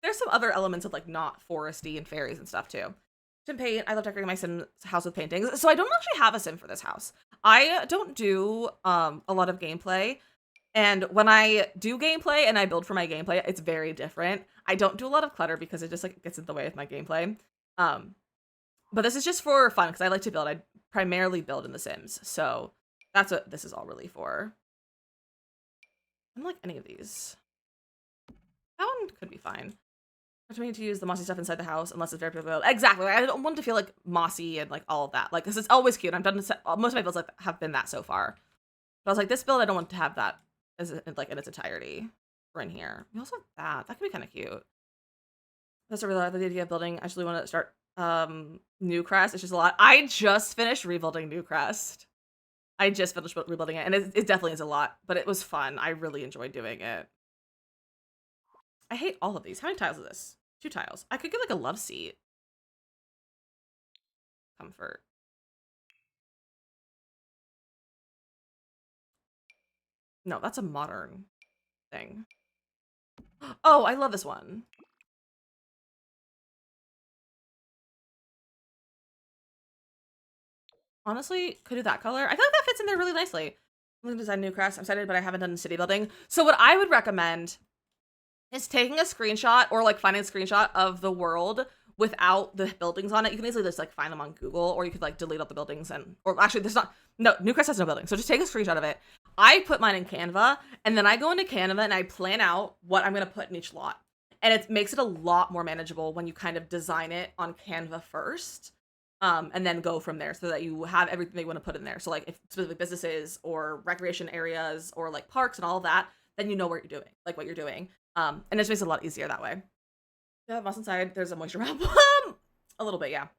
there's some other elements of like not foresty and fairies and stuff too. Sim paint. I love decorating my sim house with paintings. So I don't actually have a sim for this house. I don't do a lot of gameplay. And when I do gameplay and I build for my gameplay, it's very different. I don't do a lot of clutter because it just like gets in the way of my gameplay. But this is just for fun because I like to build. I primarily build in The Sims. So that's what this is all really for. I don't like any of these. That one could be fine. I don't need to use the mossy stuff inside the house unless it's very built. Exactly. I don't want to feel like mossy and like all of that. Like, because it's always cute. I've done this, most of my builds like have been that so far. But I was like, this build, I don't want to have that as like in its entirety. Or in here. We also have that. That could be kind of cute. That's a really like the idea of building. I actually want to start Newcrest. It's just a lot. I just finished rebuilding Newcrest. I just finished rebuilding it, and it definitely is a lot, but it was fun. I really enjoyed doing it. I hate all of these. How many tiles is this? 2 tiles. I could get like a love seat. Comfort. No, that's a modern thing. Oh, I love this one. Honestly, could do that color. I feel like that fits in there really nicely. I'm gonna design Newcrest. I'm excited, but I haven't done city building. So what I would recommend is taking a screenshot or like finding a screenshot of the world without the buildings on it. You can easily just like find them on Google, or you could like delete all the buildings or actually there's not, no, Newcrest has no building. So just take a screenshot of it. I put mine in Canva, and then I go into Canva and I plan out what I'm going to put in each lot. And it makes it a lot more manageable when you kind of design it on Canva first. And then go from there so that you have everything they want to put in there. So like if specifically businesses or recreation areas or like parks and all of that, then you know what you're doing, like what you're doing. And it just makes it a lot easier that way. Yeah, moss inside, there's a moisture problem. A little bit, yeah.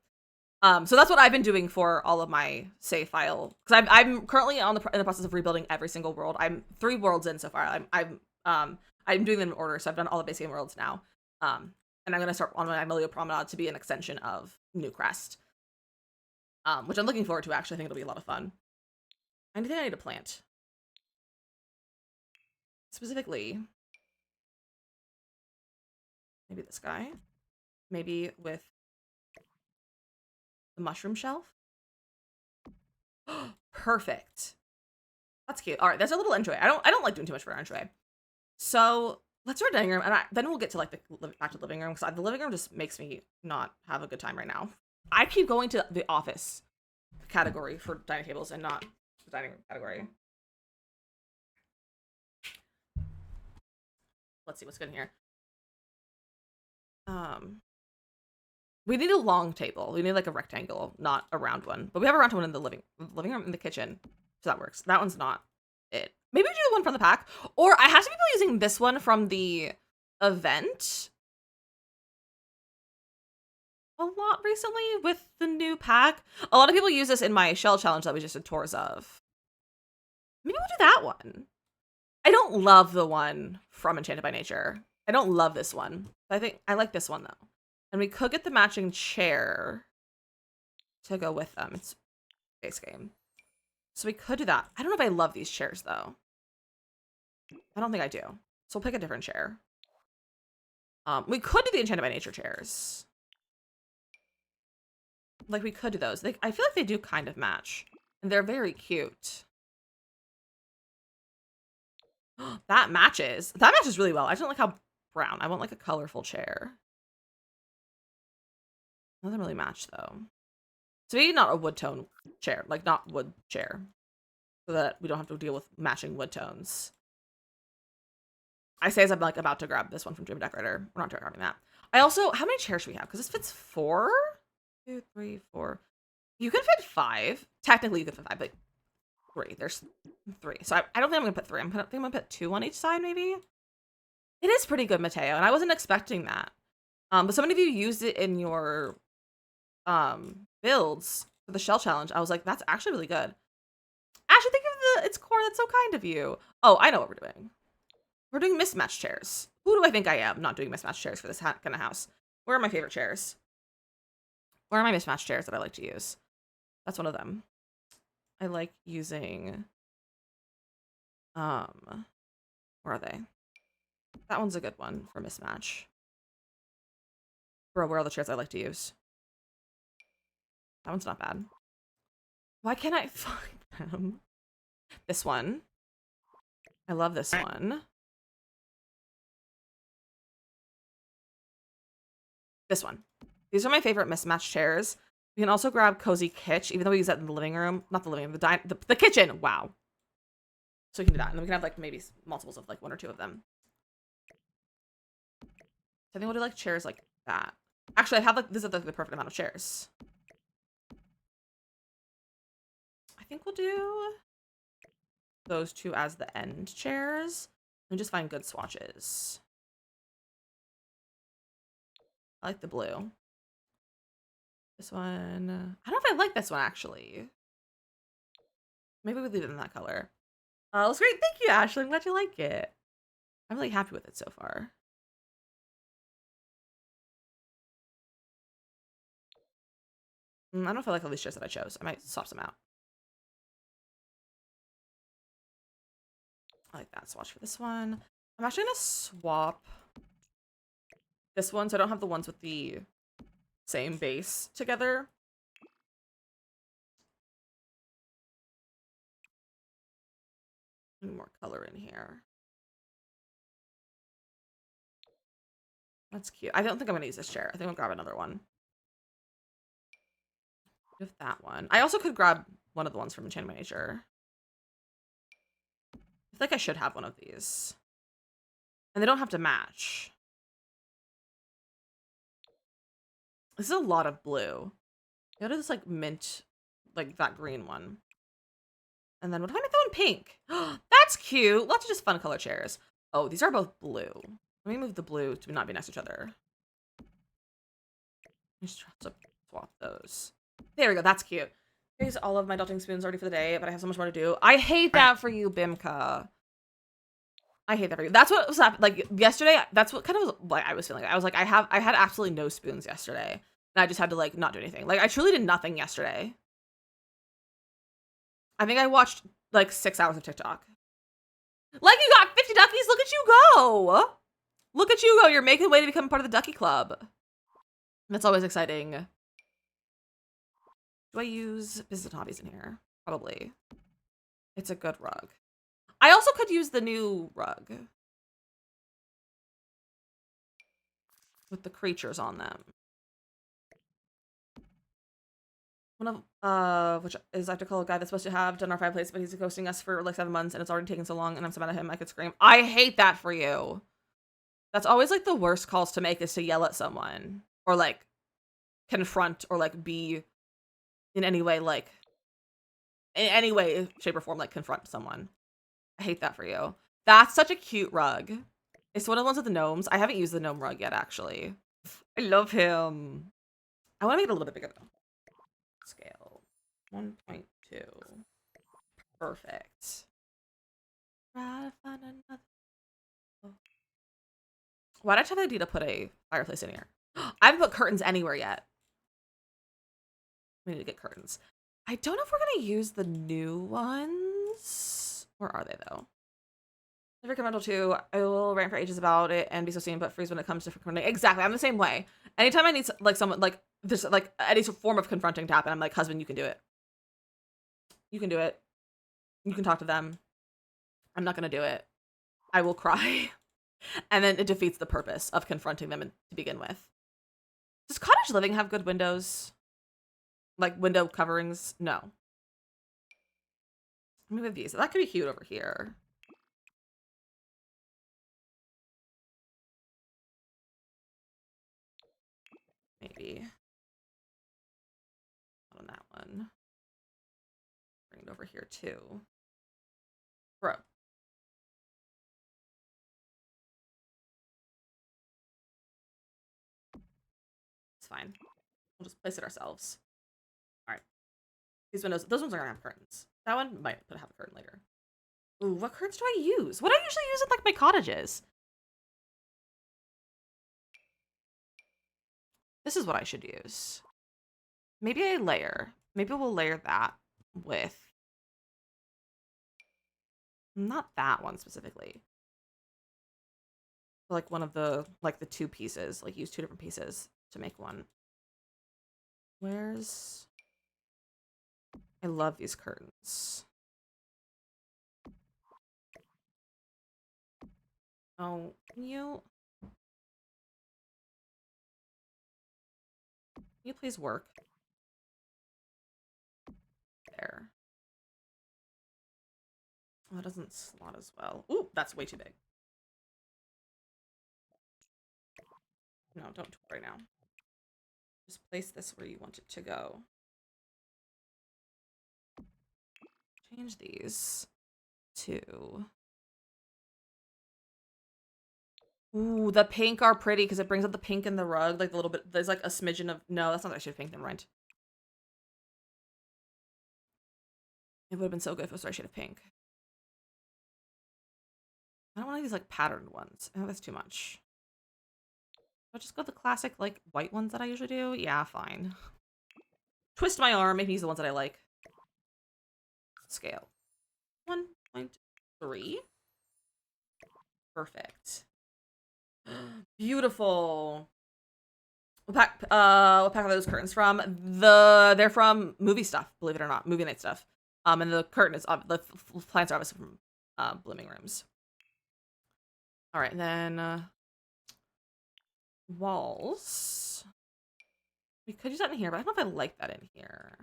So that's what I've been doing for all of my save file. Because I'm currently in the process of rebuilding every single world. I'm 3 worlds in so far. I'm doing them in order, so I've done all the basic game worlds now. And I'm gonna start on my Amelia Promenade to be an extension of Newcrest. Which I'm looking forward to, actually. I think it'll be a lot of fun. I think I need to plant. Specifically, maybe this guy. Maybe with the mushroom shelf. Perfect. That's cute. All right, that's a little entryway. I don't like doing too much for our entryway. So let's do our dining room, and then we'll get to like the back to the living room, because the living room just makes me not have a good time right now. I keep going to the office category for dining tables and not the dining room category. Let's see what's good in here. We need a long table. We need like a rectangle, not a round one. But we have a round one in the living room, in the kitchen. So that works. That one's not it. Maybe we do the one from the pack. Or I have some people using this one from the event a lot recently with the new pack. A lot of people use this in my shell challenge that we just did tours of. Maybe we'll do that one. I don't love the one from Enchanted by Nature. I don't love this one. I think I like this one though. And we could get the matching chair to go with them. It's base game. So we could do that. I don't know if I love these chairs though. I don't think I do. So we'll pick a different chair. We could do the Enchanted by Nature chairs. Like, we could do those. I feel like they do kind of match. And they're very cute. That matches. That matches really well. I just don't like how brown. I want, like, a colorful chair. Doesn't really match, though. So maybe not a wood tone chair. Like, not wood chair. So that we don't have to deal with matching wood tones. I say as I'm, like, about to grab this one from Dream Decorator. We're not grabbing that. I also... How many chairs do we have? Because this fits 4... 2, 3, 4. You could fit 5. Technically, you could fit 5, but 3. There's 3. So I don't think I'm gonna put 3. I'm gonna put 2 on each side, maybe. It is pretty good, Mateo, and I wasn't expecting that. But so many of you used it in your builds for the shell challenge. I was like, that's actually really good. Ashley, think of it's corn. That's so kind of you. Oh, I know what we're doing. We're doing mismatched chairs. Who do I think I am not doing mismatched chairs for this kind of house? Where are my favorite chairs? Where are my mismatched chairs that I like to use? That's one of them. I like using, where are they? That one's a good one for mismatch. Bro, where are the chairs I like to use? That one's not bad. Why can't I find them? This one. I love this one. This one. These are my favorite mismatched chairs. You can also grab Cozy Kitch, even though we use that in the living room. Not the living room, the kitchen. Wow. So we can do that. And then we can have like maybe multiples of like one or two of them. So I think we'll do like chairs like that. Actually, I have like, this is the perfect amount of chairs. I think we'll do those two as the end chairs and just find good swatches. I like the blue. This one, I don't know if I like this one actually. Maybe we leave it in that color. Oh, it's great. Thank you, Ashley. I'm glad you like it. I'm really happy with it so far. I don't know if I like all these chairs that I chose. I might swap some out. I like that swatch for this one. I'm actually gonna swap this one so I don't have the ones with the same base together. More color in here. That's cute. I don't think I'm gonna use this chair. I think I'll grab another one. With that one. I also could grab one of the ones from Enchanted by Nature. I feel like I should have one of these. And they don't have to match. This is a lot of blue. Go to this like mint, like that green one. And then what if I make that one pink? That's cute. Lots of just fun color chairs. Oh, these are both blue. Let me move the blue to not be next to each other. Just swap those. There we go. That's cute. Here's all of my dotting spoons already for the day, but I have so much more to do. I hate that for you, Bimka. I hate that for you. That's what was happening. Like yesterday, that's what kind of was like I was feeling. I was like, I had absolutely no spoons yesterday, and I just had to like not do anything. Like I truly did nothing yesterday. I think I watched like 6 hours of TikTok. Like you got 50 duckies. Look at you go. Look at you go. You're making way to become part of the Ducky Club. That's always exciting. Do I use business and hobbies in here? Probably. It's a good rug. I also could use the new rug with the creatures on them. One of which is I have to call a guy that's supposed to have done our fireplace, but he's ghosting us for like 7 months and it's already taken so long and I'm so mad at him I could scream. I hate that for you. That's always like the worst calls to make is to yell at someone or like confront or like be in any way like in any way, shape, or form like confront someone. I hate that for you. That's such a cute rug. It's one of the ones with the gnomes. I haven't used the gnome rug yet, actually. I love him. I want to make it a little bit bigger, though. Scale. 1.2. Perfect. Why did I have the idea to put a fireplace in here? I haven't put curtains anywhere yet. We need to get curtains. I don't know if we're going to use the new ones. Where are they, though? Never Rental 2, I will rant for ages about it and be so seen, but freeze when it comes to confronting. Exactly, I'm the same way. Anytime I need like someone like there's like any form of confronting to happen, I'm like, husband, you can do it. You can do it. You can talk to them. I'm not gonna do it. I will cry, and then it defeats the purpose of confronting them to begin with. Does cottage living have good windows? Like window coverings? No. Let me move these. That could be cute over here. Maybe. Not on that one. Bring it over here too. Bro. It's fine. We'll just place it ourselves. All right. These windows, those ones are gonna have curtains. That one might have a curtain later. Ooh, what curtains do I use? What do I usually use in like my cottages? This is what I should use. Maybe a layer. Maybe we'll layer that with not that one specifically. Like one of the the two pieces, like use two different pieces to make one. Where's I love these curtains. Oh, can you please work? There. Oh, that doesn't slot as well. Ooh, that's way too big. No, don't do it right now. Just place this where you want it to go. Change these to... Ooh, the pink are pretty because it brings out the pink in the rug, like a little bit. There's like a smidgen of... No, that's not actually pink, never mind. It would have been so good if it was a shade of pink. I don't want these like patterned ones. Oh, that's too much. I'll just go with the classic like white ones that I usually do. Yeah, fine. Twist my arm, maybe use the ones that I like. Scale. 1.3. Perfect. Beautiful. What pack are those curtains from? They're from movie stuff, believe it or not. Movie night stuff. And the curtain is the plants are obviously from blooming rooms. All right, then walls. We could use that in here, but I don't know if I like that in here.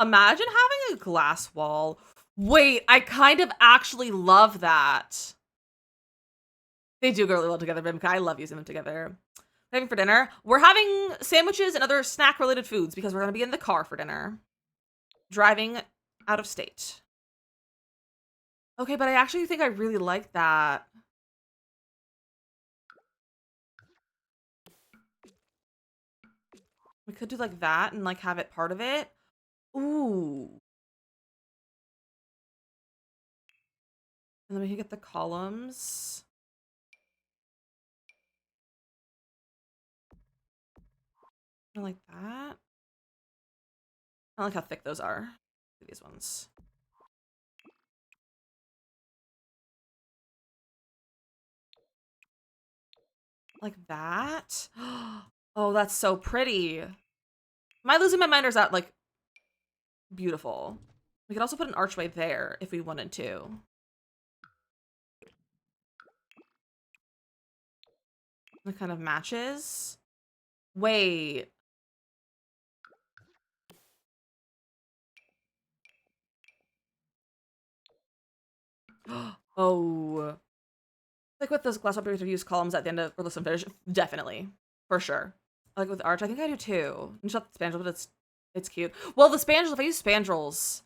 Imagine having a glass wall. Wait, I kind of actually love that. They do go really well together, Bimka. I love using them together. Having for dinner? We're having sandwiches and other snack-related foods because we're going to be in the car for dinner. Driving out of state. Okay, but I actually think I really like that. We could do like that and like have it part of it. Ooh. And then we can get the columns. I like that. I like how thick those are. These ones. Like that. Oh, that's so pretty. Am I losing my mind or is that like beautiful? We could also put an archway there if we wanted to. It kind of matches. Wait. Oh. Like with those glass operators, use columns at the end of or listen finish. Definitely. For sure. Like with arch, I think I do too. And not the spandrel, but it's cute. Well, the spandrels, if I use spandrels,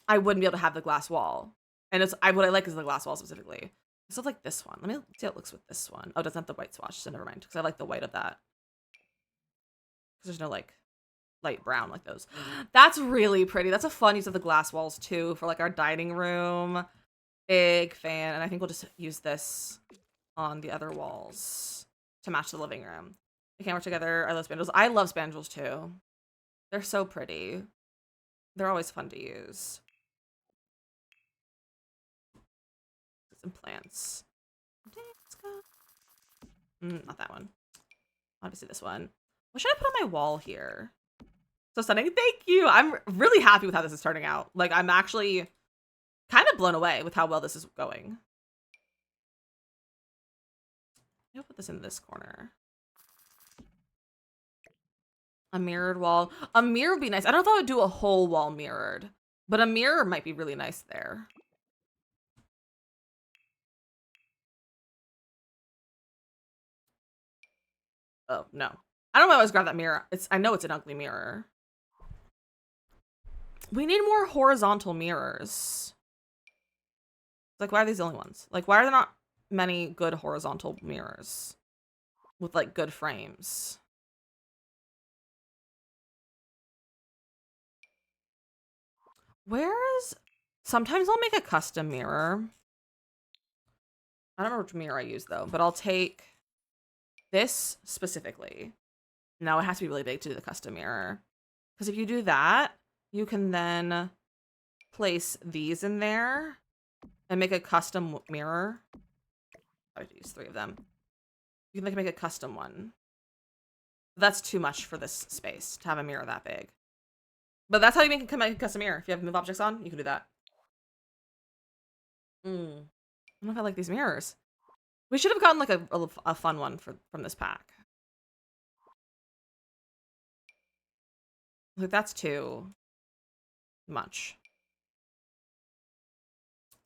I wouldn't be able to have the glass wall. And what I like is the glass wall specifically. Stuff like this one. Let me see how it looks with this one. Oh, it doesn't have the white swatch, so never mind. Because I like the white of that. Because there's no like light brown like those. That's really pretty. That's a fun use of the glass walls too for like our dining room. Big fan. And I think we'll just use this on the other walls to match the living room. We can't work together. I love spandrels. I love spandrels too. They're so pretty. They're always fun to use. Some plants. Let's go. Not that one. Obviously this one. What should I put on my wall here? So stunning. Thank you. I'm really happy with how this is turning out. Like I'm actually kind of blown away with how well this is going. I'll put this in this corner. A mirrored wall. A mirror would be nice. I don't know if I would do a whole wall mirrored, but a mirror might be really nice there. Oh, no. I don't know why I always grab that mirror. I know it's an ugly mirror. We need more horizontal mirrors. Like, why are these the only ones? Like, why are there not many good horizontal mirrors with, like, good frames? Where's... Sometimes I'll make a custom mirror. I don't remember which mirror I use, though, but I'll take this specifically. Now it has to be really big to do the custom mirror. Because if you do that, you can then place these in there and make a custom mirror. I would use 3 of them. You can make a custom one. That's too much for this space to have a mirror that big. But that's how you make a custom mirror. If you have move objects on, you can do that. I don't know if I like these mirrors. We should have gotten like a fun one from this pack. Like that's too much.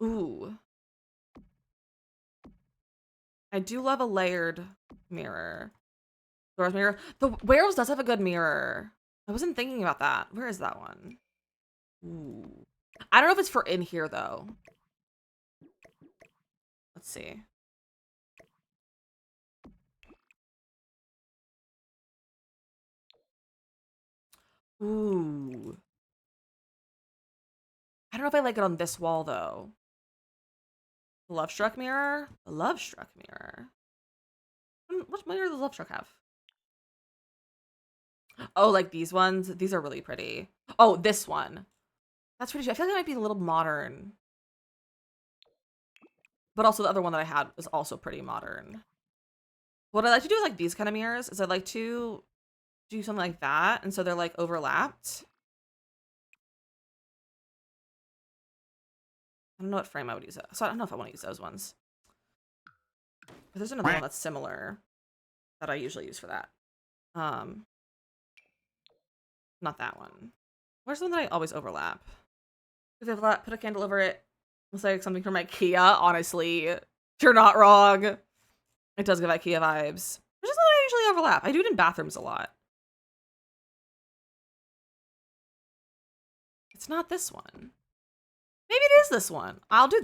Ooh. I do love a layered mirror. Dora's mirror. The Werewolves does have a good mirror. I wasn't thinking about that. Where is that one? Ooh. I don't know if it's for in here though. Let's see. Ooh. I don't know if I like it on this wall though. The Love Struck mirror? The Love Struck mirror. What mirror does Love Struck have? Oh, like these ones? These are really pretty. Oh, this one. That's pretty. I feel like it might be a little modern. But also the other one that I had was also pretty modern. What I like to do with like these kind of mirrors is I like to do something like that. And so they're like overlapped. I don't know what frame I would use. So I don't know if I want to use those ones. But there's another one that's similar that I usually use for that. Not that one. Where's the one that I always overlap? Put a candle over it. Looks like something from IKEA. Honestly, you're not wrong. It does give IKEA vibes. Which is what I usually overlap. I do it in bathrooms a lot. It's not this one. Maybe it is this one.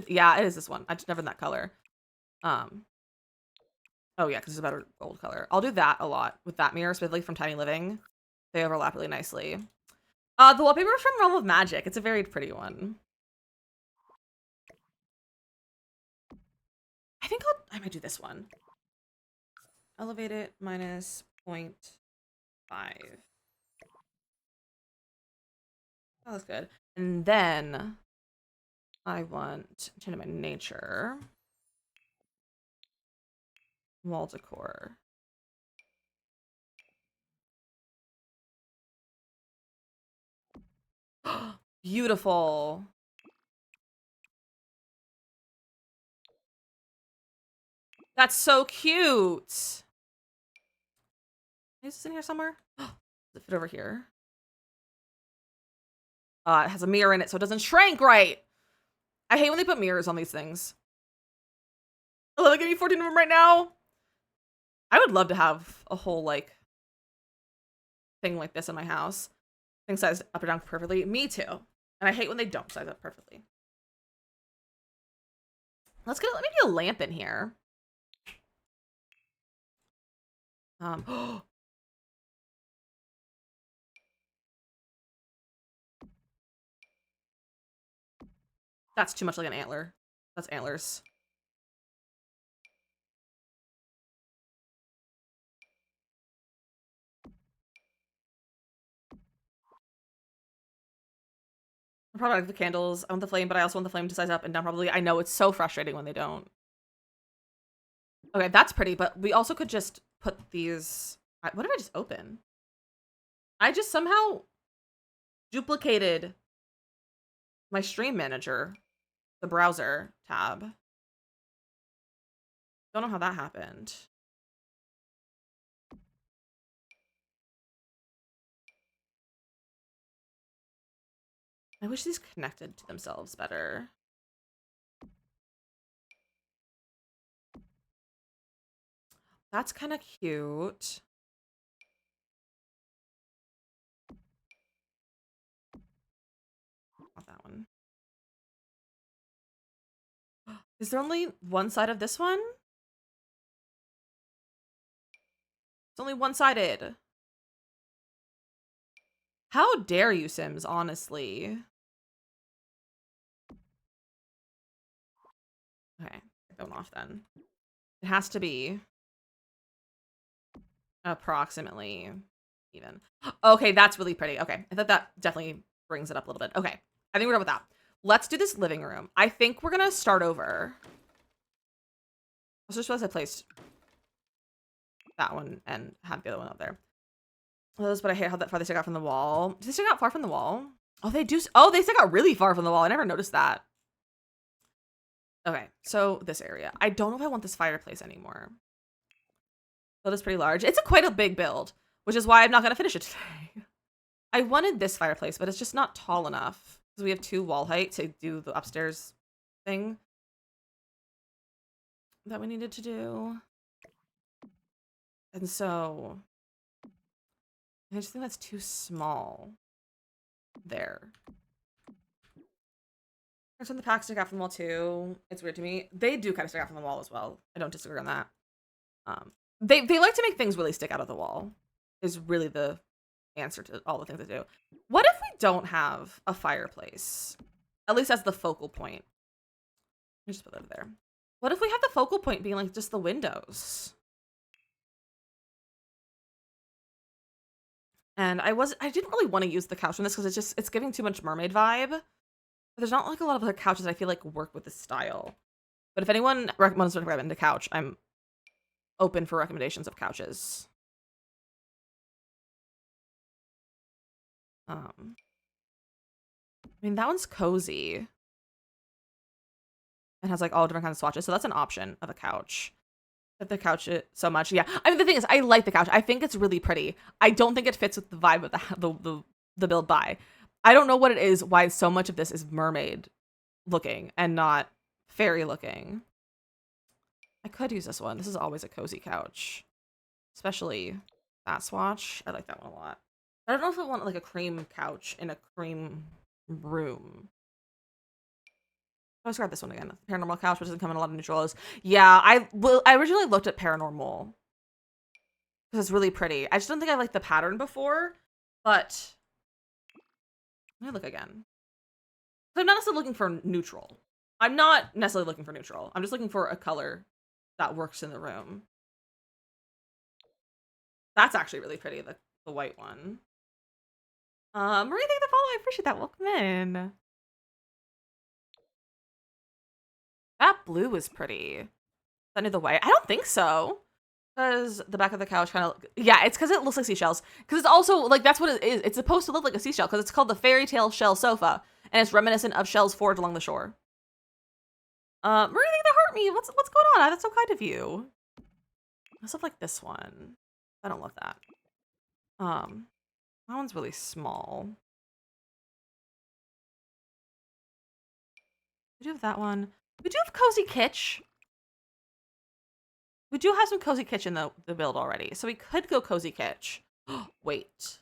Yeah, it is this one. I just never in that color. Oh yeah, because it's a better gold color. I'll do that a lot with that mirror, specifically from Tiny Living. They overlap really nicely. The wallpaper is from Realm of Magic. It's a very pretty one. I think I might do this one. Elevate it minus 0.5. Oh, that's good. And then I want to change my nature. Wall decor. Beautiful. That's so cute. Is this in here somewhere? Does it fit over here? It has a mirror in it, so it doesn't shrink right. I hate when they put mirrors on these things. Oh, they're giving me 14 of them right now. I would love to have a whole, like, thing like this in my house. Things sized up or down perfectly. Me too. And I hate when they don't size up perfectly. Let me get a lamp in here. That's too much like an antler. That's antlers. I probably like the candles. I want the flame, but I also want the flame to size up and down probably. I know it's so frustrating when they don't. Okay, that's pretty, but we also could just put these... What did I just open? I just somehow duplicated my stream manager, the browser tab. Don't know how that happened. I wish these connected to themselves better. That's kind of cute. Not that one. Is there only one side of this one? It's only one-sided. How dare you, Sims, honestly. Okay, take that one off then. It has to be approximately even. Okay, that's really pretty. Okay, I thought that definitely brings it up a little bit. Okay, I think we're done with that. Let's do this living room. I think we're gonna start over. I was just supposed to place that one and have the other one up there. Those, but I hate how that far they stick out from the wall. Do they stick out far from the wall? Oh, they do. Oh, they stick out really far from the wall. I never noticed that. Okay, so this area. I don't know if I want this fireplace anymore. Build is pretty large. It's quite a big build, which is why I'm not going to finish it today. I wanted this fireplace, but it's just not tall enough. Because we have 2 wall height to do the upstairs thing that we needed to do. And so I just think that's too small there. Some of the packs stick out from the wall too. It's weird to me. They do kind of stick out from the wall as well. I don't disagree on that. They like to make things really stick out of the wall. Is really the answer to all the things they do. What if we don't have a fireplace? At least as the focal point. Let me just put that over there. What if we have the focal point being like just the windows? And I didn't really want to use the couch on this because it's giving too much mermaid vibe. But there's not like a lot of other couches that I feel like work with this style. But if anyone wants to recommend a couch, I'm open for recommendations of couches. I mean, that one's cozy. It has like all different kinds of swatches. So that's an option of a couch. But the couch so much. Yeah. I mean, the thing is, I like the couch. I think it's really pretty. I don't think it fits with the vibe of the build by. I don't know what it is, why so much of this is mermaid looking and not fairy looking. I could use this one. This is always a cozy couch. Especially that swatch. I like that one a lot. I don't know if I want like a cream couch in a cream room. Let's grab this one again. Paranormal couch, which doesn't come in a lot of neutrals. Yeah, I originally looked at paranormal because it's really pretty. I just don't think I liked the pattern before, but let me look again. So I'm not necessarily looking for neutral. I'm not necessarily looking for neutral. I'm just looking for a color that works in the room. That's actually really pretty, the white one. Marie, thank you for the follow. I appreciate that. Welcome in. That blue is pretty. Is that near the white? I don't think so. Because the back of the couch kind of... Yeah, it's because it looks like seashells. Because it's also, like, that's what it is. It's supposed to look like a seashell because it's called the fairy tale shell sofa. And it's reminiscent of shells forged along the shore. Marie, thank you for heart me. What's going on? That's so kind of you. Stuff like this one. I don't love that. That one's really small. We do have that one. We do have Cozy Kitsch. We do have some Cozy Kitsch in the build already, so we could go Cozy Kitsch. Wait.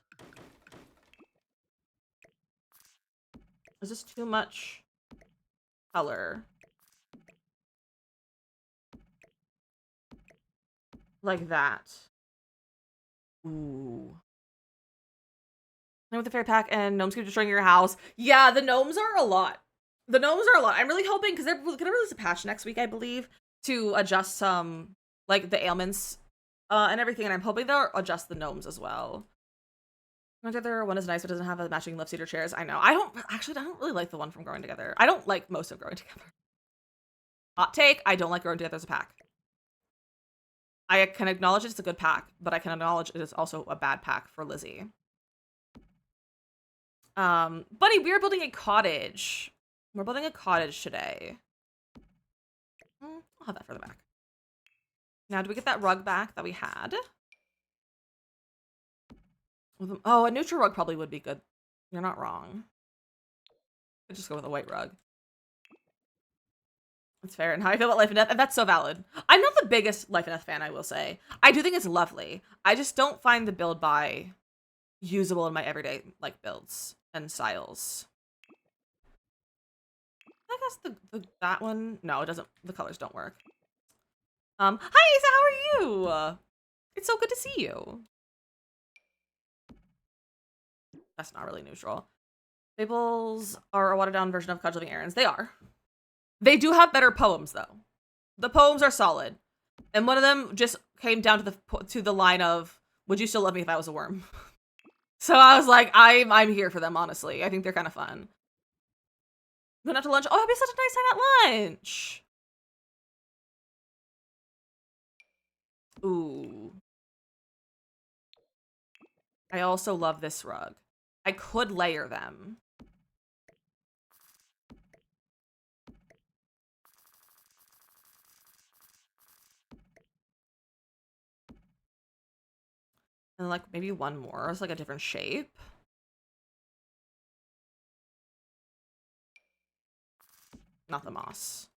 Is this too much color? Like that. Ooh. And with the fairy pack and gnomes keep destroying your house. Yeah, the gnomes are a lot. The gnomes are a lot. I'm really hoping, because they're going to release a patch next week, I believe, to adjust some, like, the ailments and everything, and I'm hoping they'll adjust the gnomes as well. The other one is nice, but doesn't have a matching love seater chairs. I know. I don't really like the one from Growing Together. I don't like most of Growing Together. Hot take, I don't like Growing Together as a pack. I can acknowledge it's a good pack, but I can acknowledge it is also a bad pack for Lizzie. Buddy, we are building a cottage. We're building a cottage today. I'll have that for the back. Now, do we get that rug back that we had? Oh, a neutral rug probably would be good. You're not wrong. I'd just go with a white rug. That's fair. And how I feel about Life and Death, and that's so valid. I'm not the biggest Life and Death fan, I will say. I do think it's lovely. I just don't find the build by usable in my everyday like builds and styles. I guess that one. No, it doesn't. The colors don't work. Hi, Asa. How are you? It's so good to see you. That's not really neutral. Fables are a watered down version of Cottage Living Errands. They are. They do have better poems though. The poems are solid. And one of them just came down to the line of, would you still love me if I was a worm? So I was like, I'm here for them, honestly. I think they're kind of fun. Going out to lunch. Oh, it'd be such a nice time at lunch. Ooh. I also love this rug. I could layer them. And like maybe one more. It's like a different shape. Not the moss.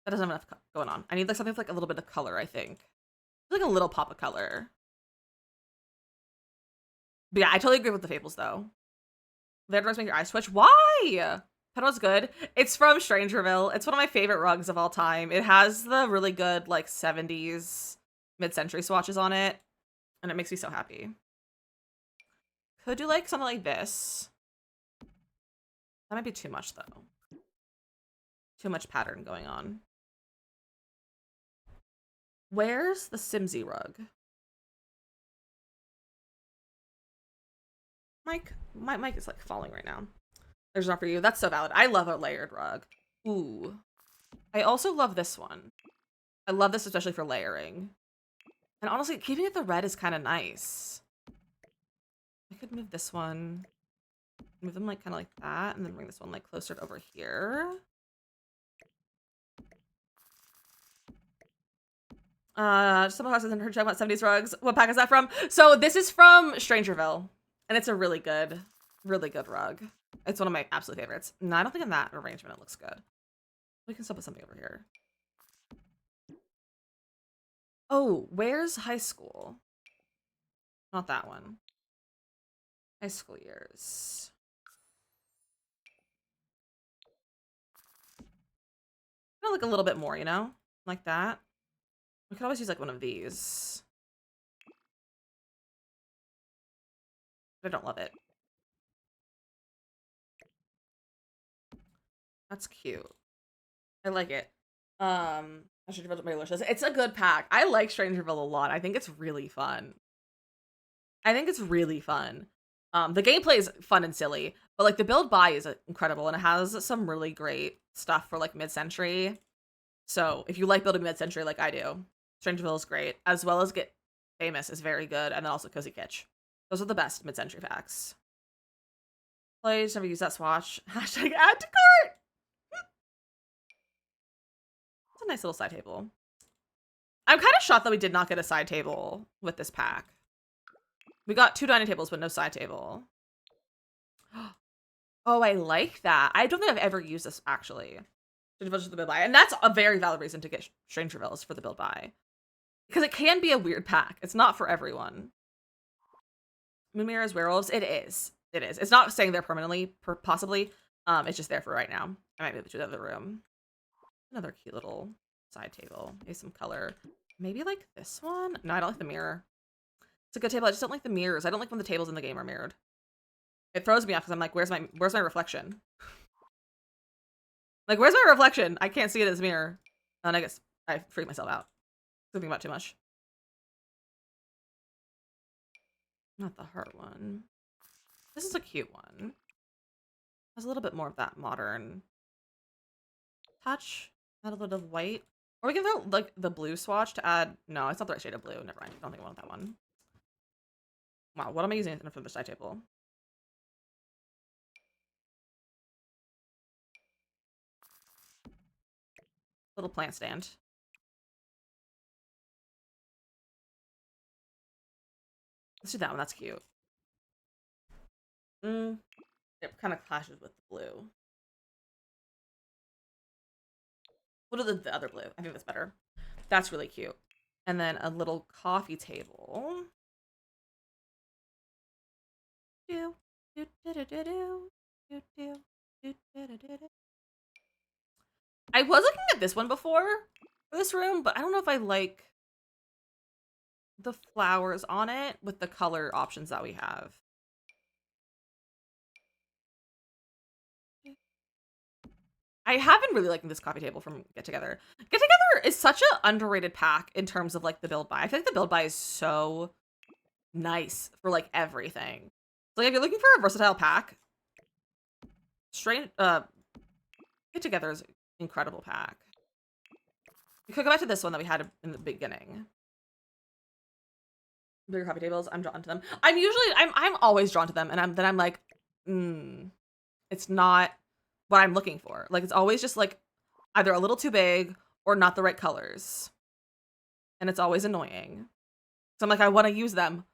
That doesn't have enough going on. I need like something with like a little bit of color, I think. Like a little pop of color. But yeah, I totally agree with the fables though. Their drugs make your eyes twitch. Why? Pedal's good. It's from Strangerville. It's one of my favorite rugs of all time. It has the really good like 70s mid-century swatches on it. And it makes me so happy. Could do like something like this. That might be too much though. Too much pattern going on. Where's the Simsy rug? Mike, my mic is like falling right now. There's not for you. That's so valid. I love a layered rug. Ooh. I also love this one. I love this especially for layering. And honestly, keeping it the red is kind of nice. I could move this one. Move them like kind of like that. And then bring this one like closer to over here. Someone has in her chat about 70s rugs. What pack is that from? So this is from Strangerville. And it's a really good rug. It's one of my absolute favorites. No, I don't think in that arrangement it looks good. We can still put something over here. Oh, where's high school? Not that one. High school years. Kind of like a little bit more, you know? Like that. We could always use like one of these. But I don't love it. That's cute. I like it. I should develop my wishes. It's a good pack. I like Strangerville a lot. I think it's really fun. The gameplay is fun and silly, but like the build buy is incredible and it has some really great stuff for like mid-century. So if you like building mid-century like I do, Strangerville is great, as well as Get Famous is very good, and then also Cozy Kitsch. Those are the best mid-century packs. Please never use that swatch. Hashtag add to cart. It's a nice little side table. I'm kind of shocked that we did not get a side table with this pack. We got 2 dining tables, but no side table. Oh, I like that. I don't think I've ever used this, actually. Just the build buy. And that's a very valid reason to get Strangerville is for the build buy. Because it can be a weird pack. It's not for everyone. Moon Mirrors, Werewolves. It is. It is. It's not staying there permanently, possibly. It's just there for right now. I might move it to the other room. Another cute little side table. Maybe some color. Maybe like this one? No, I don't like the mirror. It's a good table. I just don't like the mirrors. I don't like when the tables in the game are mirrored. It throws me off because I'm like, where's my reflection? Like, where's my reflection? I can't see it as a mirror. And I guess I freak myself out. Thinking about too much. Not the heart one. This is a cute one. Has a little bit more of that modern touch. Add a little bit of white. Or we can throw like the blue swatch to add. No, it's not the right shade of blue. Never mind. I don't think I want that one. Wow, what am I using for the side table? Little plant stand. Let's do that one. That's cute. It kind of clashes with the blue. What are the other blue? I think that's better. That's really cute. And then a little coffee table. I was looking at this one before for this room, but I don't know if I like the flowers on it with the color options that we have. I have been really liking this coffee table from Get Together. Get Together is such an underrated pack in terms of like the build buy. I feel like the build buy is so nice for like everything. So like if you're looking for a versatile pack, Get Together is an incredible pack. We could go back to this one that we had in the beginning. Bigger coffee tables, I'm drawn to them. I'm always drawn to them, and I'm like, it's not what I'm looking for. Like it's always just like either a little too big or not the right colors. And it's always annoying. So I'm like, I want to use them.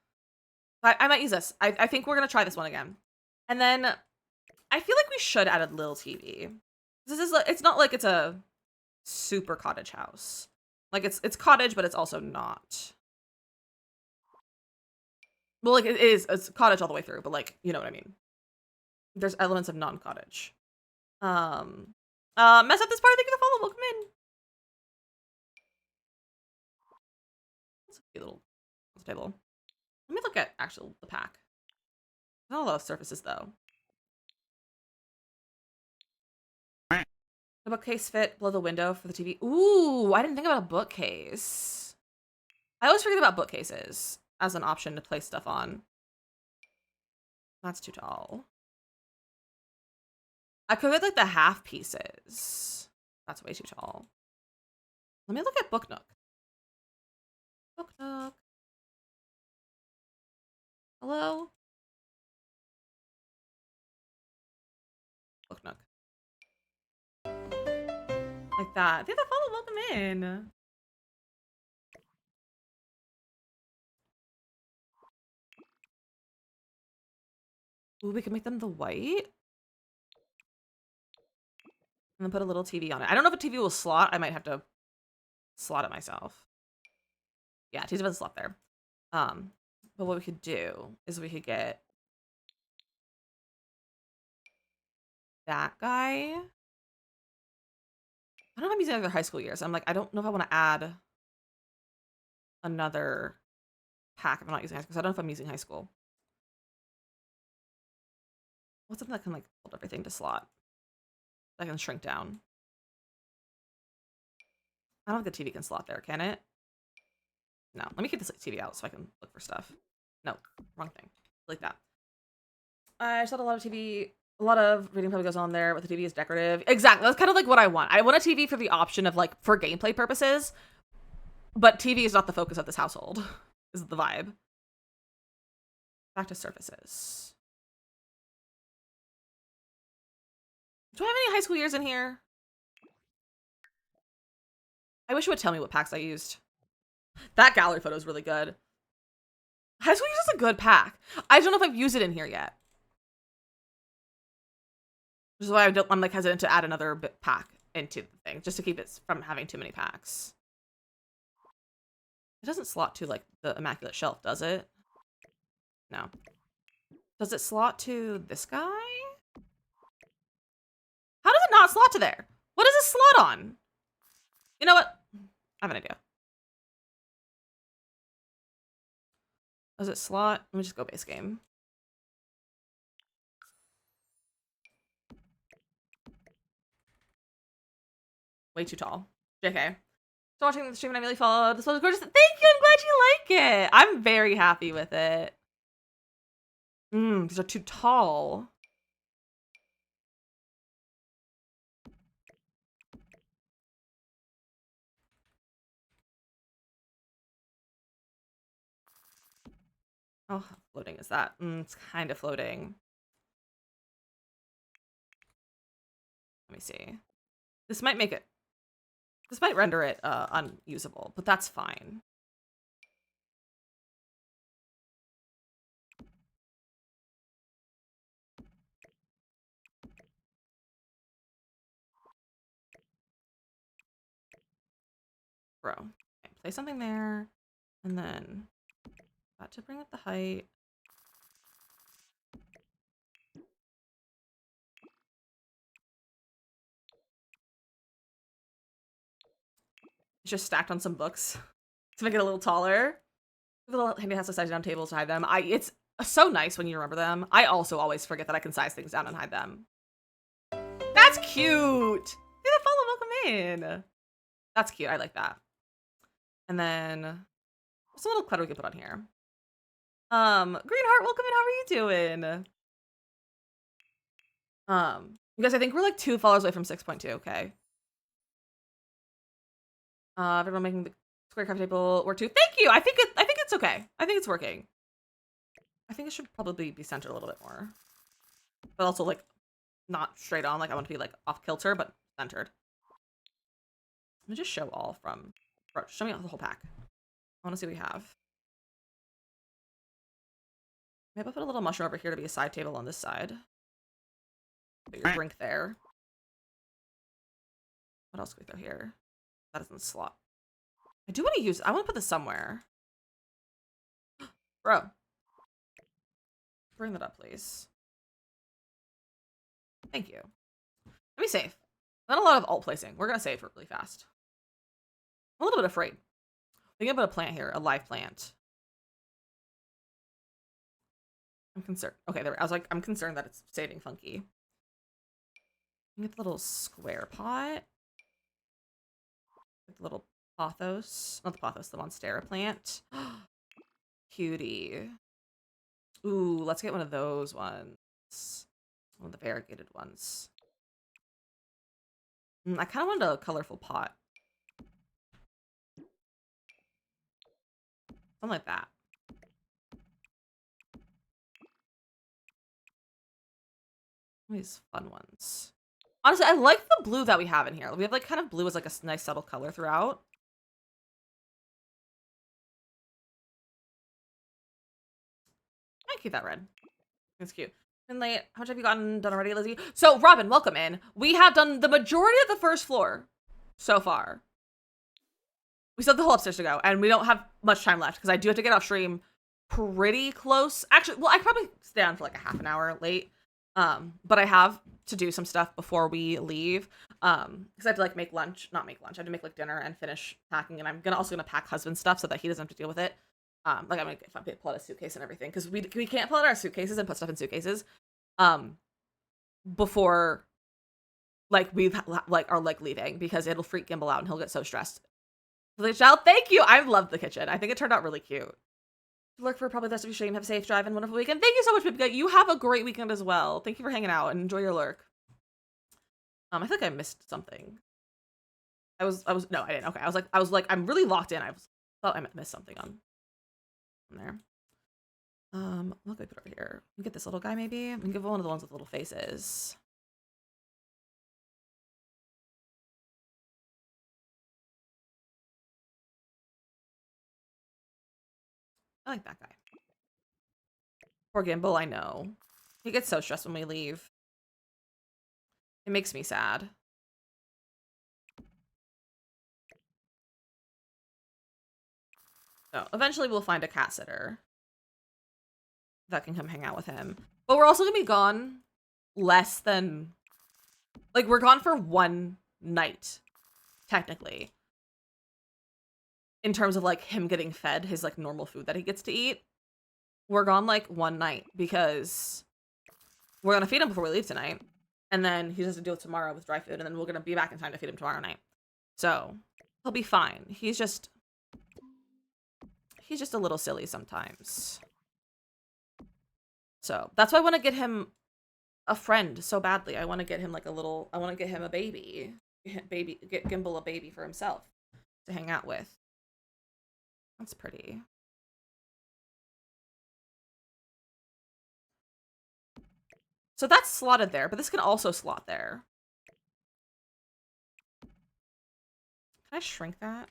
I might use this. I think we're gonna try this one again. And then I feel like we should add a little TV. It's not like it's a super cottage house. Like it's cottage, but it's also not. Well, like it's cottage all the way through, but like, you know what I mean. There's elements of non-cottage. Mess up this part, thank you for the follow. Welcome in. That's a cute little table. Let me look at actual the pack. Not a lot of surfaces though. The bookcase fit below the window for the TV. Ooh, I didn't think about a bookcase. I always forget about bookcases as an option to place stuff on. That's too tall. I could get like the half pieces. That's way too tall. Let me look at Book Nook. Book Nook. Hello? Book Nook. Like that. Thank you for the follow. Welcome in. Ooh, we can make them the white. And then put a little TV on it. I don't know if a TV will slot. I might have to slot it myself. Yeah, TV doesn't slot there. But what we could do is we could get that guy. I don't know if I'm using other high school years. I'm like, I don't know if I want to add another pack if I'm not using high school. Because I don't know if I'm using high school. What's something that can like hold everything to slot? That can shrink down. I don't think the TV can slot there, can it? No. Let me get this TV out so I can look for stuff. No, wrong thing. Like that. I saw a lot of TV. A lot of reading probably goes on there, but the TV is decorative. Exactly. That's kind of like what I want. I want a TV for the option of like for gameplay purposes, but TV is not the focus of this household. Is the vibe. Back to surfaces. Do I have any high school years in here? I wish it would tell me what packs I used. That gallery photo is really good. High school years is a good pack. I don't know if I've used it in here yet. Which is why I'm like hesitant to add another pack into the thing, just to keep it from having too many packs. It doesn't slot to like the immaculate shelf, does it? No. Does it slot to this guy? How does it not slot to there? What does it slot on? You know what? I have an idea. Does it slot? Let me just go base game. Way too tall. JK. So watching the stream and I really followed. This was gorgeous. Thank you. I'm glad you like it. I'm very happy with it. These are too tall. Oh, how floating is that? It's kind of floating. Let me see. This might make it. This might render it unusable, but that's fine. Bro, okay, place something there, and then got to bring up the height. It's just stacked on some books to make it a little taller. The little handy has to size down tables to hide them. It's so nice when you remember them. I also always forget that I can size things down and hide them. That's cute. See that follow, welcome in. That's cute. I like that. And then what's a little clutter we can put on here? Greenheart, welcome in. How are you doing? You guys, I think we're like 2 followers away from 6.2. Okay. Everyone making the square craft table work too. Thank you. I think it's okay. I think it's working. I think it should probably be centered a little bit more, but also like not straight on. Like I want to be like off kilter, but centered. Let me just show all from. Bro, show me the whole pack. I want to see what we have. Maybe I'll put a little mushroom over here to be a side table on this side. Put your drink there. What else can we throw here? That doesn't slot. I do want to use. I want to put this somewhere. Bro. Bring that up, please. Thank you. Let me save. Not a lot of alt placing. We're going to save really fast. I'm a little bit afraid. We can put a plant here. A live plant. I'm concerned. Okay, there. I was like, I'm concerned that it's saving funky. Get the little square pot. Get the little pothos. Not the pothos, the monstera plant. Cutie. Ooh, let's get one of those ones. One of the variegated ones. I kind of wanted a colorful pot. Something like that. These fun ones. Honestly, I like the blue that we have in here. We have like kind of blue as like a nice subtle color throughout. I keep that red. It's cute. And late. How much have you done already, Lizzie? So, Robin, welcome in. We have done the majority of the first floor so far. We still have the whole upstairs to go, and we don't have much time left because I do have to get off stream pretty close. Actually, well, I could probably stay on for like a half an hour late. But I have to do some stuff before we leave. Because I have to like make lunch, not make lunch. I have to make like dinner and finish packing, and I'm also gonna pack husband's stuff so that he doesn't have to deal with it. Like I'm gonna pull out a suitcase and everything because we can't pull out our suitcases and put stuff in suitcases. Before like we like are like leaving because it'll freak Gimbal out and he'll get so stressed. Child, thank you. I love the kitchen. I think it turned out really cute. Lurk for probably the rest of your stream. Have a safe drive and wonderful weekend. Thank you so much, Pipka. You have a great weekend as well. Thank you for hanging out and enjoy your lurk. I feel like I missed something. No, I didn't. Okay, I was like, I'm really locked in. Thought I missed something on there. What can I put over here? We can get this little guy maybe. We can give one of the ones with little faces. I like that guy. Poor Gimbal, I know. He gets so stressed when we leave. It makes me sad. So eventually we'll find a cat sitter that can come hang out with him. But we're also gonna be gone less than, like, we're gone for one night, technically. In terms of like him getting fed his like normal food that he gets to eat. We're gone like one night because we're gonna feed him before we leave tonight. And then he has to deal with tomorrow with dry food, and then we're gonna be back in time to feed him tomorrow night. So he'll be fine. He's just a little silly sometimes. So that's why I want to get him a friend so badly. I want to get him like I want to get him a baby. Get Gimbal a baby for himself to hang out with. That's pretty. So that's slotted there, but this can also slot there. Can I shrink that?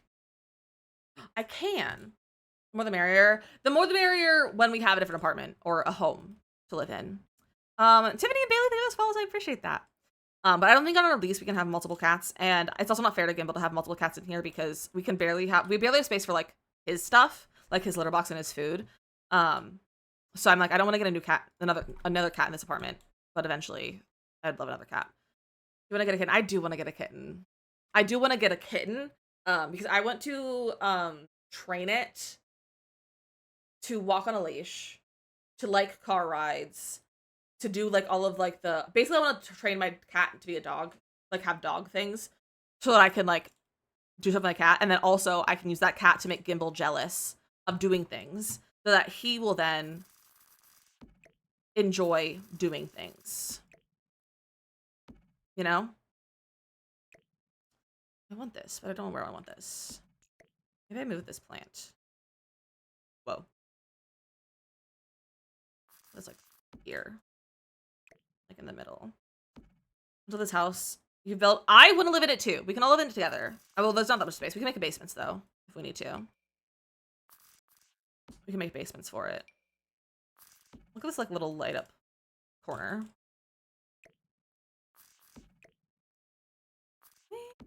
I can. The more the merrier. The more the merrier when we have a different apartment or a home to live in. Tiffany and Bailey, thank you for those follows. I appreciate that. But I don't think on our lease we can have multiple cats, and it's also not fair to Gimbal to have multiple cats in here because we barely have space for like his stuff, like his litter box and his food. So I'm like, I don't want to get a new cat, another cat in this apartment, but eventually I'd love another cat. You want to get a kitten? I do want to get a kitten. Because I want to train it to walk on a leash, to like car rides, to do like all of like basically I want to train my cat to be a dog like have dog things so that I can like do something like cat, and then also I can use that cat to make Gimbal jealous of doing things so that he will then enjoy doing things. You know? I want this, but I don't know where I want this. Maybe I move this plant. Whoa. That's like here. Like in the middle. So this house you built. I want to live in it too. We can all live in it together. Oh, well, there's not that much space. We can make a basements though, if we need to. We can make basements for it. Look at this like little light up corner.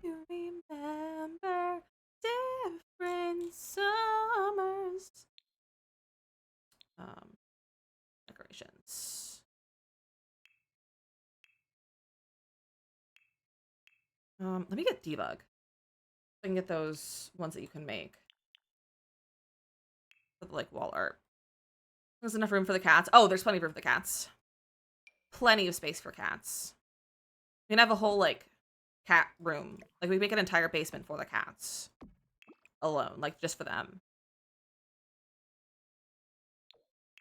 You remember different summers. Decorations. Let me get debug. I can get those ones that you can make. With like wall art. There's enough room for the cats. Oh, there's plenty of room for the cats. Plenty of space for cats. We can have a whole like cat room. Like we make an entire basement for the cats. Alone, like just for them.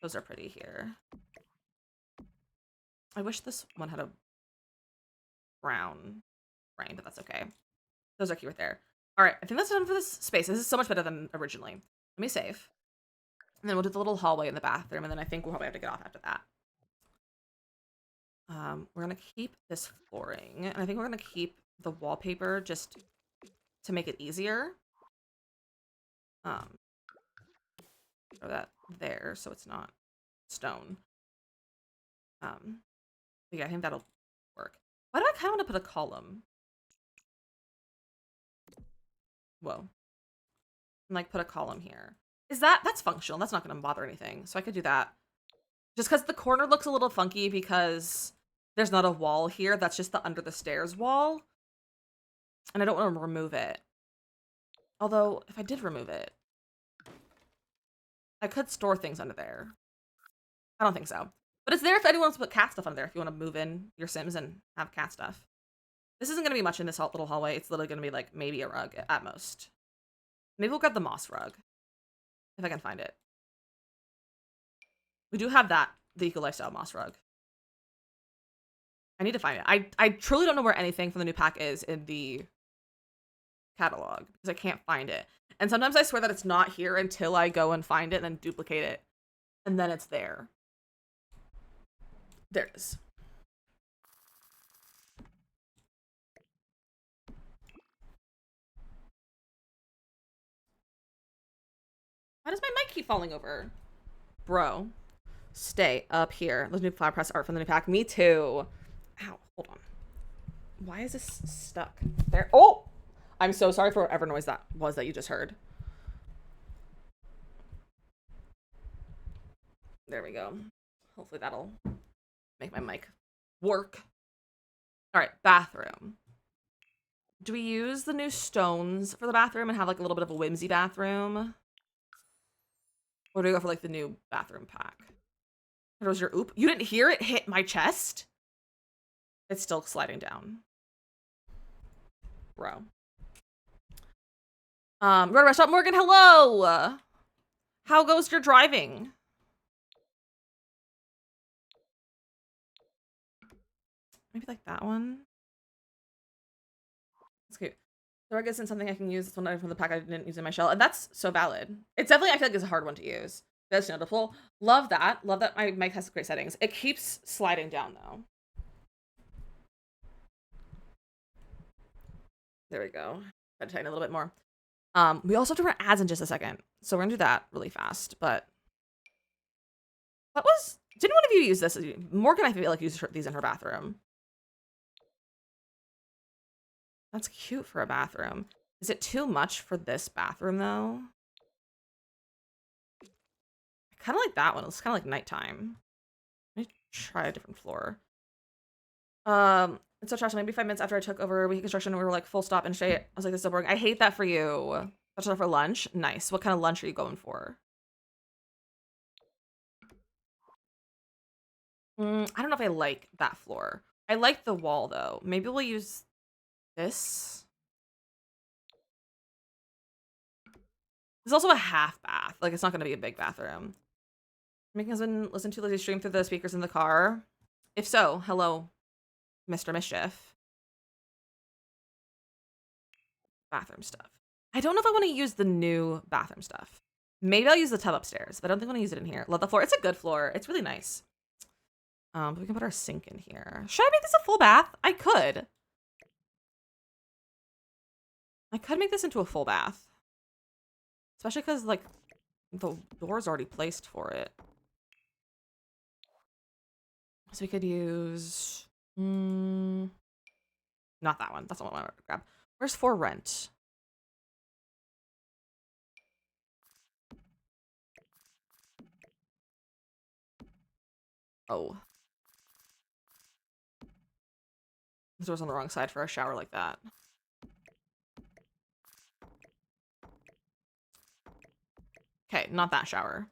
Those are pretty here. I wish this one had a brown frame, but that's okay. Those are cute right there. All right, I think that's done for this space. This is so much better than originally. Let me save. And then we'll do the little hallway in the bathroom, and then I think we'll probably have to get off after that. We're gonna keep this flooring, and I think we're gonna keep the wallpaper just to make it easier. Throw that there so it's not stone. Yeah, I think that'll work. Why do I kind of want to put a column? Whoa. And like put a column here. That's functional. That's not going to bother anything. So I could do that. Just because the corner looks a little funky because there's not a wall here. That's just the under the stairs wall. And I don't want to remove it. Although, if I did remove it, I could store things under there. I don't think so. But it's there if anyone wants to put cat stuff under there. If you want to move in your Sims and have cat stuff. This isn't going to be much in this little hallway. It's literally going to be like maybe a rug at most. Maybe we'll grab the moss rug. If I can find it. We do have that, the Eco Lifestyle moss rug. I need to find it. I truly don't know where anything from the new pack is in the catalog because I can't find it. And sometimes I swear that it's not here until I go and find it and then duplicate it. And then it's there. There it is. Why does my mic keep falling over? Bro, stay up here. Those new flower press art from the new pack. Me too. Ow, hold on. Why is this stuck there? Oh! I'm so sorry for whatever noise that was that you just heard. There we go. Hopefully that'll make my mic work. All right, bathroom. Do we use the new stones for the bathroom and have like a little bit of a whimsy bathroom? Or do we go for like the new bathroom pack? What was your oop? You didn't hear it hit my chest? It's still sliding down. Bro. Go to restaurant. Morgan, hello! How goes your driving? Maybe like that one. That's cute. So I guess it's something I can use. This one from the pack I didn't use in my shell. And that's so valid. It's definitely, I feel like it's a hard one to use. That's noticeable. Love that. Love that my mic has great settings. It keeps sliding down though. There we go. Try to tighten a little bit more. We also have to run ads in just a second. So we're gonna do that really fast, but did one of you use this? Morgan, I feel like used these in her bathroom. That's cute for a bathroom. Is it too much for this bathroom though? I kind of like that one. It's kind of like nighttime. Let me try a different floor. It's so trash. Maybe 5 minutes after I took over we construction, we were like full stop and straight. I was like, this is so boring. I hate that for you. That's enough for lunch. Nice. What kind of lunch are you going for? I don't know if I like that floor. I like the wall though. Maybe we'll use This. There's also a half bath. Like, it's not going to be a big bathroom. Making husband listen to Lizzy stream through the speakers in the car. If so, hello, Mr. Mischief. Bathroom stuff. I don't know if I want to use the new bathroom stuff. Maybe I'll use the tub upstairs, but I don't think I want to use it in here. Love the floor. It's a good floor. It's really nice. But we can put our sink in here. Should I make this a full bath? I could. I could make this into a full bath. Especially because, like, the door's already placed for it. So we could use... not that one. That's not what I want to grab. Where's for rent? Oh. This door's on the wrong side for a shower like that. Okay, not that shower.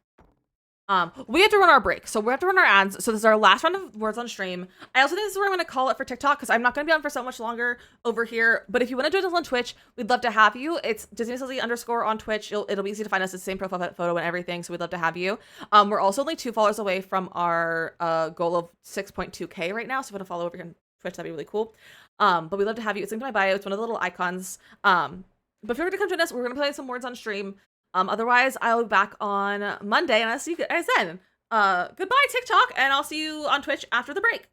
We have to run our break, so we have to run our ads. So this is our last round of words on stream. I also think this is where I'm going to call it for TikTok because I'm not going to be on for so much longer over here. But if you want to join us on Twitch, we'd love to have you. It's DizzyMissLizzy _ on Twitch. It'll be easy to find us. It's the same profile photo and everything. So we'd love to have you. We're also only 2 followers away from our goal of 6.2K right now. So if you want to follow over here on Twitch, that'd be really cool. But we'd love to have you. It's linked in my bio. It's one of the little icons. But feel free to come join us. We're going to play some words on stream. Otherwise, I'll be back on Monday, and I'll see you guys then. Goodbye, TikTok, and I'll see you on Twitch after the break.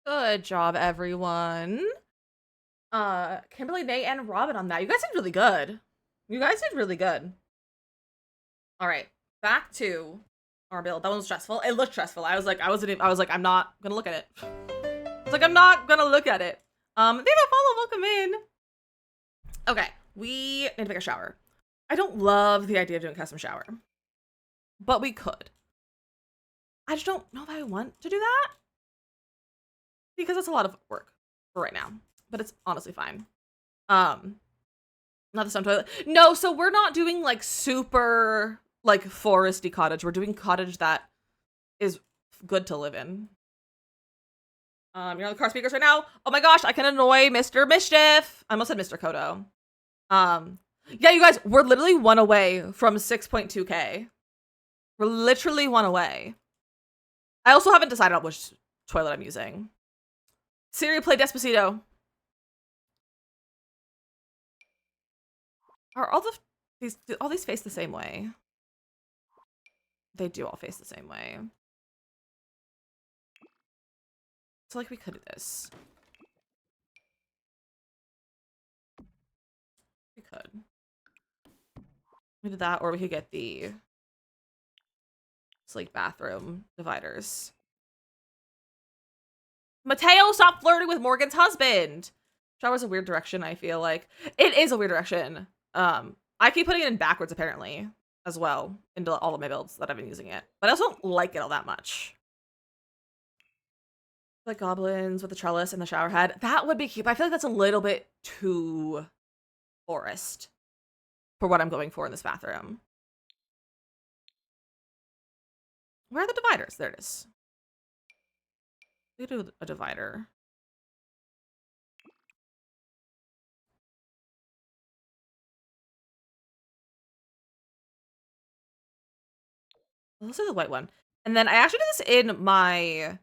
Good job, everyone. Kimberly, Nate, and Robin on that. You guys did really good. You guys did really good. All right, back to our build. That one was stressful. It looked stressful. I was like, I'm not gonna look at it. I was like, I'm not gonna look at it. David Follow, welcome in. Okay, we need to take a shower. I don't love the idea of doing a custom shower, but we could. I just don't know if I want to do that because it's a lot of work for right now, but it's honestly fine. Not the stone toilet. No, so we're not doing like super like foresty cottage. We're doing cottage that is good to live in. You're on the car speakers right now. Oh my gosh, I can annoy Mr. Mischief. I almost said Mr. Kodo. Yeah, you guys, we're literally one away from 6.2K. We're literally one away. I also haven't decided on which toilet I'm using. Siri, play Despacito. Are all these face the same way? They do all face the same way. So like we could do this. We could. We did that, or we could get the sleek bathroom dividers. Mateo, stop flirting with Morgan's husband. Shower's a weird direction, I feel like. It is a weird direction. I keep putting it in backwards, apparently, as well, into all of my builds that I've been using it. But I also don't like it all that much. Like goblins with the trellis and the shower head. That would be cute, but I feel like that's a little bit too forest for what I'm going for in this bathroom. Where are the dividers? There it is. We do a divider. Let's do the white one. And then I actually did this in my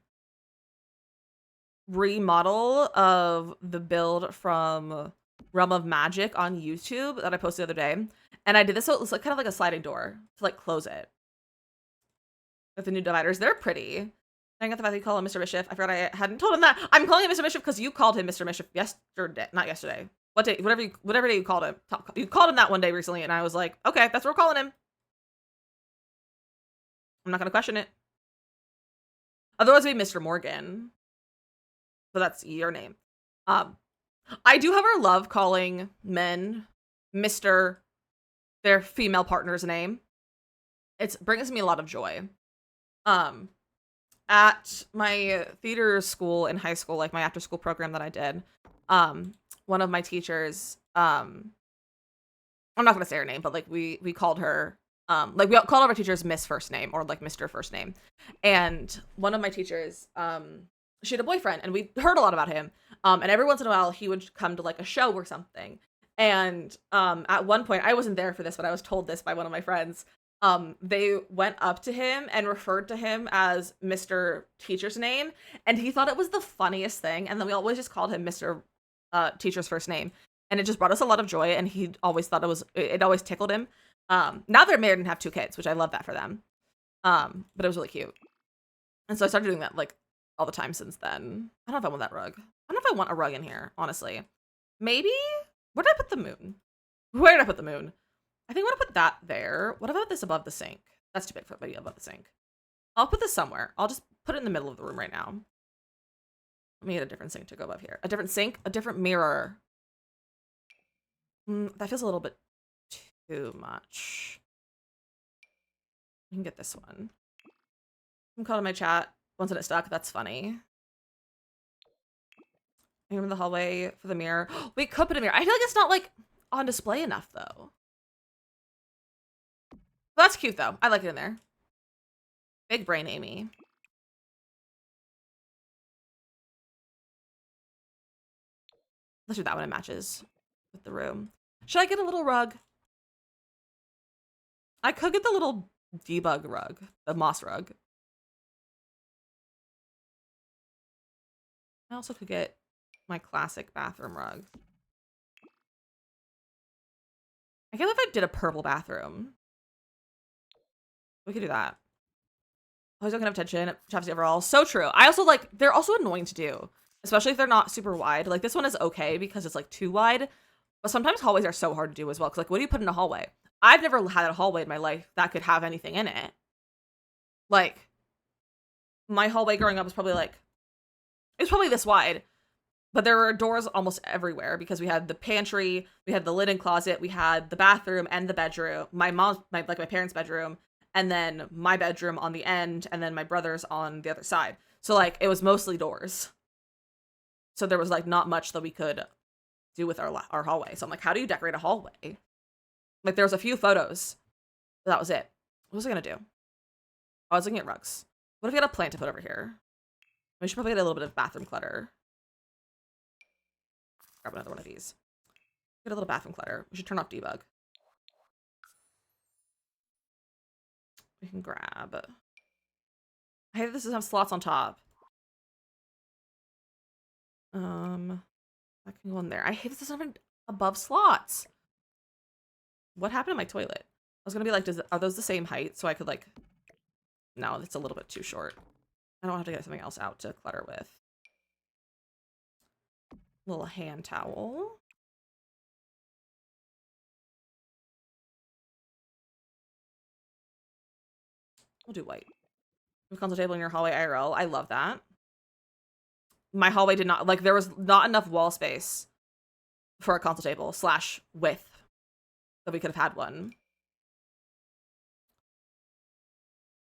remodel of the build from Realm of Magic on YouTube that I posted the other day. And I did this so it was like kind of like a sliding door to like close it. With the new dividers. They're pretty. I got the fact that you call him Mr. Mischief. I forgot I hadn't told him that. I'm calling him Mr. Mischief because you called him Mr. Mischief yesterday. Not yesterday. What day? Whatever day you called him. You called him that one day recently, and I was like, okay, that's what we're calling him. I'm not gonna question it. Otherwise, it'd be Mr. Morgan. So that's your name. I do, however, love calling men Mr. their female partner's name. It brings me a lot of joy. At my theater school in high school, like my after school program that I did, one of my teachers, I'm not gonna say her name, but like we called her, like we called all our teachers Miss first name or like Mr. first name. And one of my teachers, she had a boyfriend and we heard a lot about him. And every once in a while he would come to like a show or something. And at one point, I wasn't there for this, but I was told this by one of my friends. They went up to him and referred to him as Mr. Teacher's name, and he thought it was the funniest thing. And then we always just called him Mr. Teacher's first name, and it just brought us a lot of joy. And he always thought it always tickled him. Now they're married and have 2 kids, which I love that for them. But it was really cute, and so I started doing that like all the time since then. I don't know if I want that rug. I don't know if I want a rug in here, honestly. Maybe. Where did I put the moon? Where did I put the moon? I think I'm gonna put that there. What about this above the sink? That's too big for it above the sink. I'll put this somewhere. I'll just put it in the middle of the room right now. Let me get a different sink to go above here. A different sink, a different mirror. That feels a little bit too much. We can get this one. I'm calling my chat. Once it stuck, that's funny. I'm in the hallway for the mirror. We could put a mirror. I feel like it's not like on display enough though. That's cute though. I like it in there. Big brain, Amy. Let's do that one. It matches with the room. Should I get a little rug? I could get the little debug rug, the moss rug. I also could get my classic bathroom rug. I can't believe I did a purple bathroom. We could do that. always don't have attention. Chapstick overall. So true. I also like, they're also annoying to do, especially if they're not super wide. Like this one is okay because it's like too wide, but sometimes hallways are so hard to do as well. Cause like, what do you put in a hallway? I've never had a hallway in my life that could have anything in it. Like my hallway growing up was probably like, it was probably this wide, but there were doors almost everywhere because we had the pantry, we had the linen closet, we had the bathroom and the bedroom, my parents' bedroom, and then my bedroom on the end, and then my brother's on the other side. So like it was mostly doors. So there was like not much that we could do with our hallway. So I'm like, how do you decorate a hallway? Like there was a few photos, but that was it. What was I gonna do? I was looking at rugs. What if we had a plant to put over here? We should probably get a little bit of bathroom clutter. Grab another one of these. Get a little bathroom clutter. We should turn off debug. We can grab. I hate this doesn't have slots on top. I can go in there. I hate this doesn't have above slots. What happened to my toilet? I was gonna be like, are those the same height? So I could like, no, it's a little bit too short. I don't have to get something else out to clutter with. Little hand towel. We'll do white. Console table in your hallway IRL. I love that. My hallway did not, like, there was not enough wall space for a console table / width that we could have had one.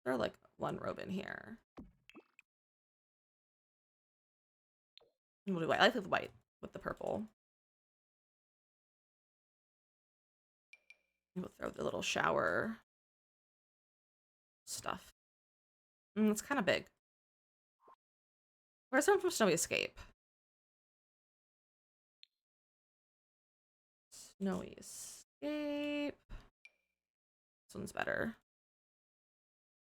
Throw like one robe in here. We'll do white. I like the white with the purple. We'll throw the little shower stuff. It's kind of big. Where's someone from Snowy Escape? Snowy Escape. This one's better.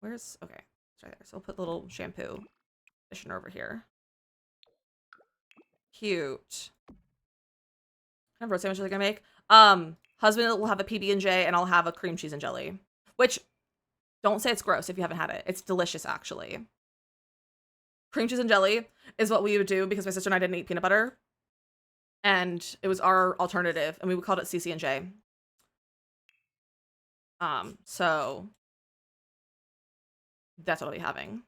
Where's, okay, it's right there. So we'll put the little shampoo conditioner over here. Cute. What kind of roast sandwiches are gonna make? Husband will have a PB&J and I'll have a cream cheese and jelly. Which, don't say it's gross if you haven't had it. It's delicious, actually. Cream cheese and jelly is what we would do because my sister and I didn't eat peanut butter. And it was our alternative, and we called it CC&J. So that's what I'll be having.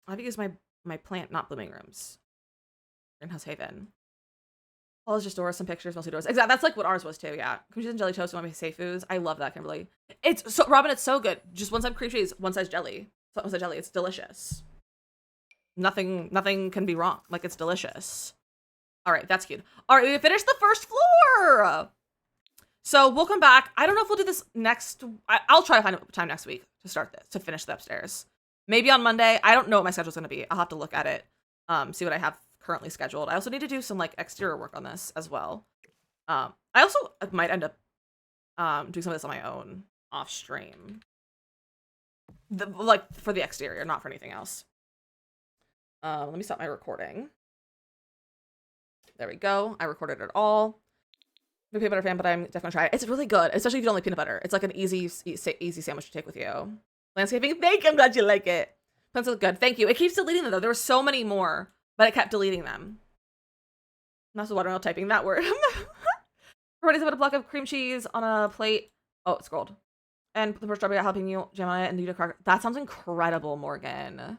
I have to use my plant not blooming rooms. Greenhouse Haven. All is just doors, some pictures, mostly doors. Exactly, that's like what ours was too, yeah. Cream cheese and jelly toast, one of my safe foods. I love that, Kimberly. It's so, Robin, it's so good. Just one side cream cheese, one side jelly. One side jelly, it's delicious. Nothing can be wrong. Like, it's delicious. All right, that's cute. All right, we finished the first floor. So we'll come back. I don't know if we'll do this next. I'll try to find a time next week to start this, to finish the upstairs. Maybe on Monday. I don't know what my schedule's going to be. I'll have to look at it, see what I have currently scheduled. I also need to do some like exterior work on this as well. I also might end up doing some of this on my own off stream. Like for the exterior, not for anything else. Let me stop my recording. There we go. I recorded it all. I'm a peanut butter fan, but I'm definitely gonna try it. It's really good, especially if you don't like peanut butter. It's like an easy sandwich to take with you. Landscaping, thank you. I'm glad you like it. Pencil's good. Thank you. It keeps deleting them though. There were so many more, but it kept deleting them. I'm also watermelon typing that word. Everybody's about a block of cream cheese on a plate. Oh, it's scrolled. And the first strawberry helping you jam on it and do the cracker. That sounds incredible, Morgan.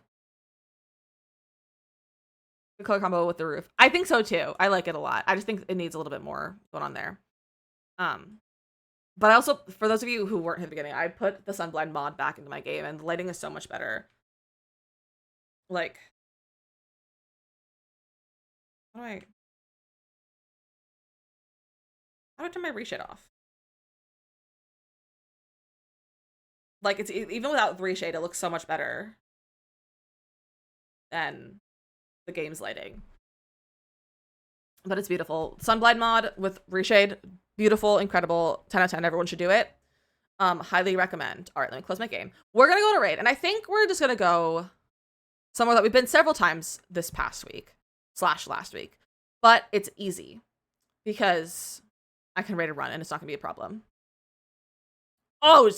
The color combo with the roof. I think so too. I like it a lot. I just think it needs a little bit more going on there. But I also, for those of you who weren't here at the beginning, I put the Sunblind mod back into my game and the lighting is so much better. Like, how do I turn my reshade off? Like, it's even without the reshade, it looks so much better than the game's lighting. But it's beautiful. Sunblind mod with reshade, beautiful, incredible, 10 out of 10. Everyone should do it. Highly recommend. All right, let me close my game. We're gonna go to raid, and I think we're just gonna go somewhere that we've been several times this past week / last week, but it's easy because I can raid a run and it's not gonna be a problem. Oh,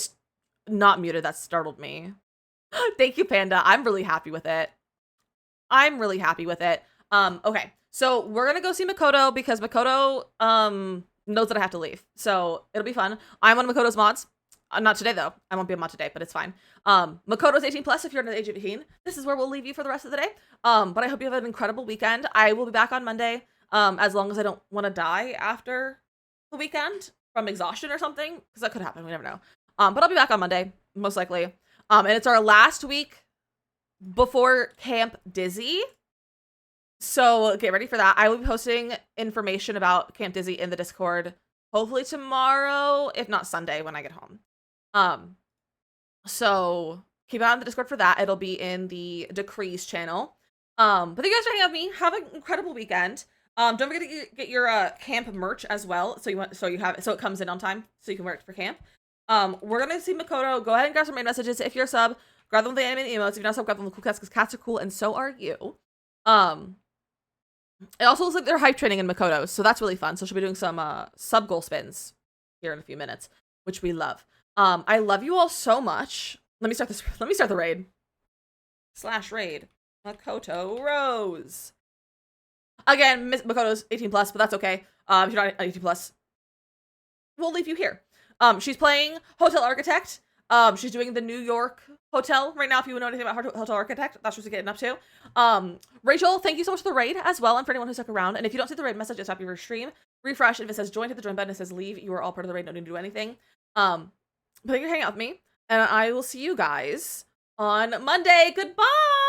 not muted. That startled me. Thank you, Panda. I'm really happy with it. Okay. So we're gonna go see Makoto because Makoto knows that I have to leave. So it'll be fun. I'm one of Makoto's mods. Not today though. I won't be a mod today, but it's fine. Makoto's 18 plus if you're under the age of 18. This is where we'll leave you for the rest of the day. But I hope you have an incredible weekend. I will be back on Monday. As long as I don't want to die after the weekend from exhaustion or something, because that could happen. We never know. But I'll be back on Monday, most likely. And it's our last week before Camp Dizzy. So get ready for that. I will be posting information about Camp Dizzy in the Discord, hopefully tomorrow, if not Sunday when I get home. So keep an eye on the Discord for that. It'll be in the Decrees channel. But thank you guys for hanging out with me. Have an incredible weekend. Don't forget to get your camp merch as well. So it comes in on time so you can wear it for camp. We're gonna see Makoto. Go ahead and grab some main messages. If you're a sub, grab them with the animated emotes. If you're not a sub, grab them with the cool cats because cats are cool and so are you. It also looks like they're hype training in Makoto's, so that's really fun. So she'll be doing some sub goal spins here in a few minutes, which we love. I love you all so much. Let me start the raid. /raid. Makoto Rose. Again, Miss Makoto's 18 plus, but that's okay. If you're not 18 plus, we'll leave you here. She's playing Hotel Architect. She's doing the New York hotel right now. If you know anything about Hotel Architect, that's what she's getting up to. Rachel, thank you so much for the raid as well, and for anyone who stuck around. And if you don't see the raid message, just stop your stream, refresh. If it says join, hit the join button. If it says leave, you are all part of the raid. No need to do anything. But thank you for hanging out with me, and I will see you guys on Monday. Goodbye.